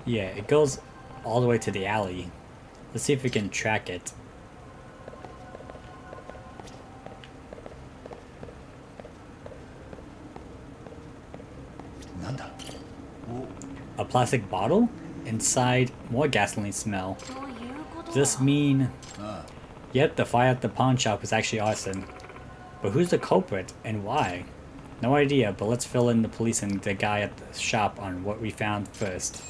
Yeah, it goes all the way to the alley. Let's see if we can track it. A plastic bottle? Inside, more gasoline smell. Does this mean... Yep, the fire at the pawn shop was actually arson. But who's the culprit and why? No idea, but let's fill in the police and the guy at the shop on what we found first.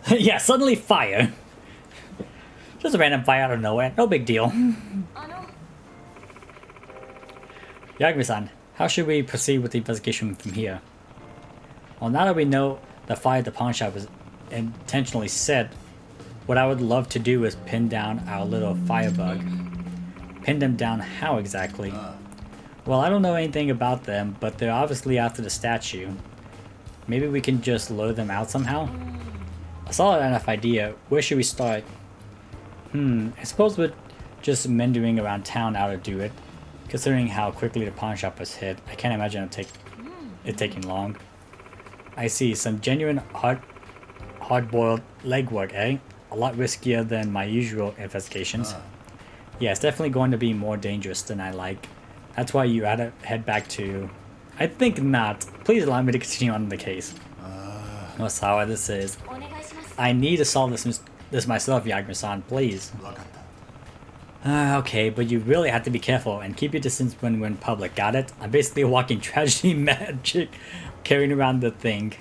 Yeah, suddenly fire! Just a random fire out of nowhere, no big deal. Yagami-san, how should we proceed with the investigation from here? Well, now that we know the fire at the pawn shop was intentionally set, what I would love to do is pin down our little firebug. Pin them down how exactly? Well, I don't know anything about them, but they're obviously after the statue. Maybe we can just lure them out somehow? A solid enough idea. Where should we start? I suppose with just meandering around town ought to do it. Considering how quickly the pawn shop was hit, I can't imagine it taking long. I see, some genuine hard-boiled legwork, eh? A lot riskier than my usual investigations. Yeah, it's definitely going to be more dangerous than I like. That's why you had to head back to... I think not. Please allow me to continue on the case. Oh, sour this is. I need to solve this myself, Yagami-san, please. Okay, but you really have to be careful and keep your distance when we're in public, got it? I'm basically a walking tragedy magic carrying around the thing.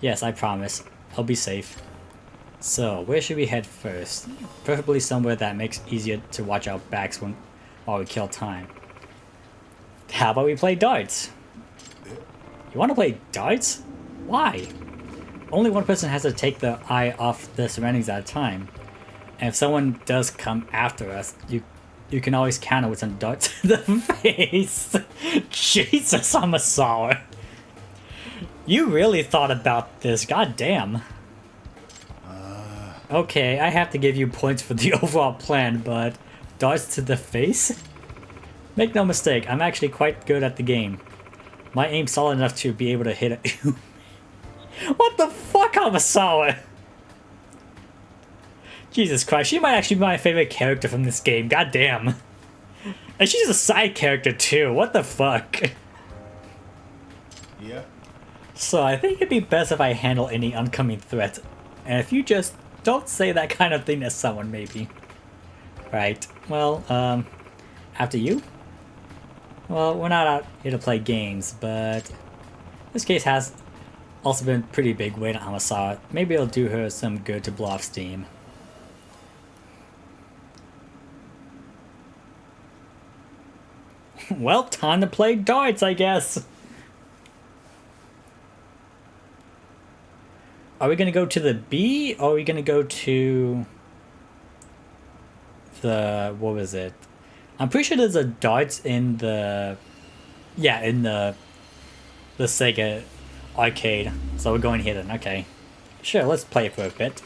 Yes, I promise. I'll be safe. So, where should we head first? Preferably somewhere that makes it easier to watch our backs while we kill time. How about we play darts? You want to play darts? Why? Only one person has to take the eye off the surroundings at a time. And if someone does come after us, you can always counter with some darts to the face. Jesus, I'm a sour. You really thought about this, goddamn. Okay, I have to give you points for the overall plan, but darts to the face? Make no mistake, I'm actually quite good at the game. My aim's solid enough to be able to hit it. What the fuck, Hamasawa? Jesus Christ, she might actually be my favorite character from this game, goddamn. And she's a side character too, what the fuck? Yeah. So I think it'd be best if I handle any oncoming threat. And if you just don't say that kind of thing to someone, maybe. Right, well, after you? Well, we're not out here to play games, but this case has also been pretty big weight on Hamasawa. Maybe it'll do her some good to blow off steam. Well, time to play darts, I guess. Are we gonna go to the B, or are we gonna go to the, what was it? I'm pretty sure there's a darts in the, yeah, in the Sega arcade. So we're going here then, okay. Sure, let's play it for a bit.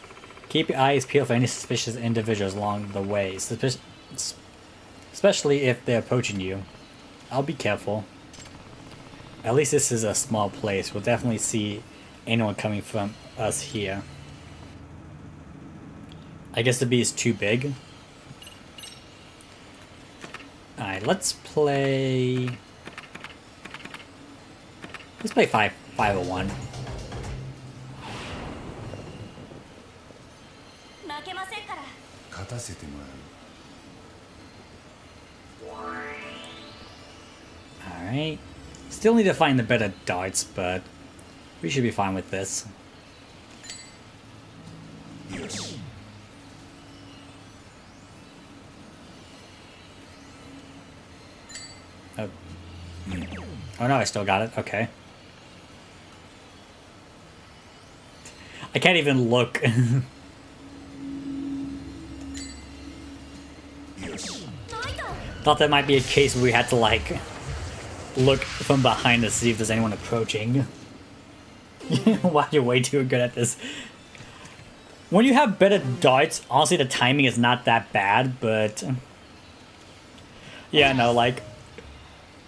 Keep your eyes peeled for any suspicious individuals along the way, especially if they're approaching you. I'll be careful. At least this is a small place. We'll definitely see anyone coming from us here. I guess the B is too big. Alright, Alright, let's play 501. 負けませんから。勝たせてもらう。 Alright. Still need to find the better darts, but we should be fine with this. Oh. Oh no, I still got it. Okay. I can't even look. Thought that might be a case where we had to like look from behind to see if there's anyone approaching. Wow, you're way too good at this. When you have better darts, honestly the timing is not that bad, but yeah, no, like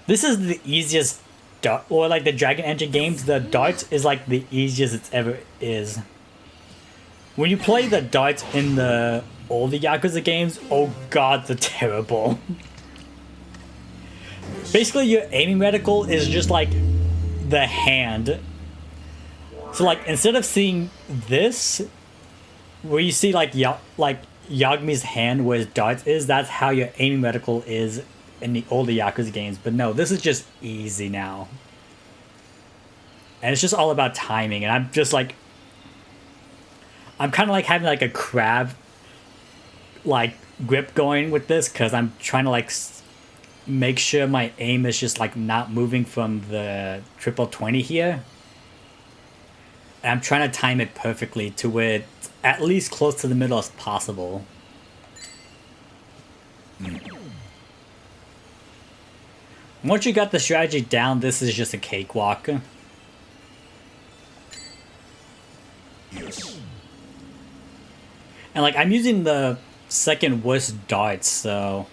this is the easiest dart, or like the Dragon Engine games, the darts is like the easiest it's ever is. When you play the darts in the older Yakuza games, oh god, they're terrible. Basically, your aiming reticle is just like the hand. So like, instead of seeing this, where you see like Yagami's hand where his darts is, that's how your aiming reticle is in the older Yakuza games. But no, this is just easy now. And it's just all about timing, and I'm just like, I'm kind of like having like a crab like grip going with this, because I'm trying to like make sure my aim is just like not moving from the triple 20 here. And I'm trying to time it perfectly to where it's at least close to the middle as possible. Once you got the strategy down, this is just a cakewalk. Yes. And like, I'm using the second worst darts, so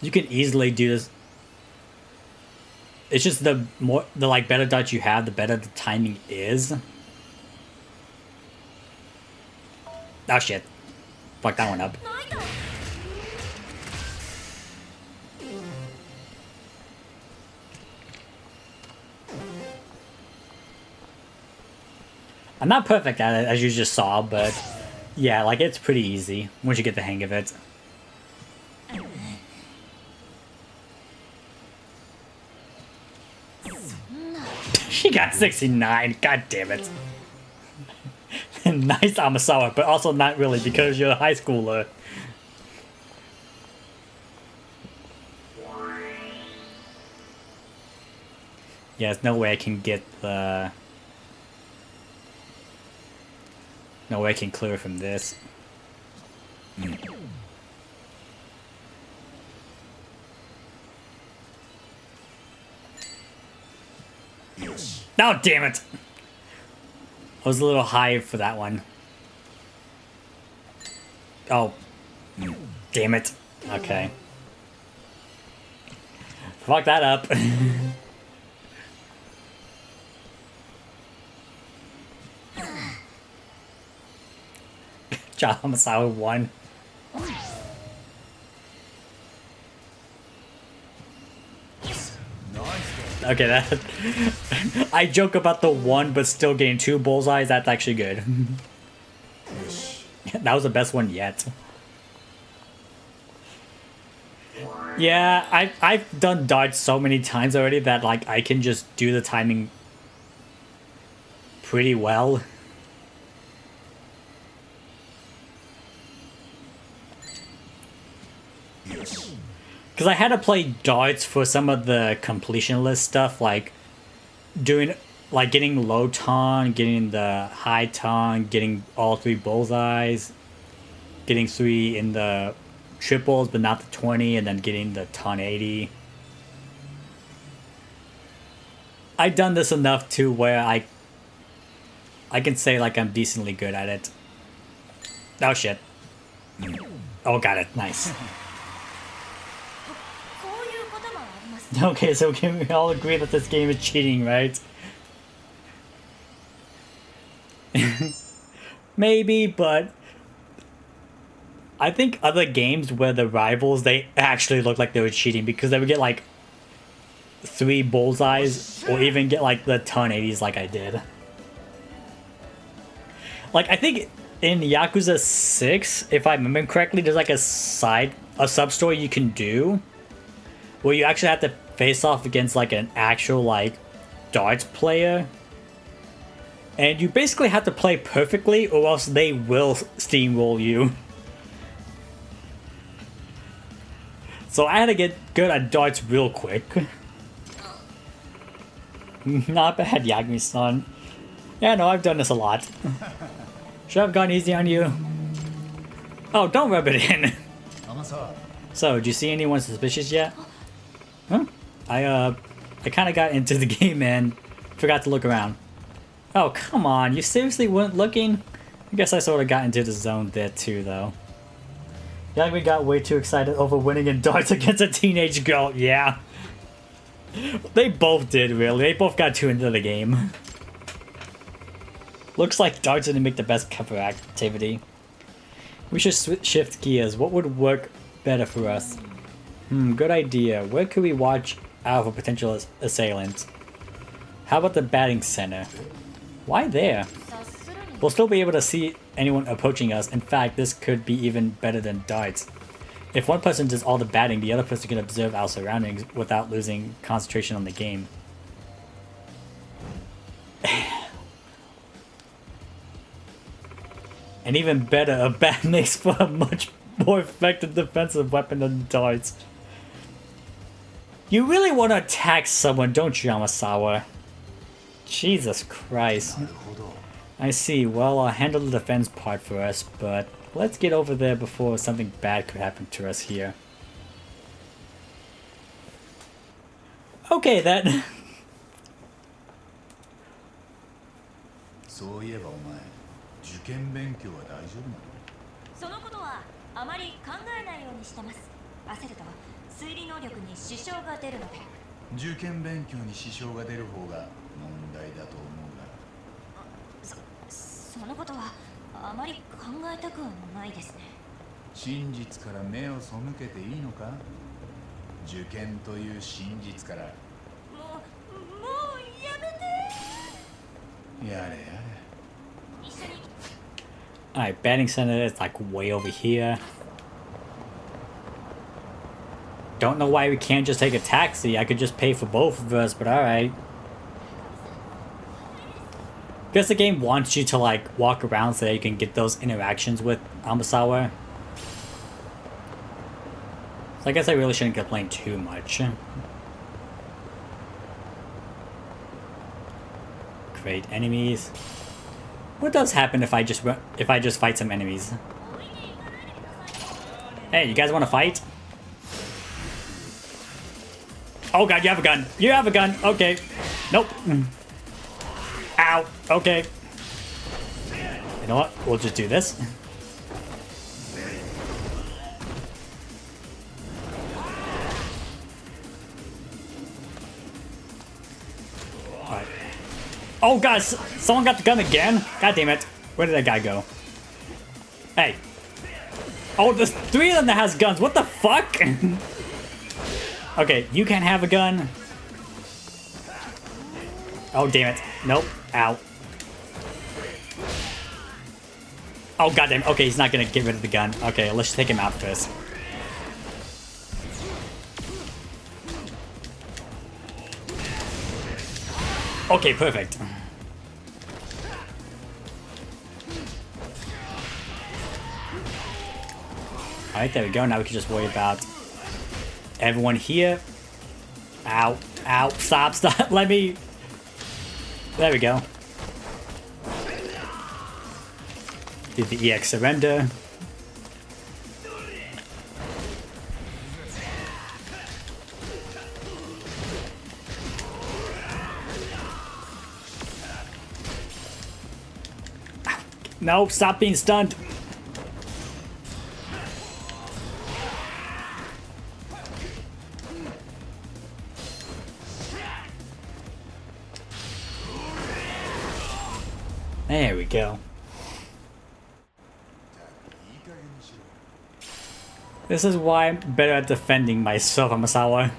you can easily do this. It's just the like better darts you have, the better the timing is. Oh shit. Fuck that one up. I'm not perfect at it, as you just saw, but yeah, like it's pretty easy once you get the hang of it. She got 69, god damn it. Nice Amasawa, but also not really because you're a high schooler. Yeah, there's no way I can get the... No way I can clear from this. Yes. No, damn it! I was a little high for that one. Oh. Damn it. Okay. Fuck that up. John Homicide 1. Okay, that... I joke about the 1 but still getting 2 bullseyes, that's actually good. That was the best one yet. Yeah, I've done darts so many times already that like I can just do the timing pretty well. Because I had to play darts for some of the completion list stuff, like doing, like getting low ton, getting the high ton, getting all 3 bullseyes, getting 3 in the triples but not the 20, and then getting the ton 80. I've done this enough to where I can say like I'm decently good at it. Oh shit. Oh, got it. Nice. Okay, so can we all agree that this game is cheating, right? Maybe, but I think other games where the rivals, they actually look like they were cheating because they would get like 3 bullseyes or even get like the 1080s like I did. Like I think in Yakuza 6, if I remember correctly, there's like a sub-story you can do where you actually have to face off against like an actual like darts player. And you basically have to play perfectly or else they will steamroll you. So I had to get good at darts real quick. Not bad, Yagami-san. Yeah, no, I've done this a lot. Should have gone easy on you. Oh, don't rub it in. So, do you see anyone suspicious yet? Huh? I kind of got into the game and forgot to look around. Oh, come on. You seriously weren't looking? I guess I sort of got into the zone there too, though. Yeah, we got way too excited over winning in darts against a teenage girl. Yeah. They both did, really. They both got too into the game. Looks like darts didn't make the best cover activity. We should shift gears. What would work better for us? Good idea. Where could we watch out for potential assailants? How about the batting center? Why there? We'll still be able to see anyone approaching us. In fact, this could be even better than darts. If one person does all the batting, the other person can observe our surroundings without losing concentration on the game. And even better, a bat makes for a much more effective defensive weapon than darts. You really want to attack someone, don't you, Yamasawa? Jesus Christ. I see. Well, I'll handle the defense part for us, but let's get over there before something bad could happen to us here. Okay, then. そういえばお前、受験勉強は大丈夫なの？そのことはあまり考えないようにしてます。焦ると推理能力に支障が出るので。受験勉強に支障が出る方が問題だと思うが。そのことはあまり考えたくはないですね。真実から目を背けていいのか？受験という真実から。もうやめて。やれやれ。Alright, batting center is like way over here. Don't know why we can't just take a taxi. I could just pay for both of us, but alright. Guess the game wants you to like walk around so that you can get those interactions with Amasawa. So I guess I really shouldn't complain too much. Create enemies. What does happen if I just fight some enemies? Hey, you guys want to fight? Oh god, you have a gun. You have a gun. Okay. Nope. Ow. Okay. You know what? We'll just do this. Alright. Oh god, someone got the gun again? God damn it. Where did that guy go? Hey. Oh, there's 3 of them that has guns. What the fuck? Okay, you can't have a gun. Oh, damn it. Nope. Ow. Oh, goddamn. Okay, he's not gonna get rid of the gun. Okay, let's take him out first. Okay, perfect. Alright, there we go. Now we can just worry about everyone here. Ow. Ow. Stop. Stop. Let me... There we go. Did the EX surrender. No, stop being stunned. There we go. This is why I'm better at defending myself, Amasawa.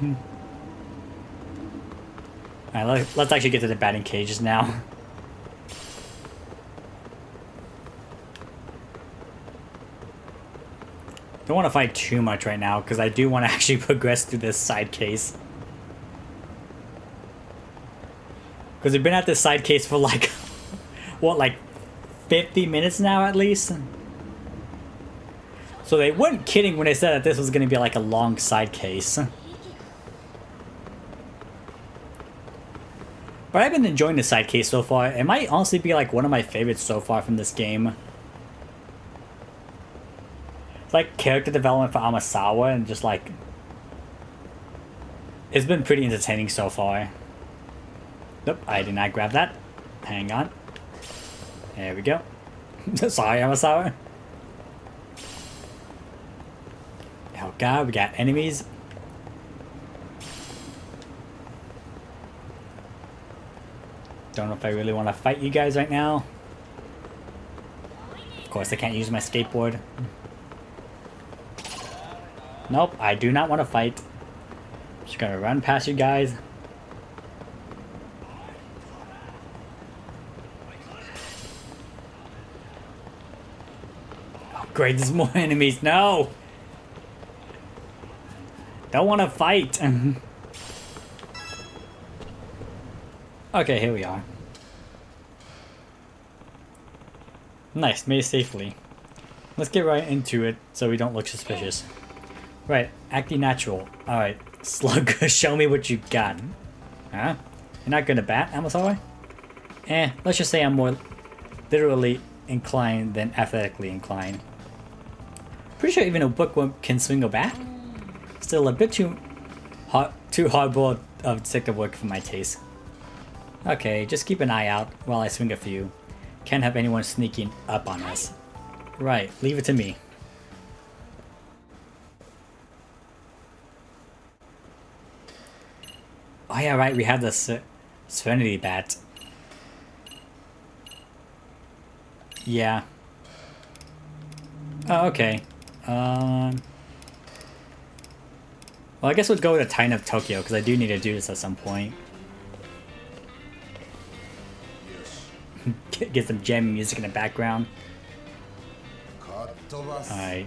Alright, let's actually get to the batting cages now. Don't want to fight too much right now, because I do want to actually progress through this side case. Because we've been at this side case for like, what, like 50 minutes now at least? So they weren't kidding when they said that this was going to be like a long side case. But I've been enjoying the side case so far. It might honestly be like one of my favorites so far from this game. It's like character development for Amasawa and just like... It's been pretty entertaining so far. Nope, I did not grab that. Hang on. There we go. Sorry, Amasawa. Oh god, we got enemies. Don't know if I really want to fight you guys right now. Of course, I can't use my skateboard. Nope, I do not want to fight. Just gonna run past you guys. Oh great, there's more enemies. No! Don't want to fight. Okay, here we are. Nice, made it safely. Let's get right into it so we don't look suspicious. Right, acting natural. Alright, Slug, show me what you got. Huh? You're not gonna bat, Amasawa? Let's just say I'm more literally inclined than athletically inclined. Pretty sure even a bookworm can swing a bat. Still a bit too hardboiled of detective work for my taste. Okay, just keep an eye out while I swing a few. Can't have anyone sneaking up on us. Right, leave it to me. Oh yeah, right, we have the Serenity Bat. Yeah. Oh, okay. Well, I guess we'll go with a Titan of Tokyo, because I do need to do this at some point. Get some jamming music in the background. Alright.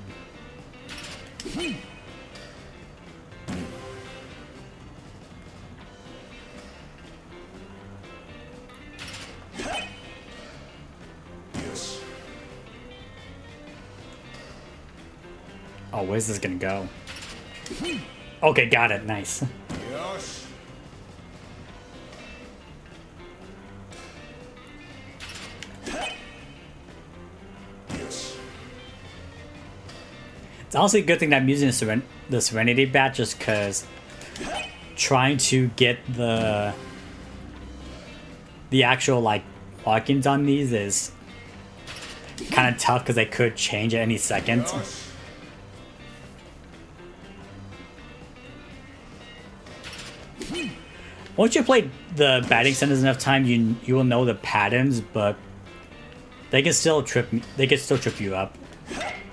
Oh, where's this gonna go? Okay, got it. Nice. It's honestly a good thing that I'm using the Serenity Bat just because trying to get the actual like markings on these is kind of tough because they could change at any second. Once you play the batting centers enough time, you will know the patterns, but they can still trip you up.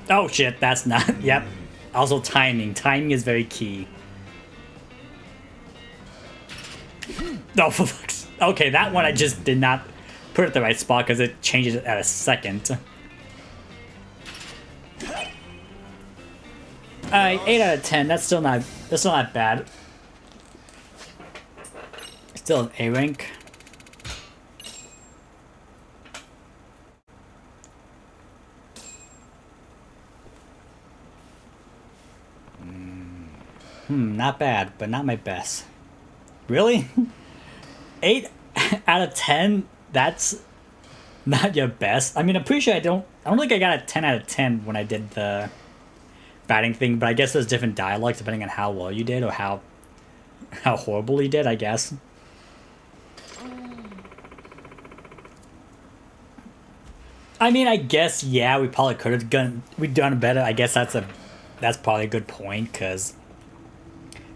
Oh shit, that's not. Yep. Also timing. Timing is very key. Oh, for fuck's. Okay, that one I just did not put it at the right spot because it changes it at a second. Alright, 8 out of 10. That's still not bad. Still an A rank. Not bad, but not my best. Really? 8 out of 10? That's not your best? I mean, I'm pretty sure I don't think I got a 10 out of 10 when I did the batting thing, but I guess there's different dialogues depending on how well you did or how horrible you did, I guess. I mean, I guess, yeah, we probably could have done better. I guess that's probably a good point, because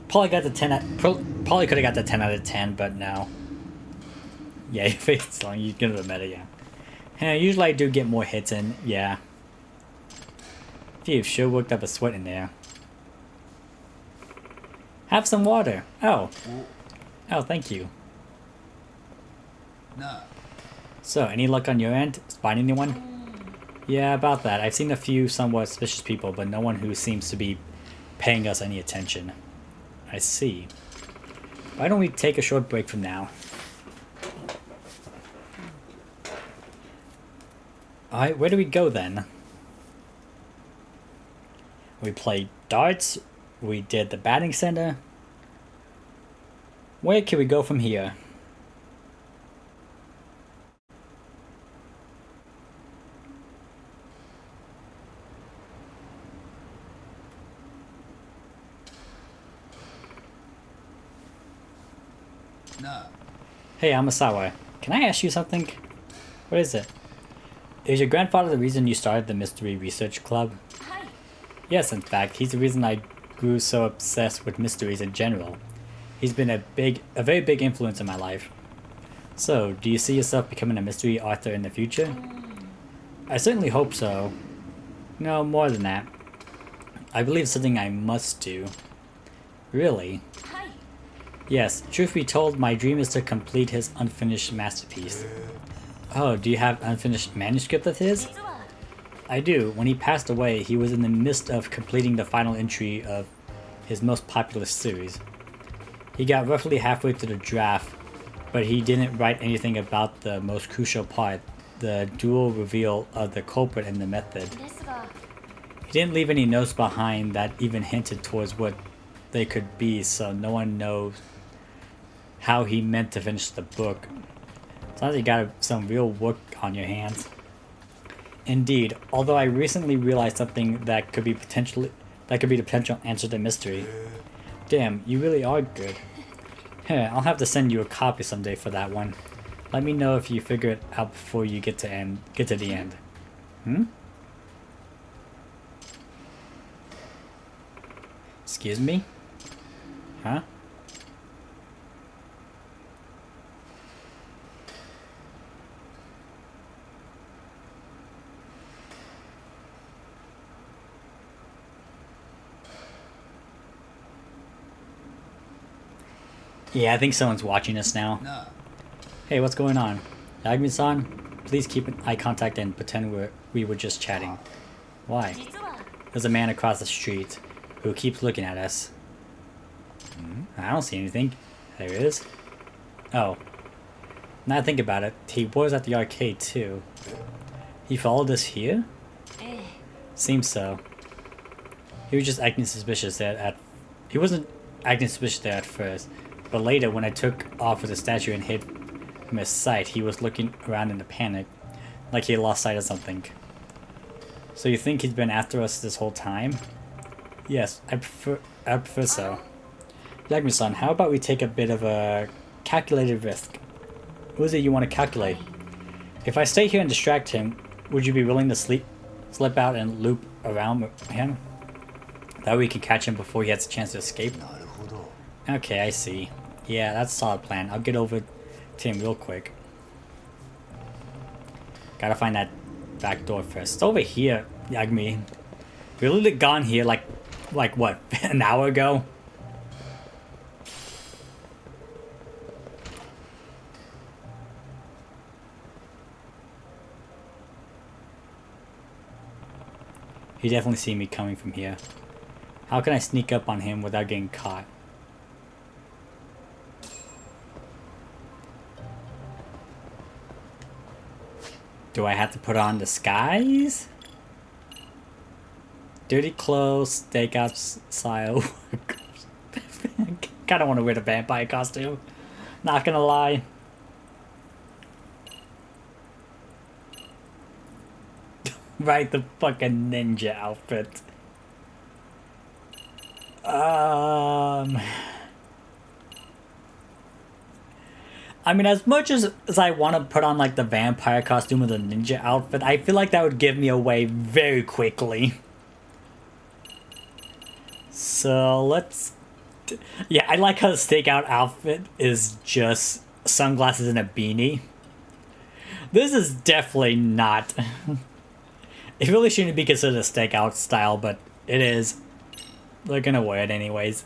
probably could have got the 10 out of 10, but no. Yeah, if it's long, you get a meta, yeah. And usually I do get more hits in, yeah. Phew, sure worked up a sweat in there. Have some water. Oh. Oh, thank you. Nah. So, any luck on your end? Find anyone? Yeah, about that. I've seen a few somewhat suspicious people, but no one who seems to be paying us any attention. I see. Why don't we take a short break from now? Alright, where do we go then? We played darts. We did the batting center. Where can we go from here? Nah. Hey, Amasawa. Can I ask you something? What is it? Is your grandfather the reason you started the Mystery Research Club? Hi. Yes, in fact, he's the reason I grew so obsessed with mysteries in general. He's been a very big influence in my life. So, do you see yourself becoming a mystery author in the future? I certainly hope so. No, more than that. I believe it's something I must do. Really? Hi. Yes, truth be told, my dream is to complete his unfinished masterpiece. Oh, do you have unfinished manuscript of his? I do. When he passed away, he was in the midst of completing the final entry of his most popular series. He got roughly halfway through the draft, but he didn't write anything about the most crucial part, the dual reveal of the culprit and the method. He didn't leave any notes behind that even hinted towards what they could be, so no one knows how he meant to finish the book. Sounds like you got some real work on your hands. Indeed, although I recently realized something that could be the potential answer to the mystery. Damn, you really are good. Here, I'll have to send you a copy someday for that one. Let me know if you figure it out before you get to the end. Hmm? Excuse me? Huh? Yeah, I think someone's watching us now. Nah. Hey, what's going on? Yagami-san, please keep eye contact and pretend we were just chatting. Why? There's a man across the street who keeps looking at us. I don't see anything. There he is. Oh. Now I think about it, he was at the arcade too. He followed us here? Seems so. He was just acting suspicious there he wasn't acting suspicious there at first. But later, when I took off with the statue and hid from his sight, he was looking around in a panic, like he had lost sight of something. So you think he's been after us this whole time? Yes, I prefer so. Yagami-san, how about we take a bit of a calculated risk? Who is it you want to calculate? If I stay here and distract him, would you be willing to slip out and loop around him? That way we can catch him before he has a chance to escape? Okay, I see. Yeah, that's a solid plan. I'll get over to him real quick. Gotta find that back door first. It's over here, Yagami. We literally gone here like what, an hour ago? He definitely see me coming from here. How can I sneak up on him without getting caught? Do I have to put on disguise? Dirty clothes, stakeout style. Kinda wanna wear the vampire costume. Not gonna lie. Right, the fucking ninja outfit. I mean, as much as I want to put on like the vampire costume or the ninja outfit, I feel like that would give me away very quickly. So let's... Yeah, I like how the stakeout outfit is just sunglasses and a beanie. This is definitely not... It really shouldn't be considered a stakeout style, but it is. They're gonna wear it anyways.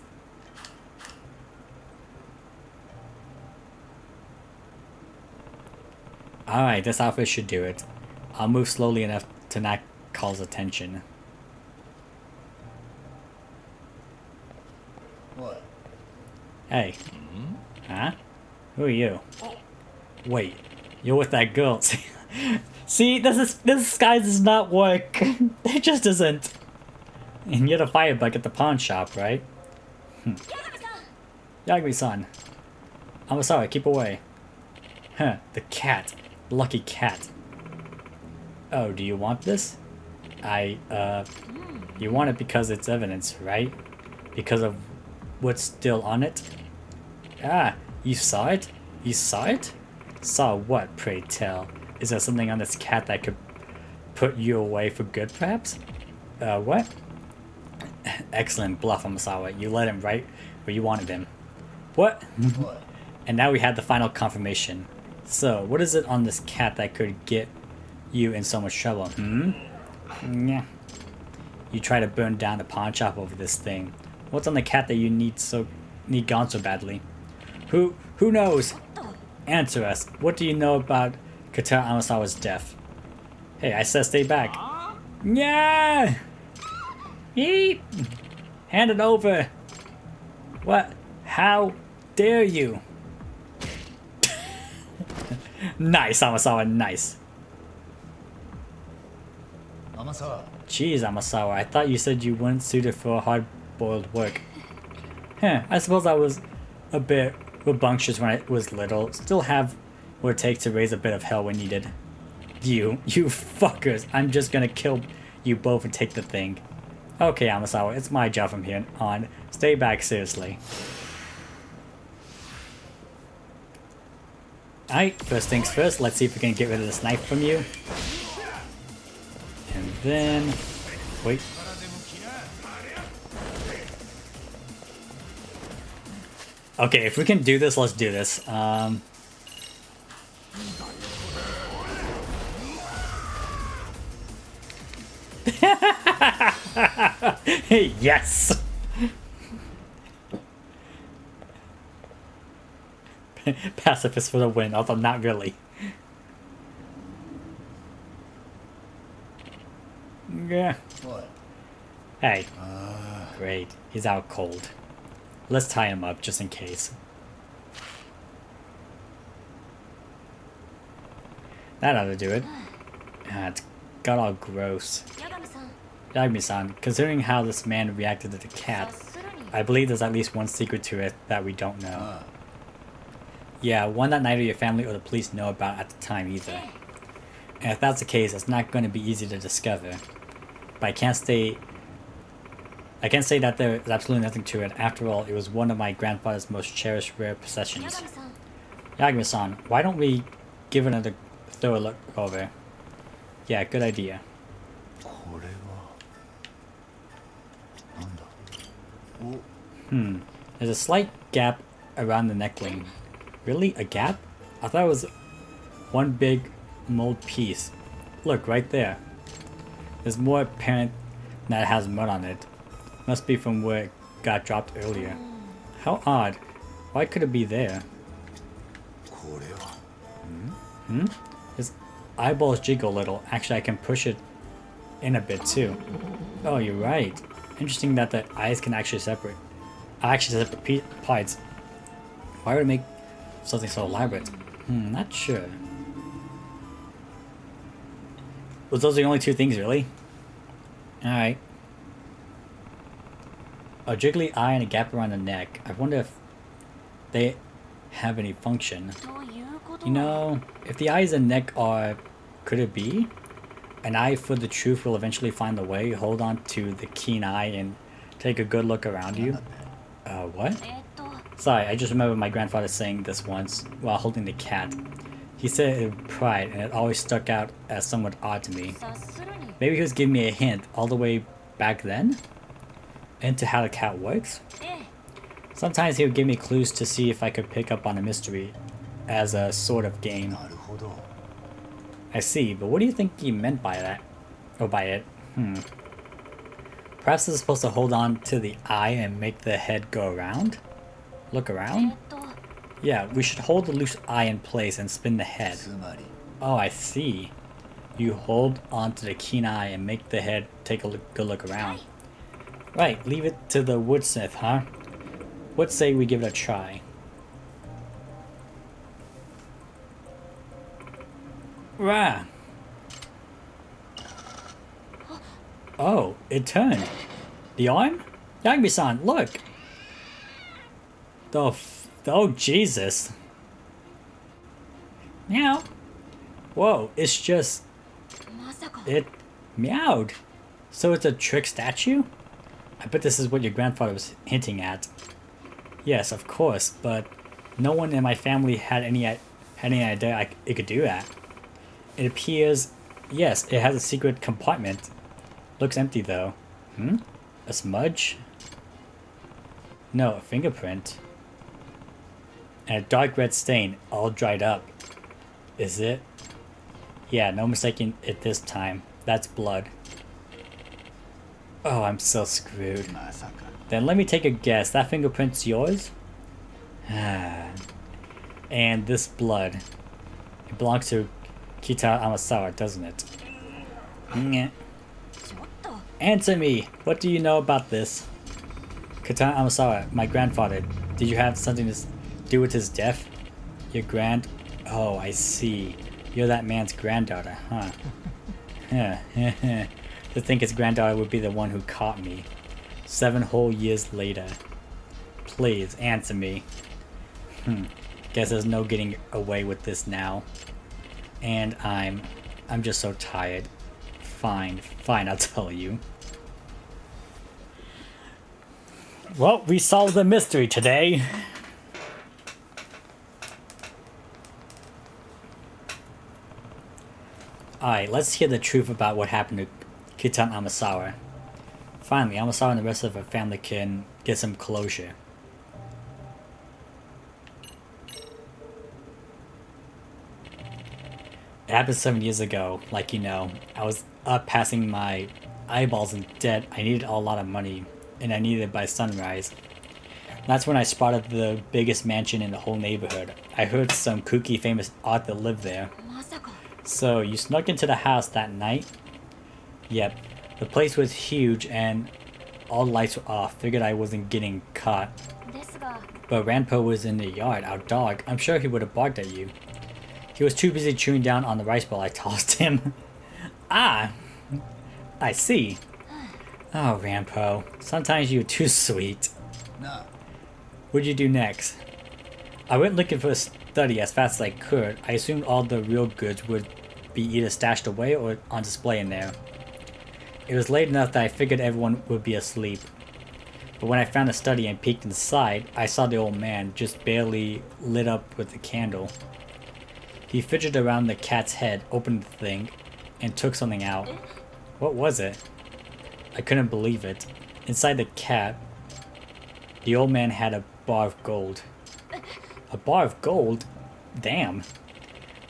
Alright, this outfit should do it. I'll move slowly enough to not cause attention. What? Hey. Huh? Who are you? Wait, you're with that girl. See, this disguise does not work. It just doesn't. And you're the firebug at the pawn shop, right? Yagami-san. I'm sorry, keep away. Huh, the cat. Lucky cat. Oh, do you want this? You want it because it's evidence, right? Because of what's still on it? Ah, you saw it? You saw it? Saw what, pray tell? Is there something on this cat that could put you away for good, perhaps? What? Excellent bluff, Amasawa. You led him right where you wanted him. What? What? And now we had the final confirmation. So, what is it on this cat that could get you in so much trouble? Yeah. You try to burn down the pawn shop over this thing. What's on the cat that you need gone so badly? Who knows? Answer us. What do you know about Katara Amasawa's death? Hey, I said stay back. Yeah! Yeep! Hand it over! What? How dare you? Nice, Amasawa, nice. Amasawa. Jeez, Amasawa, I thought you said you weren't suited for hard-boiled work. I suppose I was a bit rambunctious when I was little. Still have what it takes to raise a bit of hell when needed. You fuckers, I'm just gonna kill you both and take the thing. Okay, Amasawa, it's my job from here on. Stay back, seriously. Alright, first things first, let's see if we can get rid of this knife from you. And then... wait. Okay, if we can do this, let's do this. Yes! Pacifist for the win, although not really. Yeah. What? Hey. Great. He's out cold. Let's tie him up just in case. That ought to do it. It's got all gross. Yagami-san, considering how this man reacted to the cat, I believe there's at least one secret to it that we don't know. Yeah, one that neither your family or the police know about at the time either. And if that's the case, it's not going to be easy to discover. But I can't say that there is absolutely nothing to it. After all, it was one of my grandfather's most cherished rare possessions. Yagami-san, why don't we give it another thorough look over? Yeah, good idea. There's a slight gap around the neckline. Really? A gap? I thought it was one big mold piece. Look, right there. There's more apparent that it has mud on it. Must be from where it got dropped earlier. How odd. Why could it be there? His eyeballs jiggle a little. Actually, I can push it in a bit too. Oh, you're right. Interesting that the eyes can actually separate. Separate parts. Why would it make something so elaborate? Not sure. Was those the only two things, really? Alright. A jiggly eye and a gap around the neck. I wonder if they have any function. You know, if the eyes and neck are... could it be? An eye for the truth will eventually find the way. Hold on to the keen eye and take a good look around you. What? Sorry, I just remember my grandfather saying this once while holding the cat. He said it with pride, and it always stuck out as somewhat odd to me. Maybe he was giving me a hint all the way back then into how the cat works. Sometimes he would give me clues to see if I could pick up on a mystery as a sort of game. I see, but what do you think he meant by that? Or by it? Perhaps it's supposed to hold on to the eye and make the head go around? Look around? Yeah, we should hold the loose eye in place and spin the head. Oh, I see. You hold onto the keen eye and make the head take a good look around. Right, leave it to the woodsmith, huh? What say we give it a try? Rah! Oh, it turned. The arm? Yagami-san, look! Oh, Jesus. Meow. Whoa, it's just... It meowed. So it's a trick statue? I bet this is what your grandfather was hinting at. Yes, of course, but no one in my family had any idea it could do that. It appears... Yes, it has a secret compartment. Looks empty though. A smudge? No, a fingerprint. And a dark red stain, all dried up. Is it? Yeah, no mistaking it this time. That's blood. Oh, I'm so screwed. Then let me take a guess. That fingerprint's yours? And this blood. It belongs to Kita Amasawa, doesn't it? Nyeh. Answer me! What do you know about this? Kita Amasawa, my grandfather. Did you have something to do with his death? Your Oh, I see. You're that man's granddaughter, huh? To think his granddaughter would be the one who caught me. 7 whole years later. Please, answer me. Guess there's no getting away with this now. And I'm just so tired. Fine, I'll tell you. Well, we solved the mystery today. Alright, let's hear the truth about what happened to Kitan Amasawa. Finally, Amasawa and the rest of her family can get some closure. It happened 7 years ago, like you know. I was up passing my eyeballs in debt. I needed a lot of money, and I needed it by sunrise. That's when I spotted the biggest mansion in the whole neighborhood. I heard some kooky famous author lived there. So, you snuck into the house that night? Yep. The place was huge and all lights were off. Figured I wasn't getting caught. But Ranpo was in the yard, our dog. I'm sure he would have barked at you. He was too busy chewing down on the rice ball I tossed him. Ah! I see. Oh, Ranpo. Sometimes you're too sweet. No. What'd you do next? I went looking for a study as fast as I could. I assumed all the real goods would be either stashed away or on display in there. It was late enough that I figured everyone would be asleep. But when I found the study and peeked inside, I saw the old man just barely lit up with a candle. He fidgeted around the cat's head, opened the thing, and took something out. What was it? I couldn't believe it. Inside the cat, the old man had a bar of gold. A bar of gold? Damn.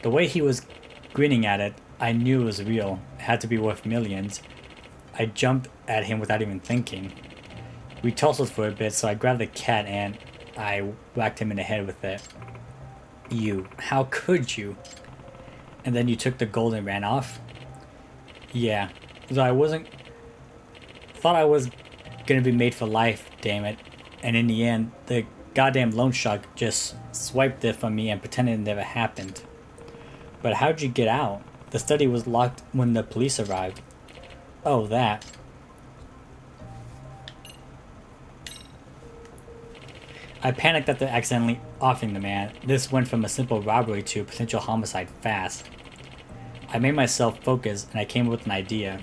The way he was grinning at it, I knew it was real. It had to be worth millions. I jumped at him without even thinking. We tussled for a bit, so I grabbed the cat and I whacked him in the head with it. You. How could you? And then you took the gold and ran off? Yeah. So I wasn't... Thought I was gonna be made for life, damn it. And in the end, the goddamn loan shark just swiped it from me and pretended it never happened. But how'd you get out? The study was locked when the police arrived. Oh, that. I panicked after accidentally offing the man. This went from a simple robbery to a potential homicide fast. I made myself focus and I came up with an idea.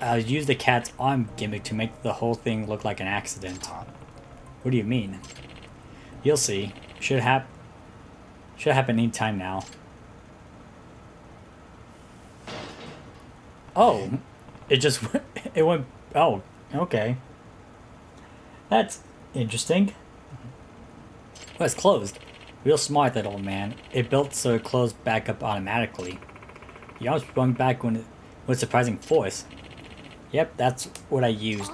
I'll use the cat's arm gimmick to make the whole thing look like an accident. What do you mean? You'll see. Should happen any time now. Oh, it went, oh, okay. That's interesting. Well, it's closed. Real smart, that old man. It built so it closed back up automatically. The arm sprung back with surprising force. Yep, that's what I used.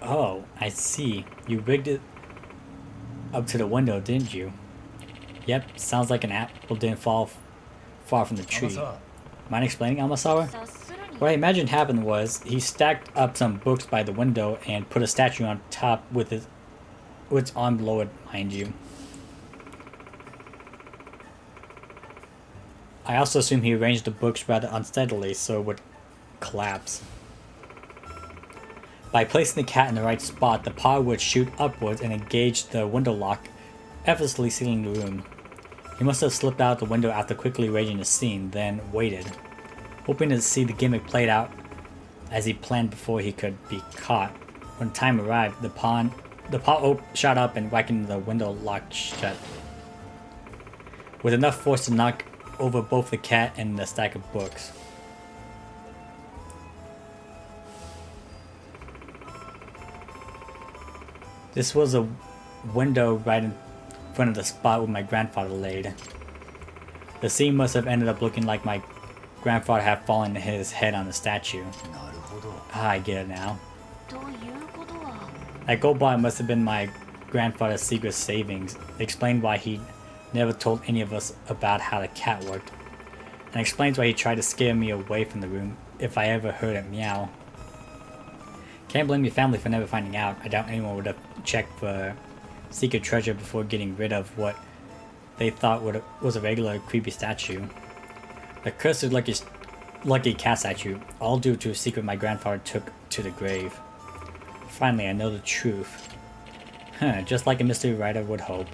Oh, I see. You rigged it up to the window, didn't you? Yep, sounds like an apple didn't fall far from the tree. Mind explaining, Amasawa? What I imagined happened was he stacked up some books by the window and put a statue on top with its arm lowered, mind you. I also assume he arranged the books rather unsteadily so it would collapse. By placing the cat in the right spot, the paw would shoot upwards and engage the window lock, effortlessly sealing the room. He must have slipped out the window after quickly arranging the scene, then waited, hoping to see the gimmick played out as he planned before he could be caught. When time arrived, the paw shot up and whacked into the window lock shut, with enough force to knock over both the cat and the stack of books. This was a window right in front of the spot where my grandfather laid. The scene must have ended up looking like my grandfather had fallen his head on the statue. Ah, I get it now. That gold bar must have been my grandfather's secret savings. It explained why he never told any of us about how the cat worked, and explains why he tried to scare me away from the room if I ever heard it meow. Can't blame your family for never finding out. I doubt anyone would have checked for secret treasure before getting rid of what they thought was a regular creepy statue. The cursed lucky cat statue, all due to a secret my grandfather took to the grave. Finally, I know the truth. Just like a mystery writer would hope,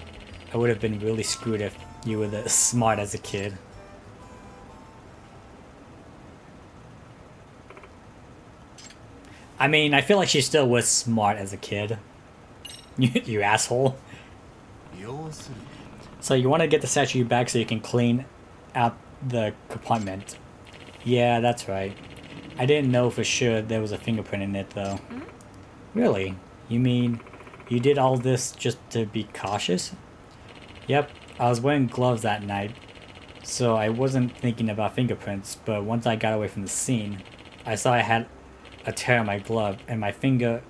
I would have been really screwed if you were this smart as a kid. I mean, I feel like she still was smart as a kid. You asshole. So you want to get the statue back so you can clean out the compartment. Yeah, that's right. I didn't know for sure there was a fingerprint in it though. Really? You mean you did all this just to be cautious? Yep, I was wearing gloves that night, so I wasn't thinking about fingerprints, but once I got away from the scene, I saw I had a tear on my glove and my finger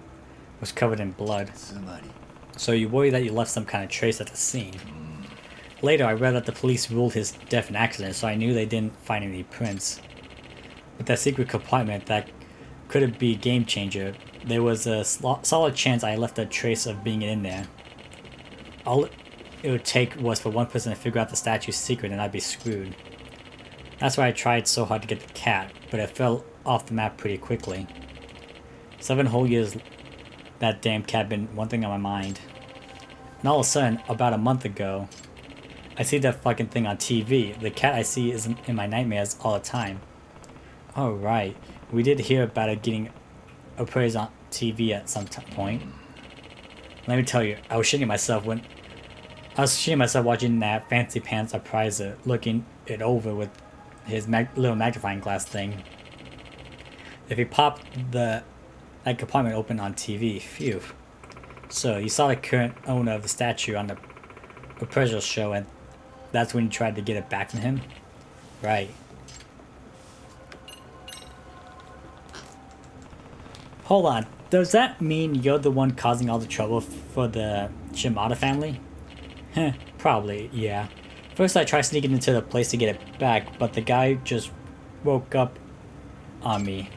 was covered in blood. So you worry that you left some kind of trace at the scene. Later, I read that the police ruled his death an accident, so I knew they didn't find any prints. With that secret compartment, that could be a game changer. There was a solid chance I left a trace of being in there. All it would take was for one person to figure out the statue's secret and I'd be screwed. That's why I tried so hard to get the cat, but it fell off the map pretty quickly. 7 whole years that damn cat been one thing on my mind. And all of a sudden, about a month ago, I see that fucking thing on TV. The cat I see is in my nightmares all the time. Oh right, we did hear about it getting appraised on TV at some point. Let me tell you, I was shitting myself watching that fancy pants appraiser looking it over with his little magnifying glass thing. If he popped that compartment open on TV, phew. So you saw the current owner of the statue on the appraisal show, and that's when you tried to get it back from him? Right. Hold on, does that mean you're the one causing all the trouble for the Shimada family? Heh, probably, yeah. First I tried sneaking into the place to get it back, but the guy just woke up on me.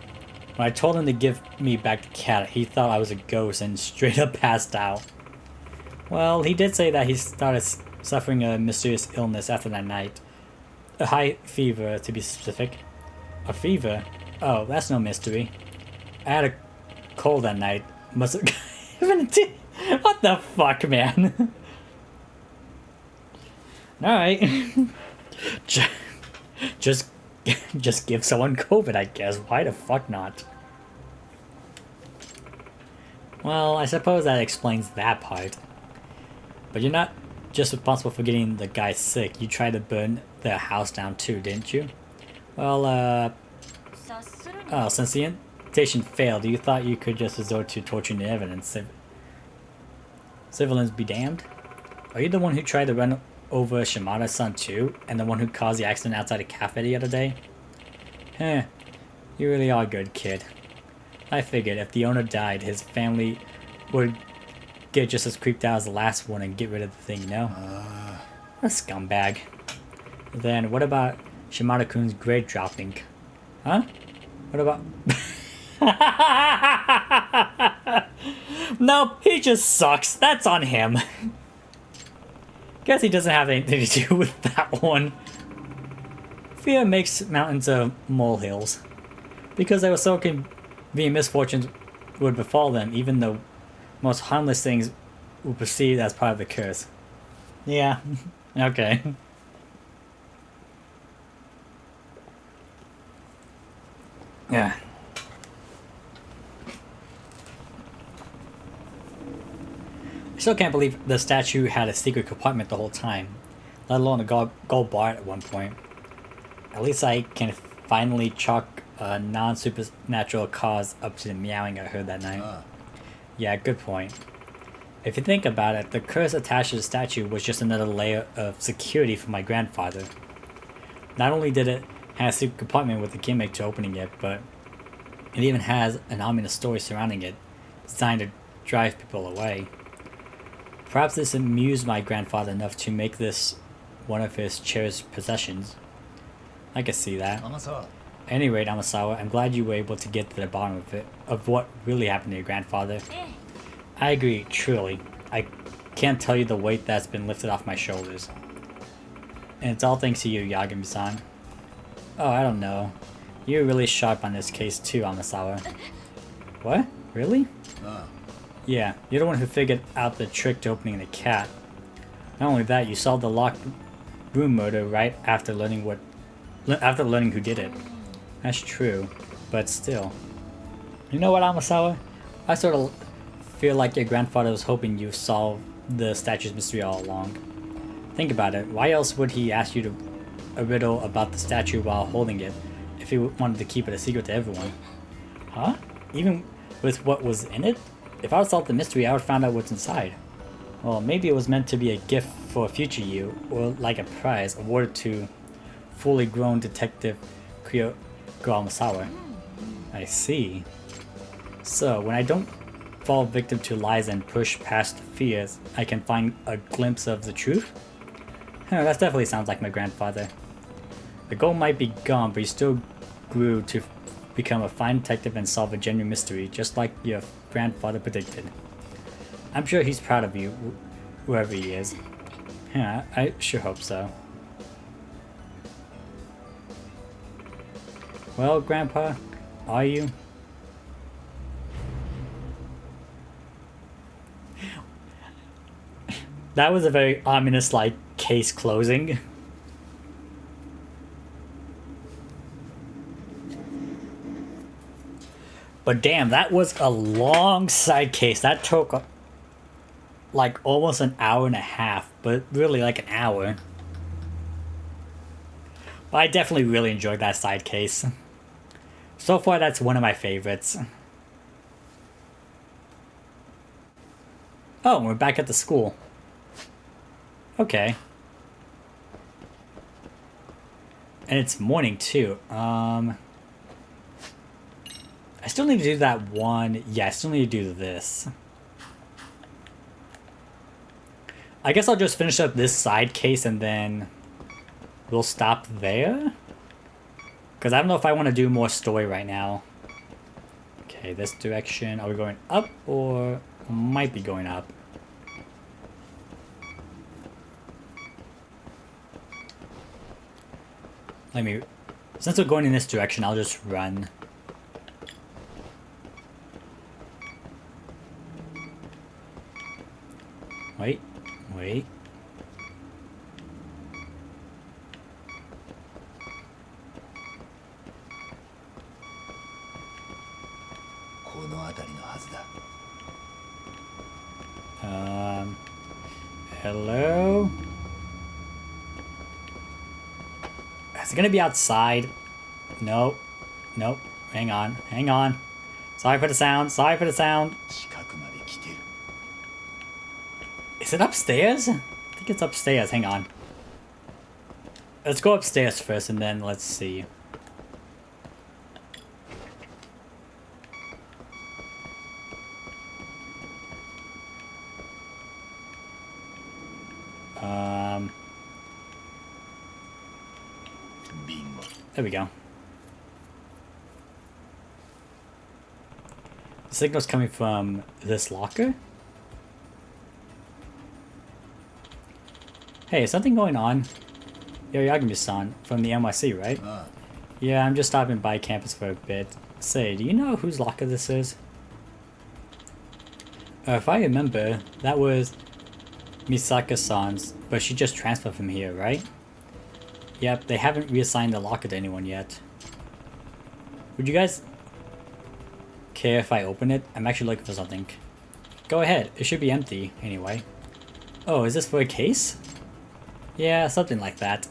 When I told him to give me back the cat, he thought I was a ghost and straight up passed out. Well, he did say that he started suffering a mysterious illness after that night. A high fever, to be specific. A fever? Oh, that's no mystery. I had a cold that night. Must have... What the fuck, man? Alright. Just give someone COVID, I guess. Why the fuck not? Well, I suppose that explains that part. But you're not just responsible for getting the guy sick. You tried to burn the house down too, didn't you? Well, oh, since the invitation failed, you thought you could just resort to torturing the evidence. Civilians be damned. Are you the one who tried to run over Shimada's son too, and the one who caused the accident outside a cafe the other day? Heh, you really are a good kid. I figured if the owner died, his family would get just as creeped out as the last one and get rid of the thing, you know? A scumbag. Then what about Shimada-kun's grade dropping. Huh? What about... No, he just sucks. That's on him. Guess he doesn't have anything to do with that one. Fear makes mountains molehills. Because they were so convenient, misfortunes would befall them, even though most harmless things were perceived as part of the curse. Yeah, okay. Yeah. I still can't believe the statue had a secret compartment the whole time, let alone a gold bar at one point. At least I can finally chalk a non-supernatural cause up to the meowing I heard that night. Yeah, good point. If you think about it, the curse attached to the statue was just another layer of security for my grandfather. Not only did it have a secret compartment with a gimmick to opening it, but it even has an ominous story surrounding it, designed to drive people away. Perhaps this amused my grandfather enough to make this one of his cherished possessions. I can see that. At any rate, Amasawa, I'm glad you were able to get to the bottom of it, of what really happened to your grandfather. I agree, truly. I can't tell you the weight that's been lifted off my shoulders. And it's all thanks to you, Yagami-san. Oh, I don't know. You're really sharp on this case too, Amasawa. What? Really? Yeah, you're the one who figured out the trick to opening the cat. Not only that, you solved the locked room murder right after learning who did it. That's true, but still. You know what, Amasawa? I sort of feel like your grandfather was hoping you solved the statue's mystery all along. Think about it. Why else would he ask you to a riddle about the statue while holding it if he wanted to keep it a secret to everyone? Huh? Even with what was in it? If I would solve the mystery, I would find out what's inside. Well, maybe it was meant to be a gift for a future you, or like a prize awarded to fully grown detective Kyo Amasawa. I see. So, when I don't fall victim to lies and push past fears, I can find a glimpse of the truth? That definitely sounds like my grandfather. The gold might be gone, but he still grew to become a fine detective and solve a genuine mystery, just like your grandfather predicted. I'm sure he's proud of you, whoever he is. Yeah, I sure hope so. Well, Grandpa, are you? That was a very ominous, like, case closing. But damn, that was a long side case. That took like almost an hour and a half, but really like an hour. But I definitely really enjoyed that side case. So far, that's one of my favorites. Oh, we're back at the school. Okay. And it's morning too. I still need to do that one. Yeah, I still need to do this. I guess I'll just finish up this side case and then we'll stop there. Because I don't know if I want to do more story right now. Okay, this direction. Are we going up or might be going up? Since we're going in this direction, I'll just run. Wait. Hello? Is it gonna be outside? Nope. Hang on. Sorry for the sound. Is it upstairs? I think it's upstairs. Hang on. Let's go upstairs first and then let's see. There we go. The signal's coming from this locker. Hey, is something going on? Yo, Yagami-san from the NYC, right? Yeah, I'm just stopping by campus for a bit. Say, do you know whose locker this is? If I remember, that was Misaka-san's, but she just transferred from here, right? Yep, they haven't reassigned the locker to anyone yet. Would you guys care if I open it? I'm actually looking for something. Go ahead, it should be empty anyway. Oh, is this for a case? Yeah, something like that.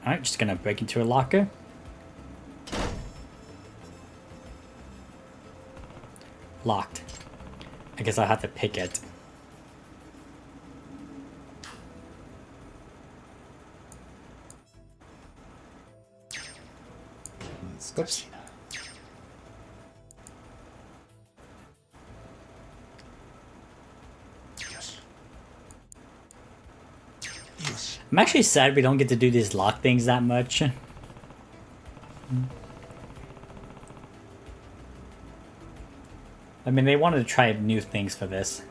Alright, just gonna break into a locker. Locked. I guess I'll have to pick it. Oops. I'm actually sad we don't get to do these lock things that much. I mean, they wanted to try new things for this.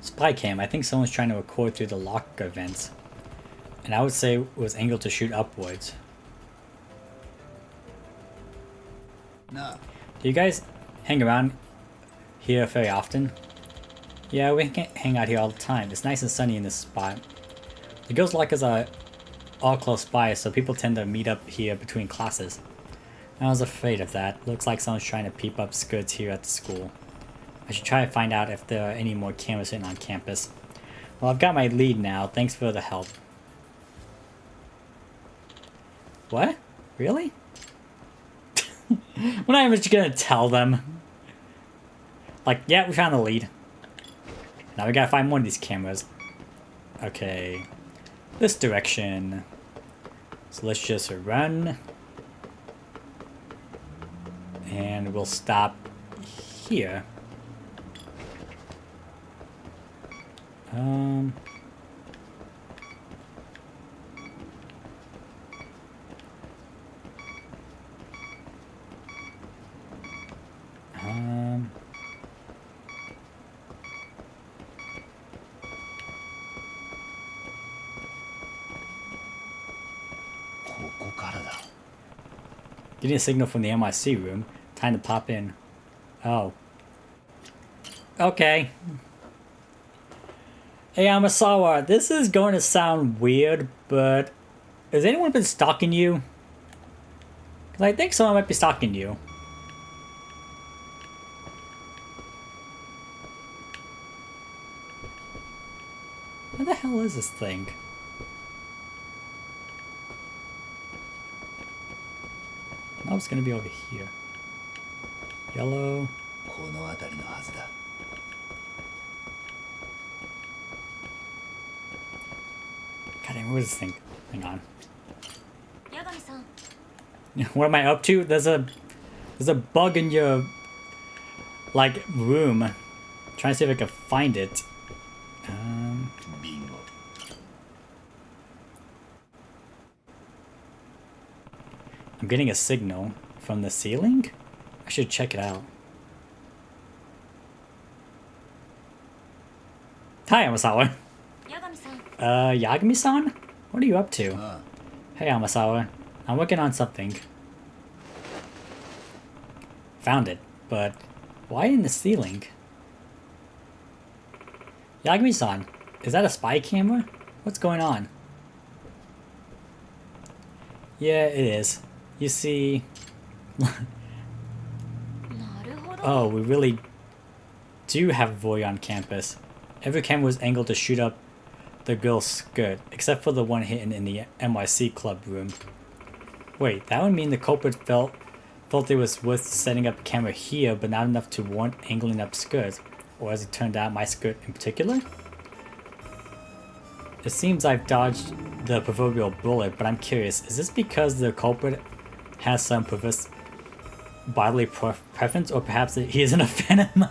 Spy cam. I think someone's trying to record through the locker vents. And I would say it was angled to shoot upwards. No. Do you guys hang around here very often? Yeah, we hang out here all the time. It's nice and sunny in this spot. The girls' lockers are all close by, so people tend to meet up here between classes. I was afraid of that. Looks like someone's trying to peep up skirts here at the school. I should try to find out if there are any more cameras in on campus. Well, I've got my lead now. Thanks for the help. What? Really? We're not even just gonna tell them. Like, yeah, we found the lead. Now we gotta find more of these cameras. Okay. This direction. So let's just run. And we'll stop here. Getting a signal from the MIC room. Time to pop in. Oh. Okay. Hey, Amasawa, this is going to sound weird, but has anyone been stalking you? Because I think someone might be stalking you. Where the hell is this thing? Oh, it's gonna be over here. Yellow. God damn, what is this thing? Hang on. What am I up to? There's a bug in your like room. I'm trying to see if I can find it. I'm getting a signal from the ceiling. I should check it out. Hi, Amasawa. Yagami-san? What are you up to? Hey, Amasawa. I'm working on something. Found it, but why in the ceiling? Yagami-san, is that a spy camera? What's going on? Yeah, it is. You see... Oh, we really do have a voyeur on campus. Every camera was angled to shoot up the girl's skirt, except for the one hidden in the NYC club room. Wait, that would mean the culprit felt it was worth setting up a camera here, but not enough to warrant angling up skirts, or as it turned out, my skirt in particular? It seems I've dodged the proverbial bullet, but I'm curious, is this because the culprit has some perverse bodily preference, or perhaps he isn't a fan of my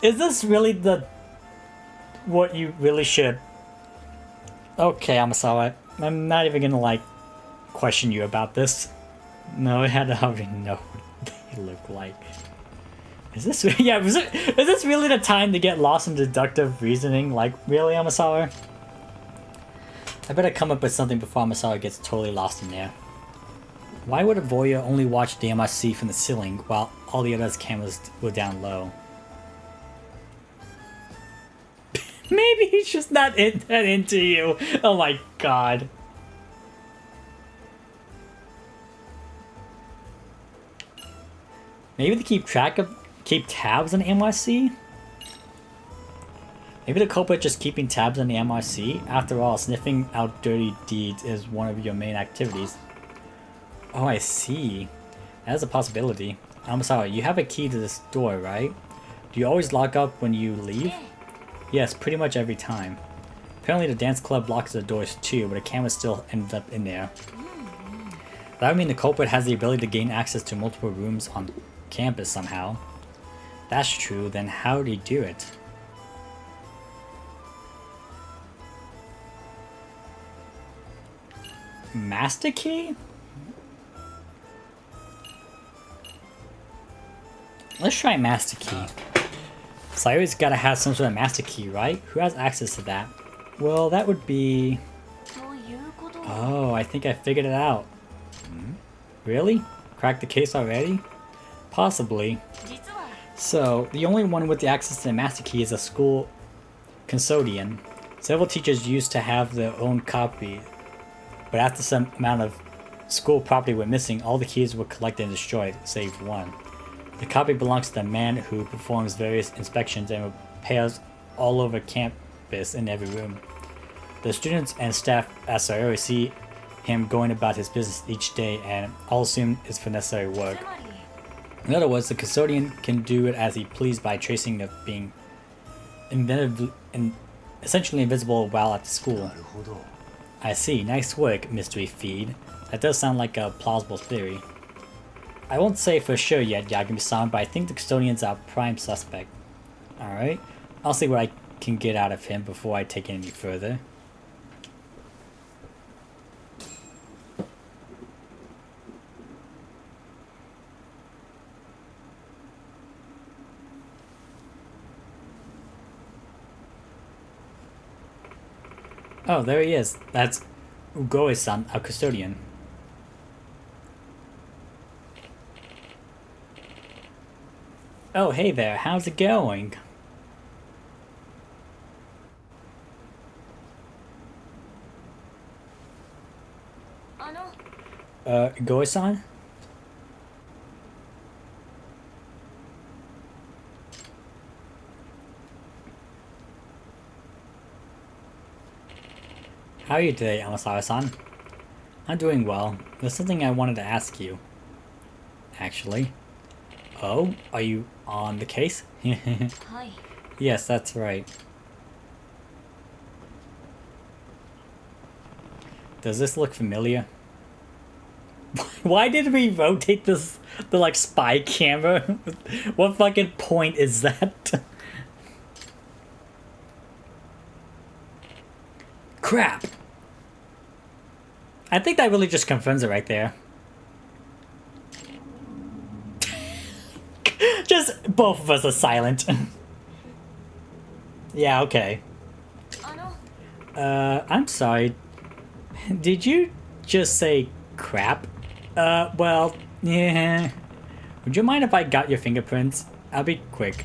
Is this really what you really should? Okay, Amasawa. I'm not even gonna like question you about this. No, I had to already know what they look like. Is this is this really the time to get lost in deductive reasoning? Like, really, Amasawa? I better come up with something before Amasawa gets totally lost in there. Why would a voyeur only watch the MRC from the ceiling while all the others' cameras were down low? Maybe he's just not that into you. Oh my god. Maybe to keep tabs on the MRC? Maybe the culprit just keeping tabs on the MRC? After all, sniffing out dirty deeds is one of your main activities. Oh, I see. That is a possibility. I'm sorry, you have a key to this door, right? Do you always lock up when you leave? Yes, pretty much every time. Apparently the dance club locks the doors too, but the camera still ends up in there. That would mean the culprit has the ability to gain access to multiple rooms on campus somehow. That's true, then how did he do it? Master key? Let's try master key. So I always gotta have some sort of master key, right? Who has access to that? Well, that would be... Oh, I think I figured it out. Really? Cracked the case already? Possibly. So, the only one with the access to the master key is a school custodian. Several teachers used to have their own copy, but after some amount of school property went missing, all the keys were collected and destroyed, save one. The copy belongs to the man who performs various inspections and repairs all over campus in every room. The students and staff at Sayori see him going about his business each day and all assume it's for necessary work. In other words, the custodian can do it as he pleased by tracing the being essentially invisible while at the school. I see. Nice work, Mystery Feed. That does sound like a plausible theory. I won't say for sure yet, Yagami-san, but I think the custodian's our prime suspect. Alright. I'll see what I can get out of him before I take it any further. Oh, there he is. That's Ugoe-san, our custodian. Oh, hey there. How's it going? Ugoe-san? How are you today, Amasawa-san? I'm doing well. There's something I wanted to ask you. Actually. Oh, are you on the case? Hi. Yes, that's right. Does this look familiar? Why did we rotate the like spy camera? What fucking point is that? Crap. I think that really just confirms it right there. Just both of us are silent. Yeah, okay. I'm sorry. Did you just say crap? Well, yeah. Would you mind if I got your fingerprints? I'll be quick.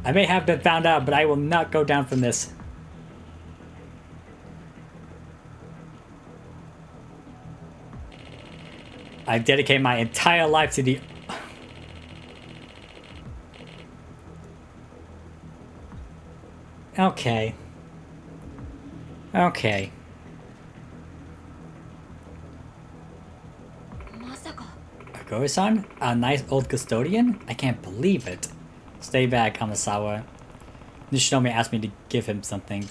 I may have been found out, but I will not go down from this. I've dedicated my entire life to the... Okay. Okay. Ugoe-san? A nice old custodian? I can't believe it. Stay back, Hamasawa. Nishinomi asked me to give him something.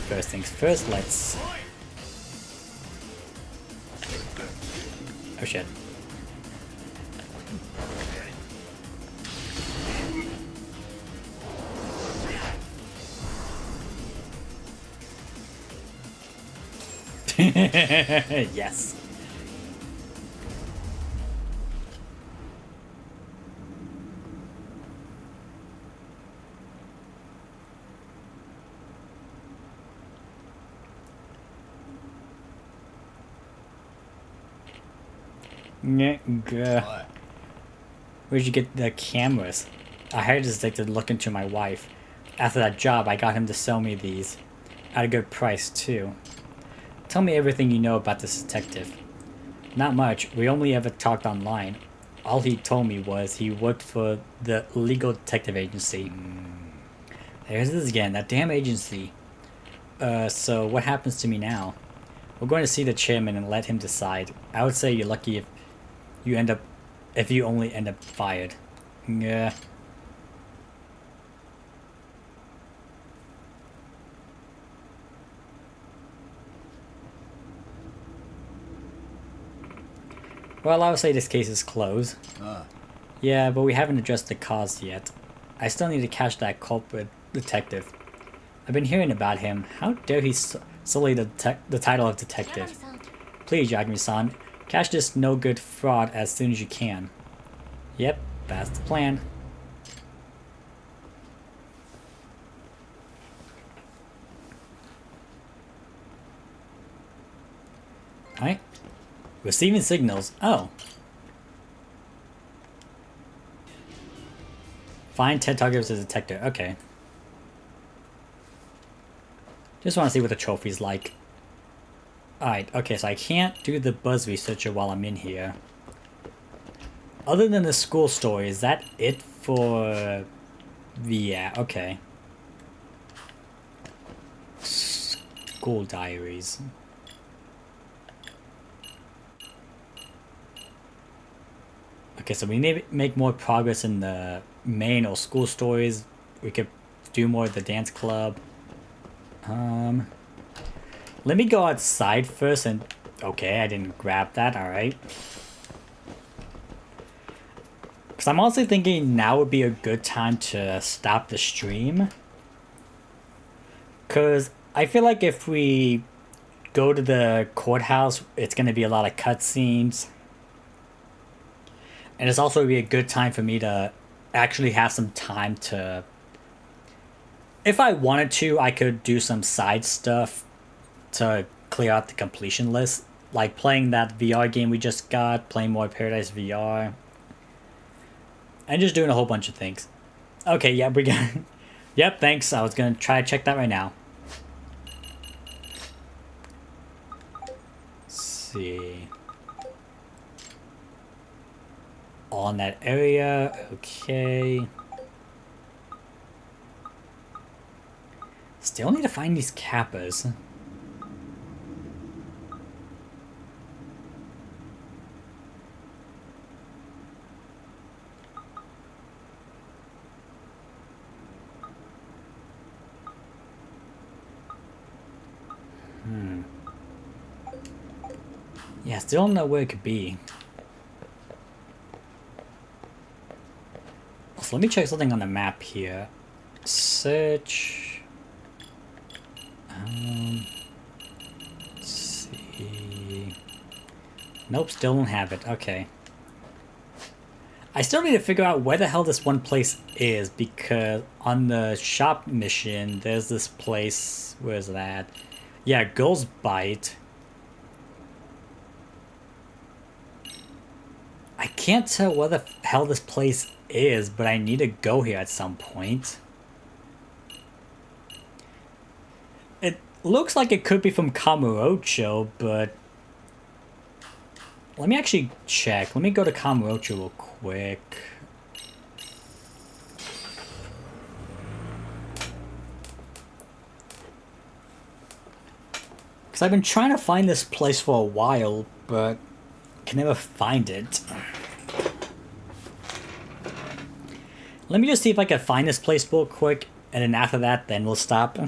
First things first, let's... Oh shit. Yes. Where'd you get the cameras? I hired a detective to look into my wife. After that job, I got him to sell me these. At a good price, too. Tell me everything you know about this detective. Not much. We only ever talked online. All he told me was he worked for the legal detective agency. There's this again, that damn agency. So what happens to me now? We're going to see the chairman and let him decide. I would say you're lucky if you only end up fired. Yeah. Well, I would say this case is closed. Yeah, but we haven't addressed the cause yet. I still need to catch that culprit detective. I've been hearing about him. How dare he sully the title of detective? Please, Yagami-san, catch this no-good fraud as soon as you can. Yep, that's the plan. Alright. Receiving signals. Oh. Find 10 targets as a detector. Okay. Just want to see what the trophy's like. Alright, okay, so I can't do the buzz researcher while I'm in here. Other than the school story, is that it for... Yeah, okay. School diaries. Okay, so we need to make more progress in the main or school stories. We could do more of the dance club. Let me go outside first and... Okay, I didn't grab that, alright. Because I'm also thinking now would be a good time to stop the stream. Because I feel like if we go to the courthouse, it's going to be a lot of cutscenes. And it's also be a good time for me to actually have some time to... If I wanted to, I could do some side stuff to clear out the completion list. Like playing that VR game we just got, playing more Paradise VR. And just doing a whole bunch of things. Okay, yeah, we got... Yep, thanks. I was going to try to check that right now. Let's see... All in that area, okay. Still need to find these kappas. Yeah, still don't know where it could be. So let me check something on the map here. Search. Let's see. Nope, still don't have it. Okay. I still need to figure out where the hell this one place is, because on the shop mission, there's this place. Where's that? Yeah, Girls Bite. I can't tell where the hell this place is, but I need to go here at some point. It looks like it could be from Kamurocho, but... Let me actually check. Let me go to Kamurocho real quick. Because I've been trying to find this place for a while, but can never find it. Let me just see if I can find this place real quick, and then after that, then we'll stop.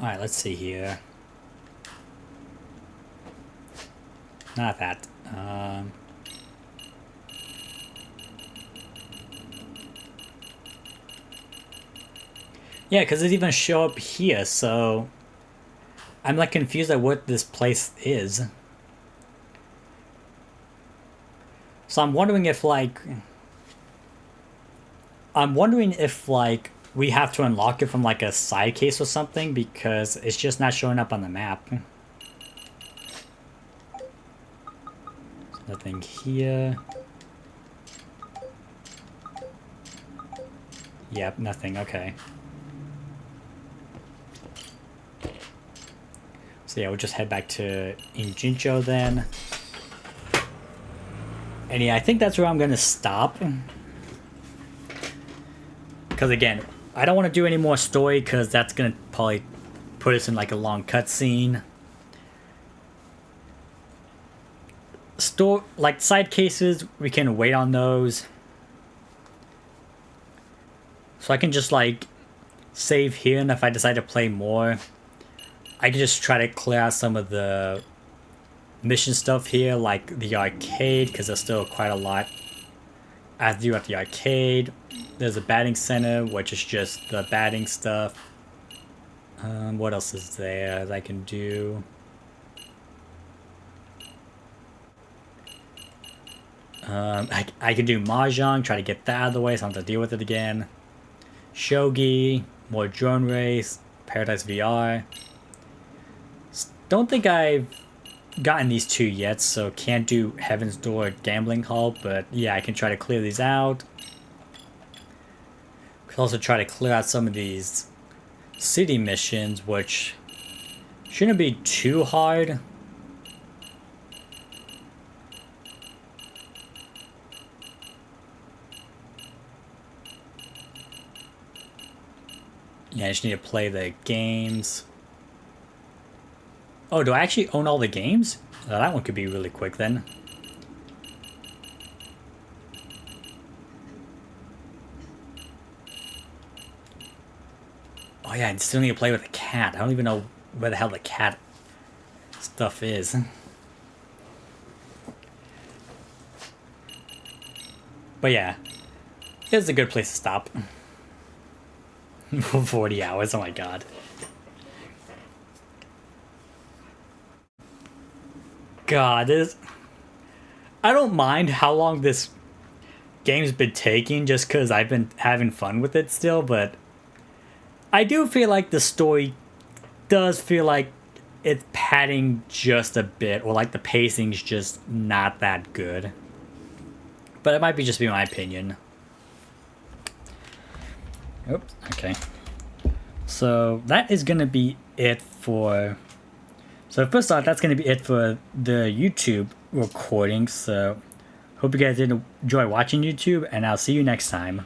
Alright, let's see here. Not that. Yeah, because it even show up here, so I'm like confused at what this place is. So I'm wondering if like we have to unlock it from like a side case or something, because it's just not showing up on the map. Nothing here. Yep, nothing. Okay. So yeah, we'll just head back to Injincho then. And yeah, I think that's where I'm gonna stop. Because again, I don't want to do any more story because that's gonna probably put us in like a long cutscene. Like side cases, we can wait on those. So I can just like save here, and if I decide to play more, I can just try to clear out some of the mission stuff here, like the arcade, because there's still quite a lot I have to do at the arcade. There's a batting center, which is just the batting stuff. What else is there that I can do? I can do Mahjong, try to get that out of the way so I don't have to deal with it again. Shogi, more drone race, Paradise VR. Don't think I've gotten these two yet, so can't do Heaven's Door Gambling Hall, but yeah, I can try to clear these out. Could also try to clear out some of these city missions, which shouldn't be too hard. Yeah, I just need to play the games. Oh, do I actually own all the games? That one could be really quick then. Oh yeah, I still need to play with the cat. I don't even know where the hell the cat stuff is. But yeah, it's a good place to stop. 40 hours, oh my god. God, I don't mind how long this game's been taking just because I've been having fun with it still, but I do feel like the story does feel like it's padding just a bit, or like the pacing's just not that good. But it might be just be my opinion. Oops, okay. So that is going to be it for... So first off, that's going to be it for the YouTube recording. So hope you guys did enjoy watching YouTube, and I'll see you next time.